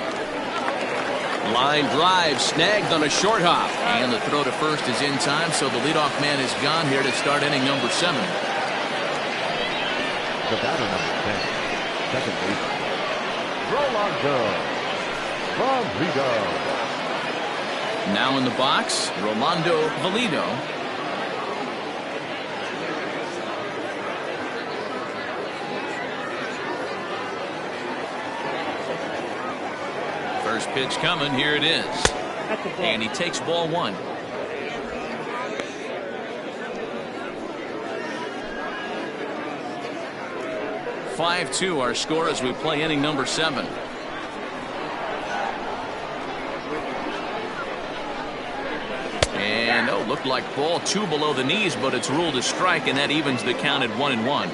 Line drive snagged on a short hop, and the throw to first is in time, so the leadoff man is gone here to start inning number 7. The batter number 10, second baseman, Rolando Valido. Now in the box, Rolando Valido. First pitch coming, here it is. And he takes ball 1. (5-2) our score as we play inning number 7. And looked like ball 2 below the knees, but it's ruled a strike, and that evens the count at 1-1.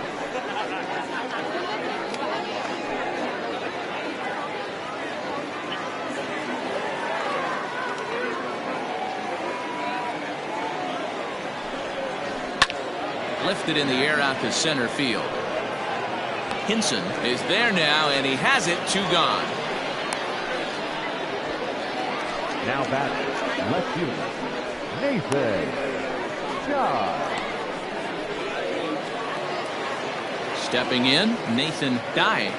Lifted in the air out to center field. Hinson is there now, and he has it, 2 gone. Now batting, left fielder, Nathan Dye. Stepping in, Nathan Dye.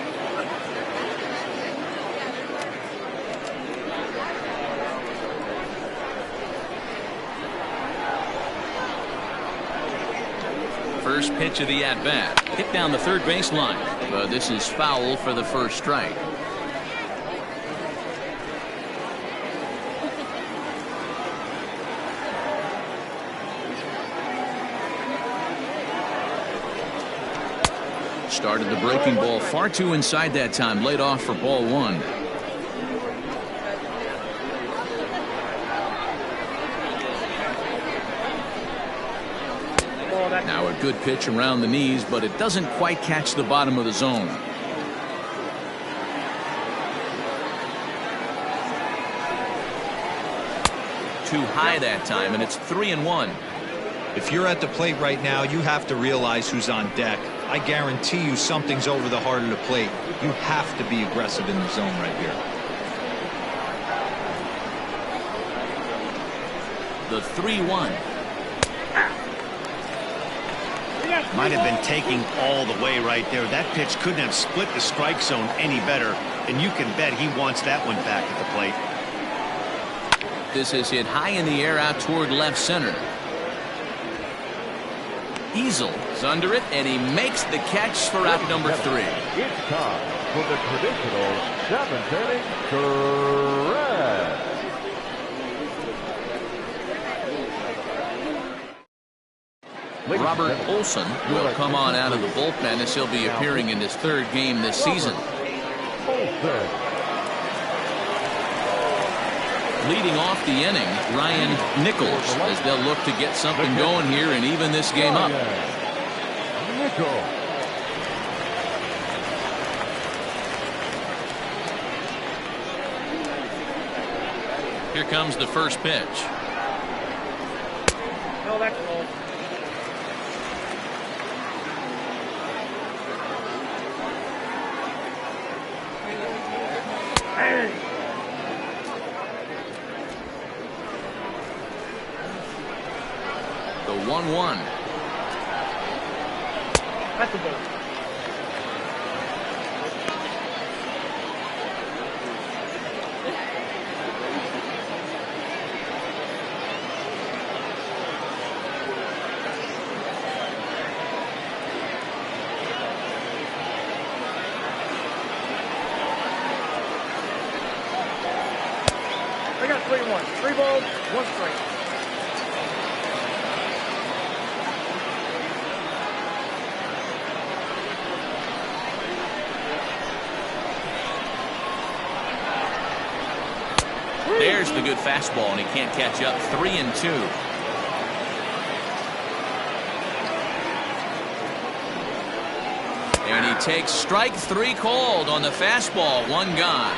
First pitch of the at-bat. Hit down the third baseline. But this is foul for the first strike. Started the breaking ball far too inside that time. Laid off for ball 1. Now a good pitch around the knees, but it doesn't quite catch the bottom of the zone. Too high that time, and it's 3-1. If you're at the plate right now, you have to realize who's on deck. I guarantee you something's over the heart of the plate. You have to be aggressive in the zone right here. The 3-1. Might have been taking all the way right there. That pitch couldn't have split the strike zone any better, and you can bet he wants that one back at the plate. This is hit high in the air out toward left center. Easel is under it, and he makes the catch for out number 3. It's time for the traditional 7th inning stretch. Robert Olson will come on out of the bullpen as he'll be appearing in his 3rd game this season. Leading off the inning, Ryan Nichols, as they'll look to get something going here and even this game up. Here comes the first pitch. No, that's cool. The 1-1. That's a ball. I got 3-1. 3 balls, 1 strike. There's the good fastball, and he can't catch up. 3-2. And he takes strike 3 called on the fastball. 1 gone.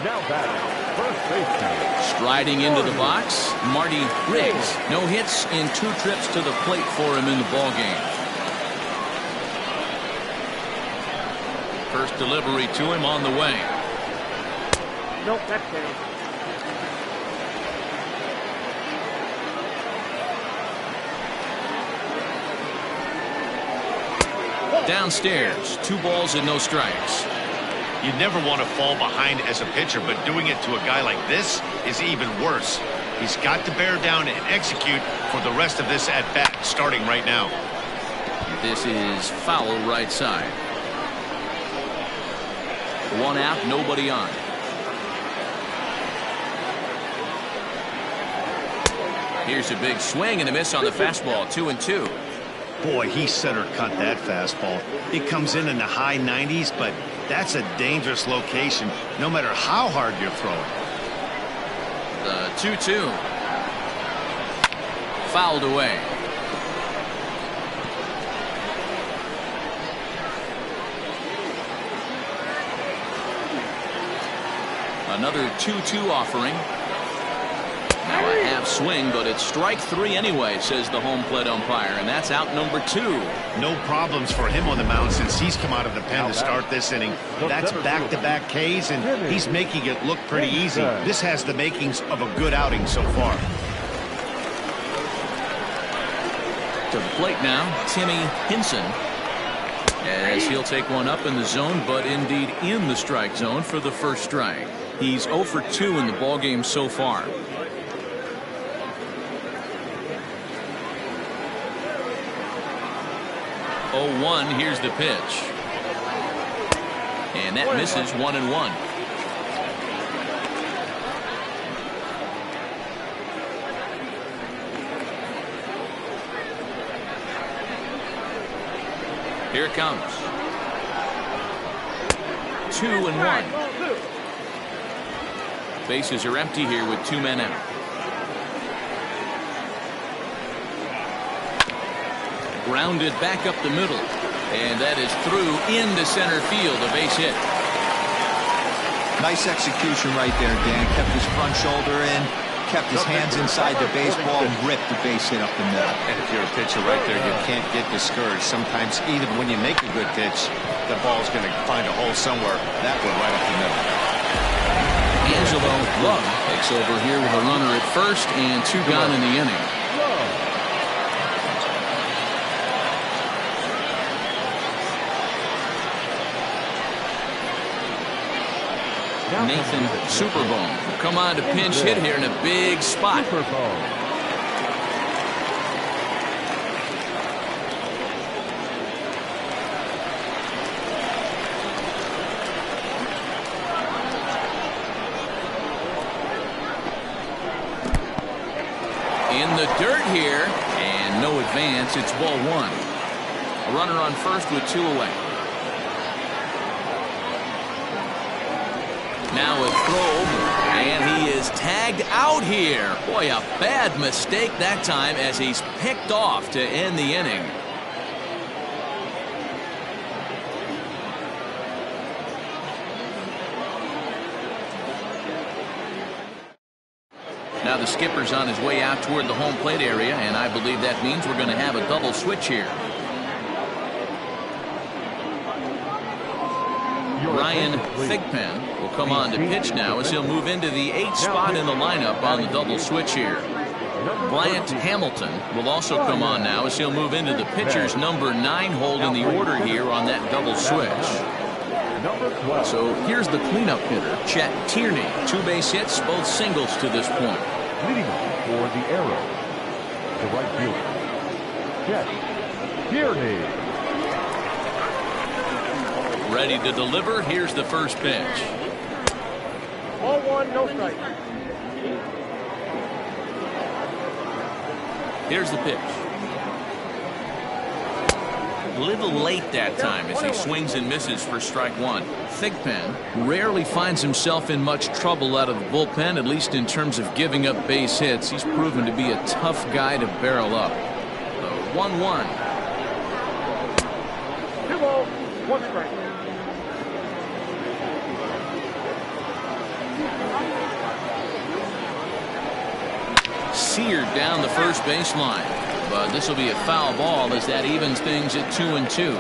Now batting, first baseman. Striding into the box, Marty Riggs. No hits in 2 trips to the plate for him in the ballgame. First delivery to him on the way. Nope, that's down. Downstairs, 2 balls and no strikes. You never want to fall behind as a pitcher, but doing it to a guy like this is even worse. He's got to bear down and execute for the rest of this at-bat, starting right now. This is foul right side. 1 out, nobody on. Here's a big swing and a miss on the fastball. 2-2. Boy, he center cut that fastball. It comes in the high 90s, but that's a dangerous location, no matter how hard you're throwing. The 2-2. Fouled away. Another 2-2 offering. Now a half swing, but it's strike 3 anyway, says the home plate umpire, and that's out number 2. No problems for him on the mound since he's come out of the pen to start this inning. That's back-to-back Ks, and he's making it look pretty easy. This has the makings of a good outing so far. To the plate now, Timmy Hinson, as he'll take one up in the zone, but indeed in the strike zone for the first strike. He's 0 for 2 in the ballgame so far. 0-1. Here's the pitch. And that misses. 1-1. Here it comes. 2-1. Bases are empty here with 2 men out. Grounded back up the middle. And that is through into center field, a base hit. Nice execution right there, Dan. Kept his front shoulder in, kept his hands inside the baseball, and ripped the base hit up the middle. And if you're a pitcher right there, you can't get discouraged. Sometimes even when you make a good pitch, the ball's going to find a hole somewhere. That one right up the middle. Angelo Love takes over here with a runner at first and 2 gone in the inning. Nathan Superbone will come on to pinch hit here in a big spot. In the dirt here, and no advance. It's ball 1. A runner on first with 2 away. Now a throw, and he is tagged out here. Boy, a bad mistake that time as he's picked off to end the inning. Now the skipper's on his way out toward the home plate area, and I believe that means we're going to have a double switch here. Ryan Thigpen will come on to pitch now as he'll move into the 8th spot in the lineup on the double switch here. Bryant Hamilton will also come on now as he'll move into the pitcher's number 9 hold in the order here on that double switch. So here's the cleanup hitter, Chet Tierney. 2 base hits, both singles to this point. Leading off for the Arrows, the right fielder, Chet Tierney. Ready to deliver. Here's the first pitch. Ball 1, no strike. Here's the pitch. A little late that time as he swings and misses for strike 1. Thigpen rarely finds himself in much trouble out of the bullpen, at least in terms of giving up base hits. He's proven to be a tough guy to barrel up. 1-1. 2 balls, 1 strike. Seared down the first baseline, but this will be a foul ball as that evens things at 2-2.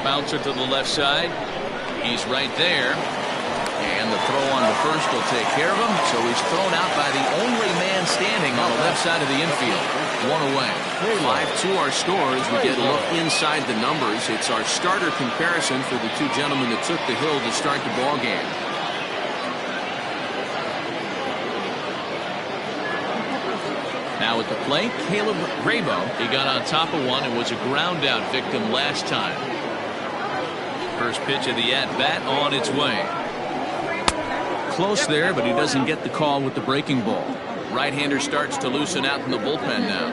Bouncer to the left side. He's right there, and the throw on to first will take care of him. So he's thrown out by the only man standing on the left side of the infield. 1 away. 5-2 our score as we get a look inside the numbers. It's our starter comparison for the 2 gentlemen that took the hill to start the ball game. Now at the plate, Caleb Grabo. He got on top of one and was a ground out victim last time. First pitch of the at-bat on its way. Close there, but he doesn't get the call with the breaking ball. Right-hander starts to loosen out in the bullpen now.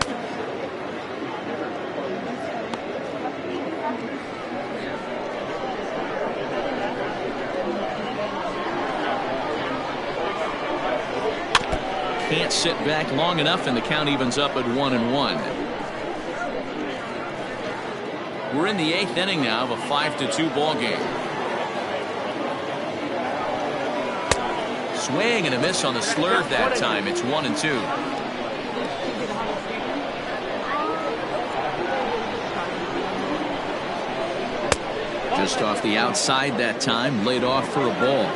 Can't sit back long enough, and the count evens up at 1-1. We're in the 8th inning now of a 5-2 ball game. Swing and a miss on the slurve that time. It's 1-2. Just off the outside that time, laid off for a ball.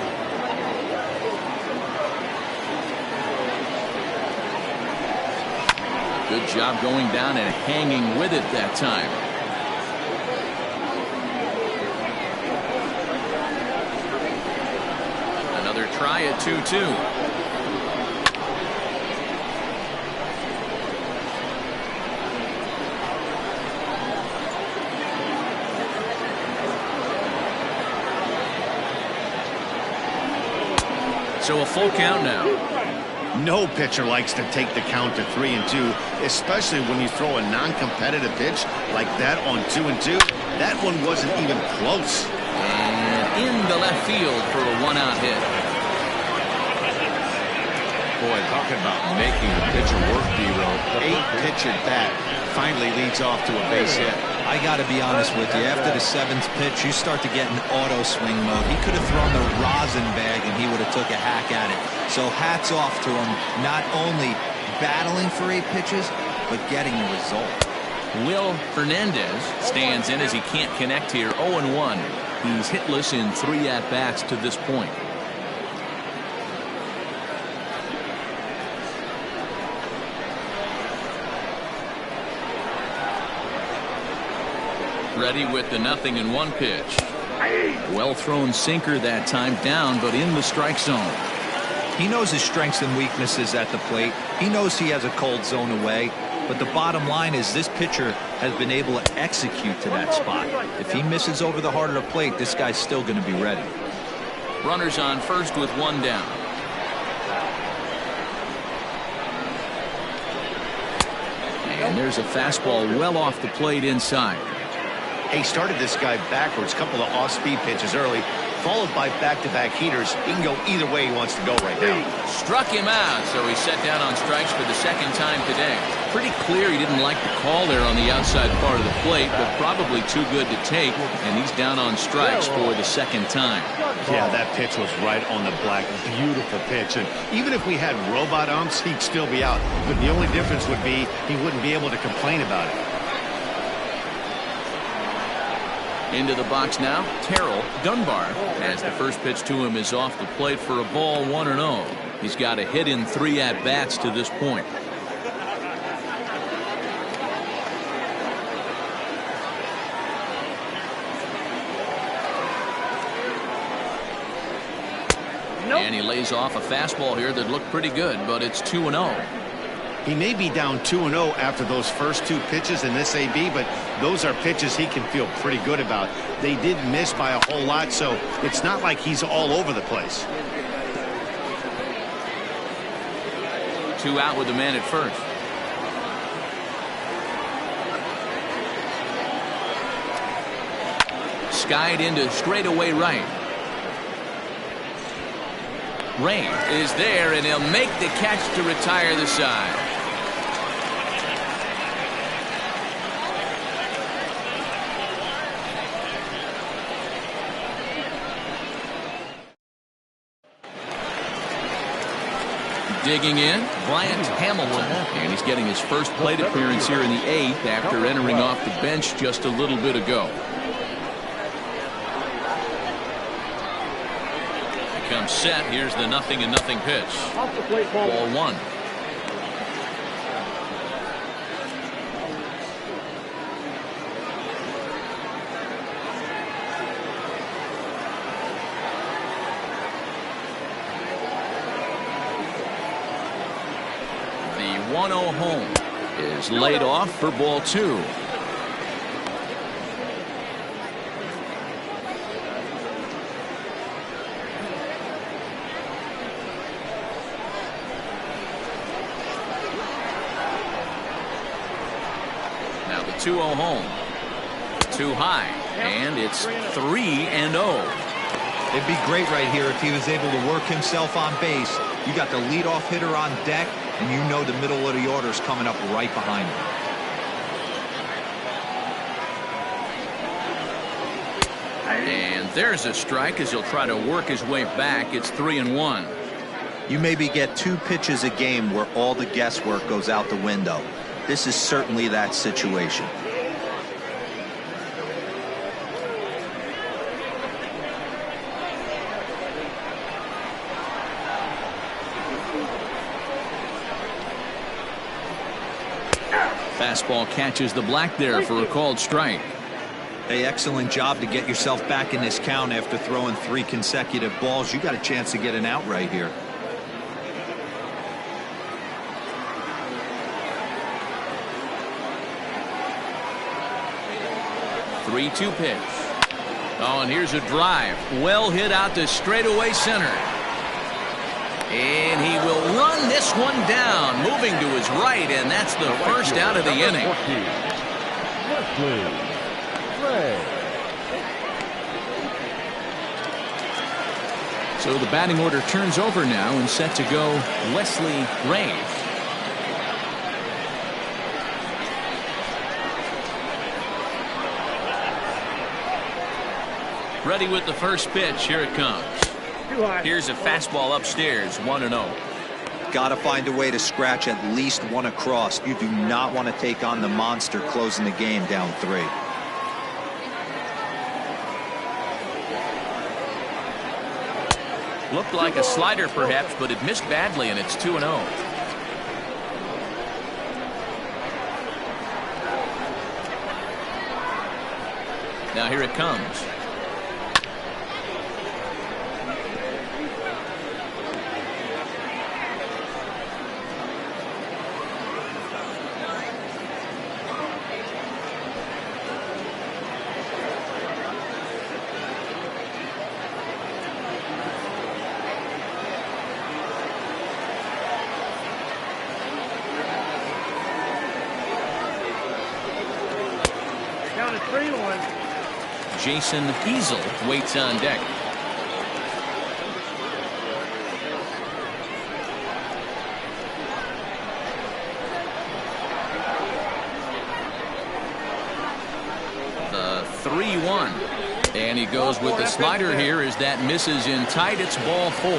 Good job going down and hanging with it that time. Another try at 2-2. So a full count now. No pitcher likes to take the count to 3-2, especially when you throw a non-competitive pitch like that on 2-2. That one wasn't even close. And in the left field for a 1-out hit. Boy, talking about making the pitcher work, D-Row. 8-pitch at bat finally leads off to a base hit. I got to be honest with you. After the 7th pitch, you start to get in auto swing mode. He could have thrown the rosin bag and he would have took a hack at it. So hats off to him, not only battling for 8 pitches, but getting the result. Will Hernandez stands in as he can't connect here. 0-1. He's hitless in 3 at-bats to this point. Ready with the 0-1 pitch. Well thrown sinker that time, down but in the strike zone. He knows his strengths and weaknesses at the plate. He knows he has a cold zone away. But the bottom line is this pitcher has been able to execute to that spot. If he misses over the heart of the plate, this guy's still going to be ready. Runners on first with 1 down. And there's a fastball well off the plate inside. He started this guy backwards, couple of off-speed pitches early, followed by back-to-back heaters. He can go either way he wants to go right now. Struck him out, so he's set down on strikes for the 2nd time today. Pretty clear he didn't like the call there on the outside part of the plate, but probably too good to take, and he's down on strikes for the 2nd time. Yeah, that pitch was right on the black. Beautiful pitch. And even if we had robot umps, he'd still be out. But the only difference would be he wouldn't be able to complain about it. Into the box now, Terrell Dunbar, as the first pitch to him is off the plate for a ball, 1-0. He's got a hit in 3 at-bats to this point. And he lays off a fastball here that looked pretty good, but it's 2-0. He may be down 2-0 after those first 2 pitches in this AB, but those are pitches he can feel pretty good about. They did miss by a whole lot, so it's not like he's all over the place. 2 out with the man at first. Skied into straightaway right. Ray is there, and he'll make the catch to retire the side. Digging in, Bryant Hamilton, and he's getting his first plate appearance here in the 8th after entering off the bench just a little bit ago. Comes set. Here's the 0-0 pitch. Ball 1. The 1-0 home is laid off for ball 2. Now the 2-0 home. Too high, and it's 3-0. It'd be great right here if he was able to work himself on base. You got the leadoff hitter on deck, and you know the middle of the order is coming up right behind him. And there's a strike as he'll try to work his way back. It's 3-1. You maybe get 2 pitches a game where all the guesswork goes out the window. This is certainly that situation. Fastball catches the black there for a called strike. Hey, excellent job to get yourself back in this count after throwing 3 consecutive balls. You got a chance to get an out right here. 3-2 pitch. Oh, and here's a drive. Well hit out to straightaway center. And he will run this one down, moving to his right, and that's the first out of the inning. So the batting order turns over now and set to go Wesley Ray. Ready with the first pitch. Here it comes. Here's a fastball upstairs, 1-0. Got to find a way to scratch at least one across. You do not want to take on the monster closing the game down 3. Looked like a slider perhaps, but it missed badly, and it's 2-0. Now here it comes. Down to 3-1. Jason Easel waits on deck. The 3-1. And he goes with the slider here as that misses in tight. It's ball 4.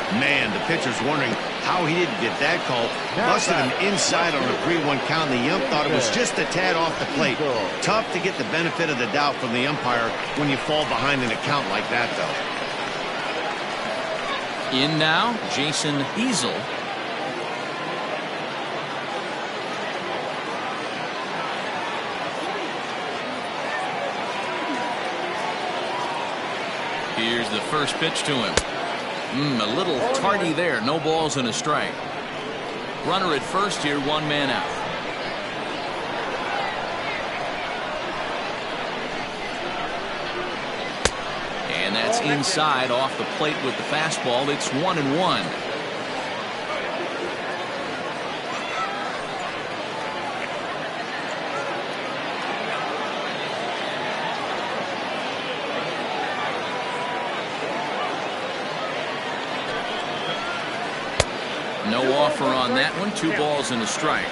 Man, the pitcher's wondering how he didn't get that call. Busted him inside on a 3-1 count. The ump thought it was just a tad off the plate. Tough to get the benefit of the doubt from the umpire when you fall behind in a count like that, though. In now, Jason Easel. Here's the first pitch to him. A little tardy there. No balls and a strike. Runner at first here, 1 man out. And that's inside off the plate with the fastball. It's 1-1. No offer on that one. 2 balls and a strike.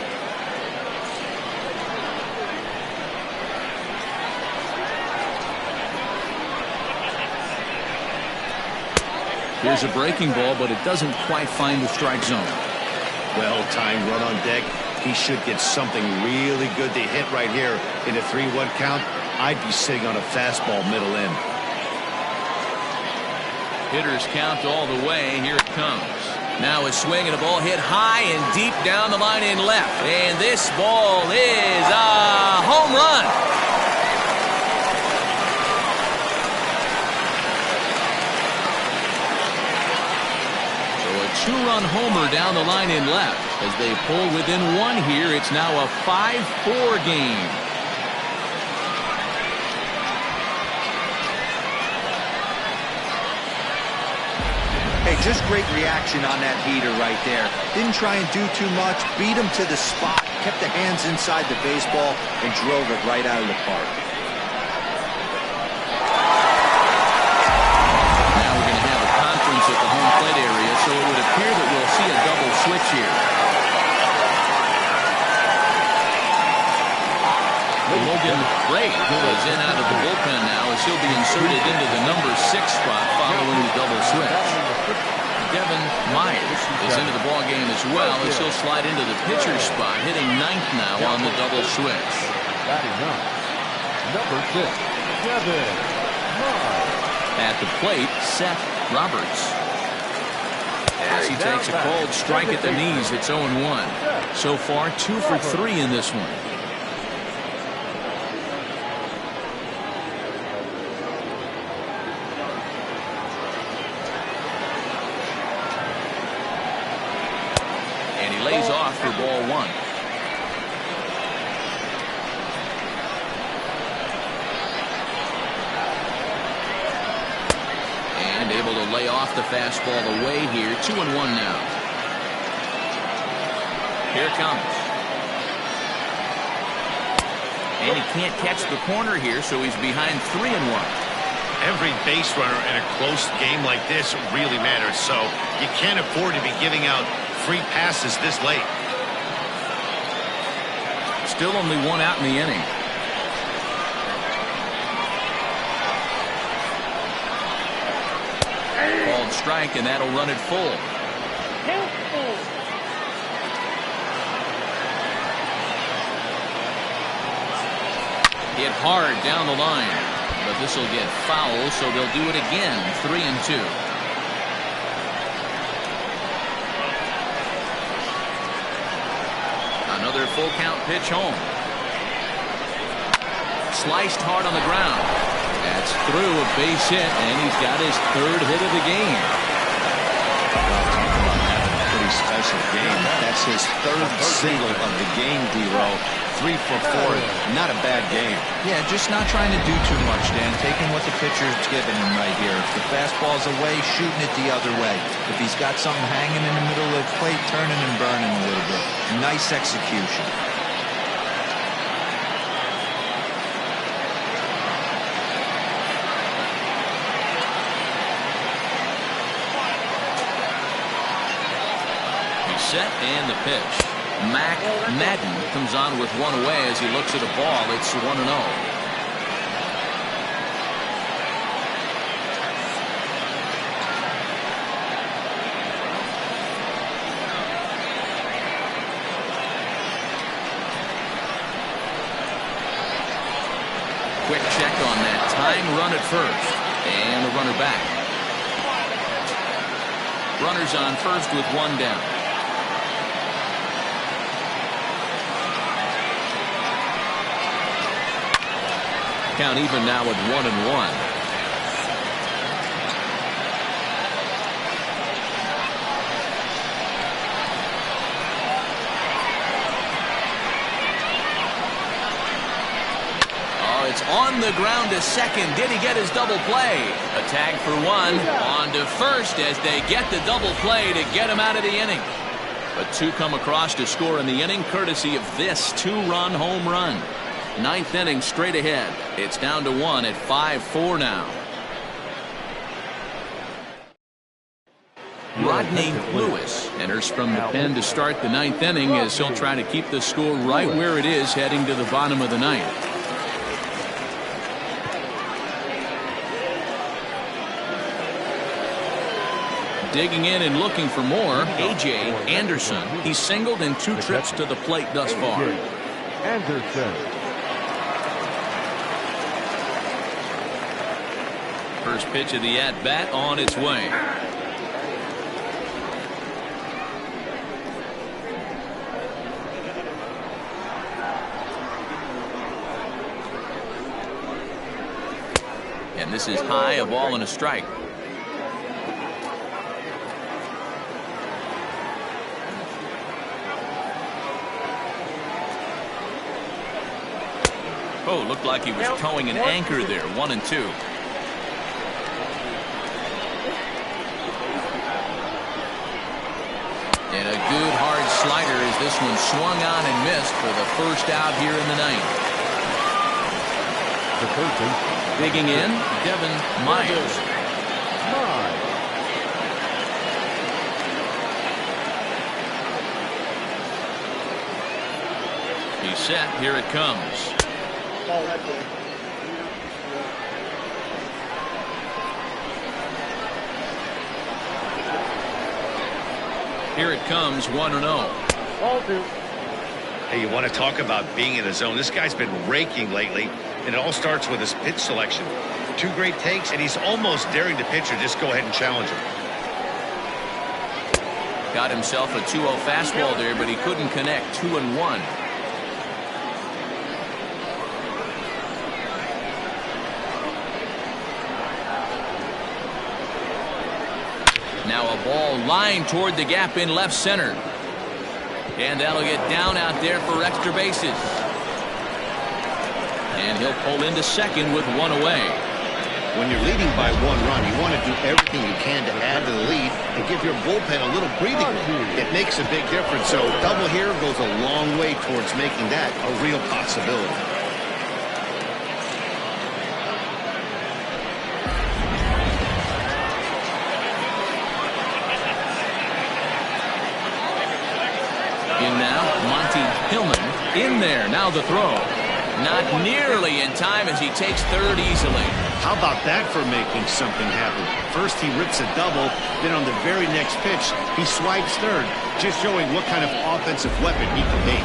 Here's a breaking ball, but it doesn't quite find the strike zone. Well-timed run on deck. He should get something really good to hit right here in a 3-1 count. I'd be sitting on a fastball middle in. Hitters count all the way. Here it comes. Now a swing and a ball hit high and deep down the line in left. And this ball is a home run. So a 2-run homer down the line in left. As they pull within 1 here, it's now a 5-4 game. Hey, just great reaction on that heater right there. Didn't try and do too much. Beat him to the spot. Kept the hands inside the baseball and drove it right out of the park. Now we're going to have a conference at the home plate area, so it would appear that we'll see a double switch here. Logan Ray is in out of the bullpen now as he'll be inserted into the number 6 spot following the double switch. Devin Myers is into the ball game as well as he'll slide into the pitcher's spot, hitting 9th now on the double switch. Number 6, Devin Myers. At the plate, Seth Roberts. As he takes a cold strike at the knees, it's 0-1. So far, 2 for 3 in this one. Lays off for ball 1. And able to lay off the fastball away here. 2-1 now. Here it comes. And he can't catch the corner here, so he's behind 3-1. Every base runner in a close game like this really matters, so you can't afford to be giving out free passes this late. Still only one out in the inning. Called strike, and that'll run it full. Hit hard down the line, but this will get foul, so they'll do it again. 3-2. Another full count pitch home. Sliced hard on the ground. That's through, a base hit, and he's got his third hit of the game. Well, talk about having a pretty special game. That's his third single of the game, D-Row. 3 for 4. Not a bad game. Yeah, just not trying to do too much, Dan. Taking what the pitcher's giving him right here. If the fastball's away, shooting it the other way. If he's got something hanging in the middle of the plate, turning and burning a little bit. Nice execution. He's set and the pitch. Mac Madden comes on with one away as he looks at a ball. It's 1-0. Quick check on that tying run at first. And the runner back. Runners on first with one down. Count even now at 1-1. Oh, it's on the ground to second. Did he get his double play? A tag for one. On to first as they get the double play to get him out of the inning. But two come across to score in the inning courtesy of this two-run home run. Ninth inning straight ahead. It's down to 1 at 5-4 now. Rodney Lewis enters from the pen to start the ninth inning as he'll try to keep the score right where it is heading to the bottom of the ninth. Digging in and looking for more, A.J. Anderson. He's singled in 2 trips to the plate thus far. Anderson. First pitch of the at-bat on its way. And this is high, a ball and a strike. Oh, looked like he was towing an anchor there. 1-2. And a good hard slider as this one swung on and missed for the first out here in the ninth. Digging in, Devin Myers. He's set. Here it comes. Here it comes, 1-0. Hey, you want to talk about being in the zone? This guy's been raking lately, and it all starts with his pitch selection. 2 great takes, and he's almost daring the pitcher just go ahead and challenge him. Got himself a 2-0 fastball there, but he couldn't connect. 2-1. Now a ball lined toward the gap in left center. And that'll get down out there for extra bases. And he'll pull into second with one away. When you're leading by 1 run, you want to do everything you can to add to the lead and give your bullpen a little breathing room. It makes a big difference. So double here goes a long way towards making that a real possibility. In there, now the throw. Not nearly in time as he takes third easily. How about that for making something happen? First he rips a double, then on the very next pitch, he swipes third, just showing what kind of offensive weapon he can be.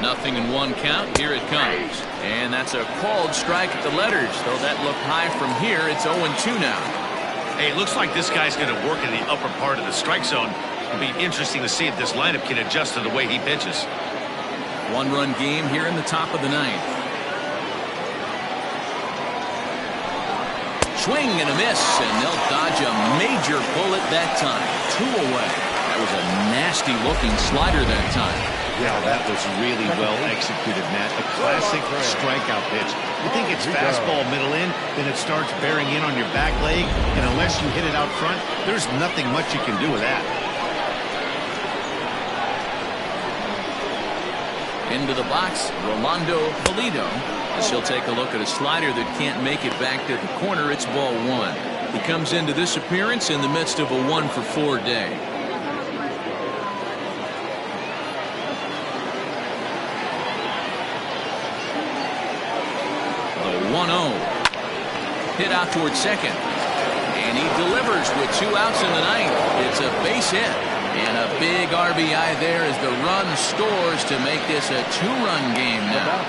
Nothing in one count. Here it comes. And that's a called strike at the letters. Though that looked high from here, it's 0-2 now. Hey, it looks like this guy's going to work in the upper part of the strike zone. It'll be interesting to see if this lineup can adjust to the way he pitches. One-run game here in the top of the ninth. Swing and a miss, and they'll dodge a major bullet that time. 2 away. That was a nasty-looking slider that time. Yeah, that was really well executed, Matt. A classic strikeout pitch. You think it's fastball middle in, then it starts bearing in on your back leg, and unless you hit it out front, there's nothing much you can do with that. Into the box, Rolando Valido. As he'll take a look at a slider that can't make it back to the corner. It's ball 1. He comes into this appearance in the midst of a 1-for-4 day. The 1-0. Hit out towards second. And he delivers with 2 outs in the ninth. It's a base hit. And a big RBI there as the run scores to make this a 2-run game now.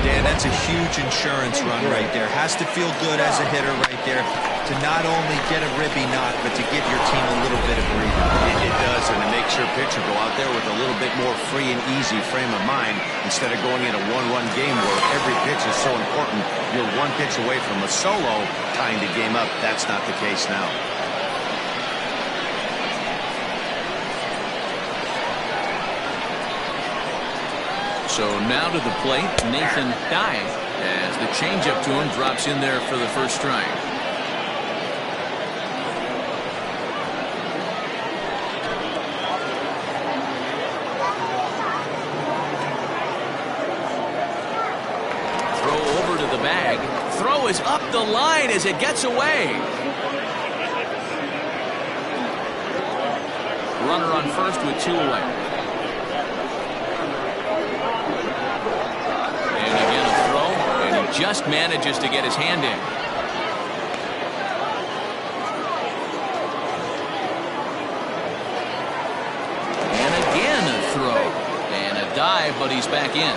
Dan, that's a huge insurance run right there. Has to feel good as a hitter right there to not only get a ribby knock, but to give your team a little bit of breathing. It does, and it makes your pitcher go out there with a little bit more free and easy frame of mind instead of going in a 1-run game where every pitch is so important. You're 1 pitch away from a solo tying the game up. That's not the case now. So now to the plate, Nathan Dye, as the changeup to him drops in there for the first strike. Throw over to the bag. Throw is up the line as it gets away. Runner on first with 2 away. Just manages to get his hand in. And again a throw. And a dive, but he's back in.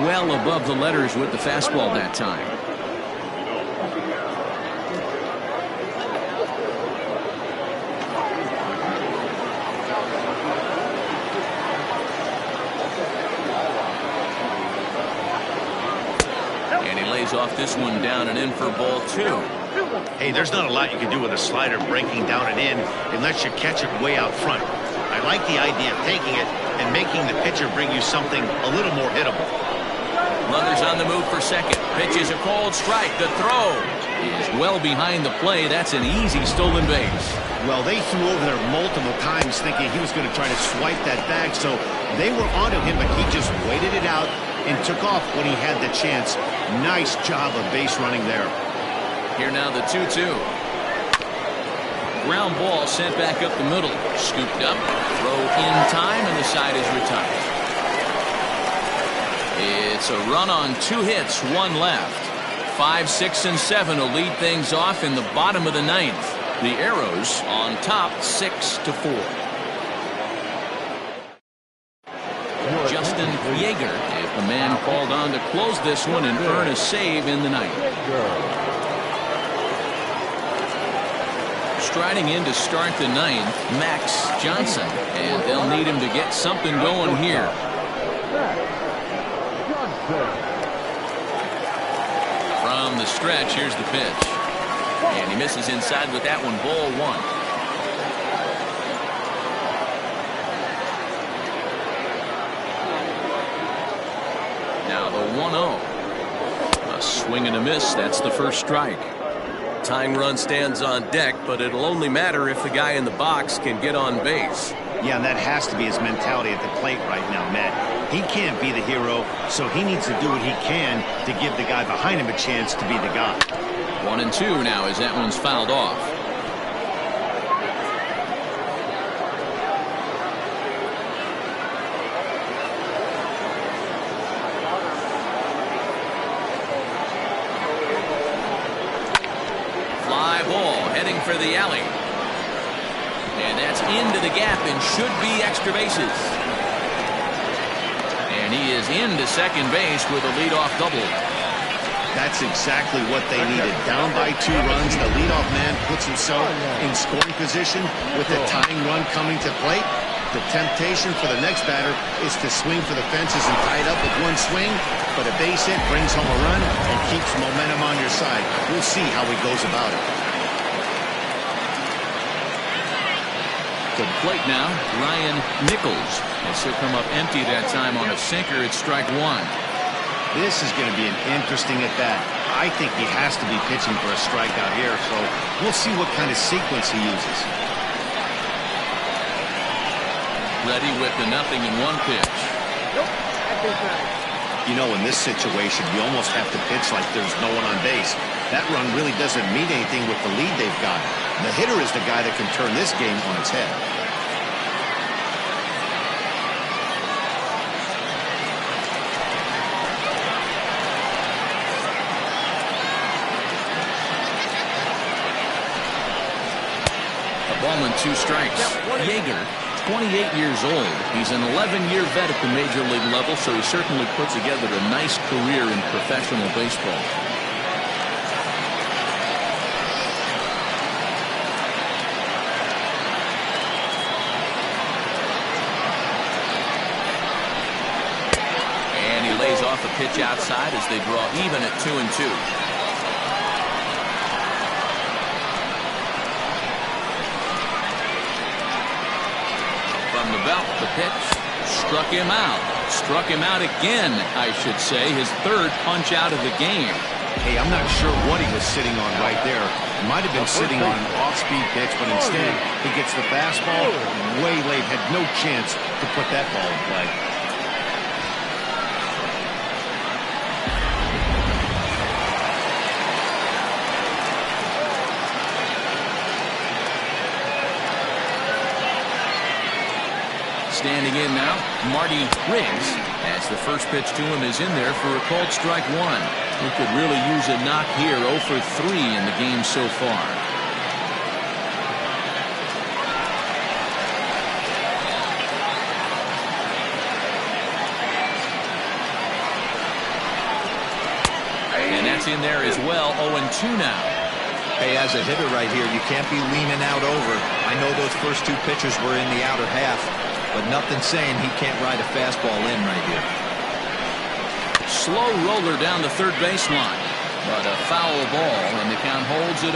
Well above the letters with the fastball that time. Off this one down and in for ball 2. Hey, there's not a lot you can do with a slider breaking down and in unless you catch it way out front. I like the idea of taking it and making the pitcher bring you something a little more hittable. Runners on the move for second. Pitch is a called strike. The throw is well behind the play. That's an easy stolen base. Well, they threw over there multiple times thinking he was going to try to swipe that bag, so they were onto him, but he just waited it out and took off when he had the chance. Nice job of base running there. Here now the 2-2. Ground ball sent back up the middle. Scooped up. Throw in time, and the side is retired. It's a run on 2 hits, 1 left. 5, 6, and 7 will lead things off in the bottom of the ninth. The Arrows on top 6-4. Justin Yeager, the man called on to close this one and earn a save in the ninth. Striding in to start the ninth, Max Johnson, and they'll need him to get something going here. From the stretch, here's the pitch. And he misses inside with that one, ball 1. Now the 1-0. A swing and a miss. That's the first strike. Tying run stands on deck, but it'll only matter if the guy in the box can get on base. Yeah, and that has to be his mentality at the plate right now, Matt. He can't be the hero, so he needs to do what he can to give the guy behind him a chance to be the guy. 1-2 now as that one's fouled off. Fly ball heading for the alley. And that's into the gap and should be extra bases. And he is into second base with a leadoff double. That's exactly what they needed. Down by 2 runs, the leadoff man puts himself in scoring position with the tying run coming to plate. The temptation for the next batter is to swing for the fences and tie it up with one swing, but a base hit brings home a run and keeps momentum on your side. We'll see how he goes about it. To the plate now, Ryan Nichols. As he'll come up empty that time on a sinker. It's strike 1. This is going to be an interesting at bat. I think he has to be pitching for a strikeout here, so we'll see what kind of sequence he uses. Ready with the 0-1 pitch. You know, in this situation, you almost have to pitch like there's no one on base. That run really doesn't mean anything with the lead they've got. The hitter is the guy that can turn this game on its head. A ball and 2 strikes. Yeager, 28 years old. He's an 11-year vet at the major league level, so he certainly put together a nice career in professional baseball. Lays off a pitch outside as they draw even at 2-2. From the belt, the pitch struck him out. Struck him out again, I should say. His 3rd punch out of the game. Hey, I'm not sure what he was sitting on right there. Might have been sitting on an off-speed pitch, but instead he gets the fastball way late. Had no chance to put that ball in play. Standing in now, Marty Riggs, as the first pitch to him is in there for a called strike 1. He could really use a knock here. 0 for 3 in the game so far. And that's in there as well. 0-2 now. Hey, as a hitter right here, you can't be leaning out over. I know those first 2 pitches were in the outer half, but nothing saying he can't ride a fastball in right here. Slow roller down the third baseline, but a foul ball, and the count holds at 0-2.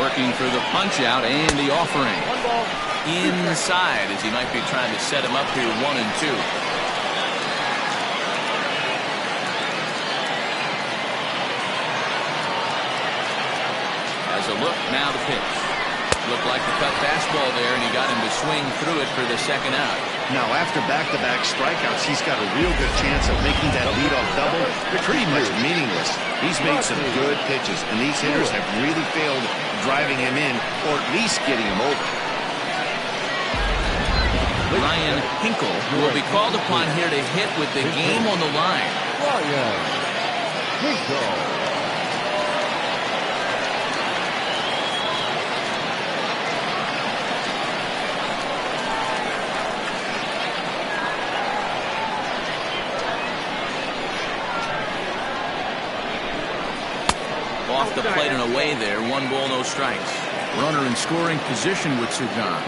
Working for the punch out and the offering. Inside as he might be trying to set him up here 1-2. As a look, now the pitch. Looked like the cut fastball there, and he got him to swing through it for the 2nd out. Now, after back-to-back strikeouts, he's got a real good chance of making that leadoff double pretty much meaningless. He's made some good pitches, and these hitters have really failed driving him in, or at least getting him over. Ryan Hinkle will be called upon here to hit with the game on the line. Ryan Hinkle. Off the plate and away there. 1 ball, no strikes. Runner in scoring position with Sagan.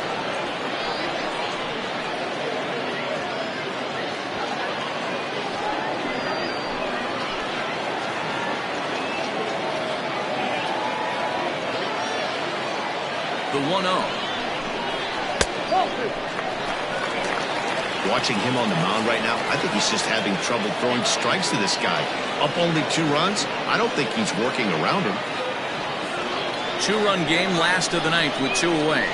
The 1-0. Watching him on the mound right now, I think he's just having trouble throwing strikes to this guy. Up only 2 runs, I don't think he's working around him. 2-run game, last of the ninth with 2 away.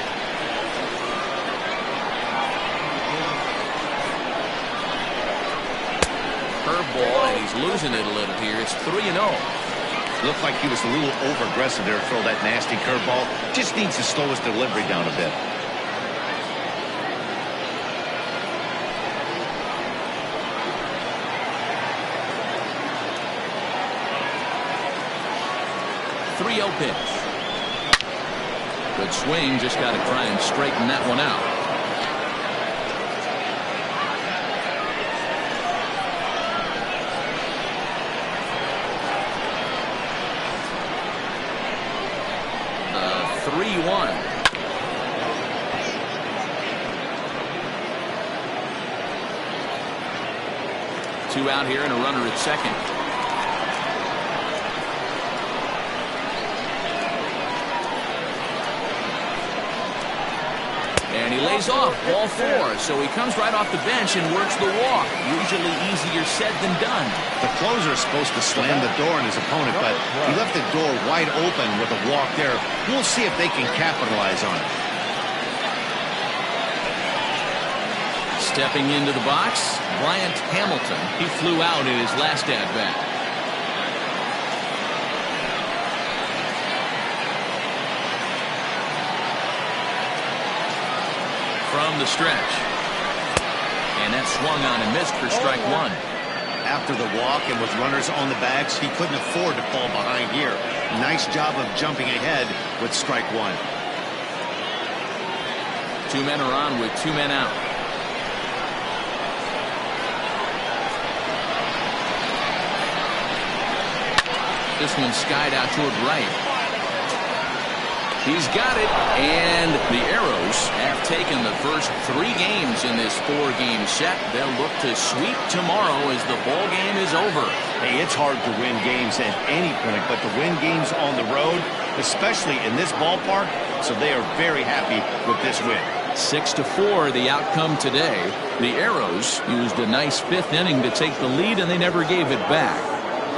Curveball, and he's losing it a little here. It's 3-0. Looked like he was a little over-aggressive there to throw that nasty curveball. Just needs to slow his delivery down a bit. Pitch. Good swing, just got to try and straighten that one out. The 3-1. Two out here and a runner at second. And he lays off, ball 4, so he comes right off the bench and works the walk. Usually easier said than done. The closer is supposed to slam the door on his opponent, but he left the door wide open with a walk there. We'll see if they can capitalize on it. Stepping into the box, Bryant Hamilton. He flew out in his last at-bat. From the stretch. And that swung on and missed for strike 1. After the walk and with runners on the bags, he couldn't afford to fall behind here. Nice job of jumping ahead with strike 1. 2 men are on with 2 men out. This one skied out toward right. He's got it, and the Arrows have taken the first 3 games in this 4-game set. They'll look to sweep tomorrow as the ball game is over. Hey, it's hard to win games at any point, but to win games on the road, especially in this ballpark, so they are very happy with this win. 6-4 the outcome today. The Arrows used a nice 5th inning to take the lead, and they never gave it back.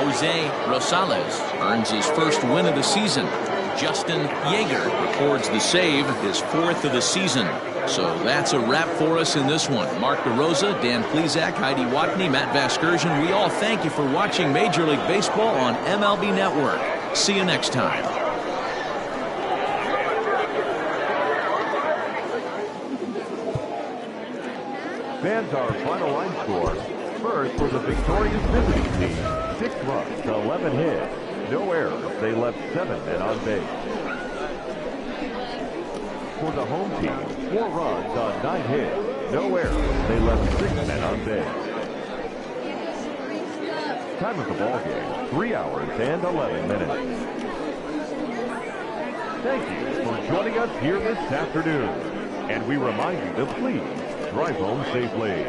Jose Rosales earns his first win of the season. Justin Yeager records the save, his 4th of the season. So that's a wrap for us in this one. Mark DeRosa, Dan Plesac, Heidi Watney, Matt Vasgersian. We all thank you for watching Major League Baseball on MLB Network. See you next time. Fans, our final line score. First for the victorious visiting team, 6 runs, 11 hits. No errors. They left 7 men on base. For the home team, 4 runs on 9 hits. No errors. They left 6 men on base. Time of the ball game, 3 hours and 11 minutes. Thank you for joining us here this afternoon. And we remind you to please drive home safely.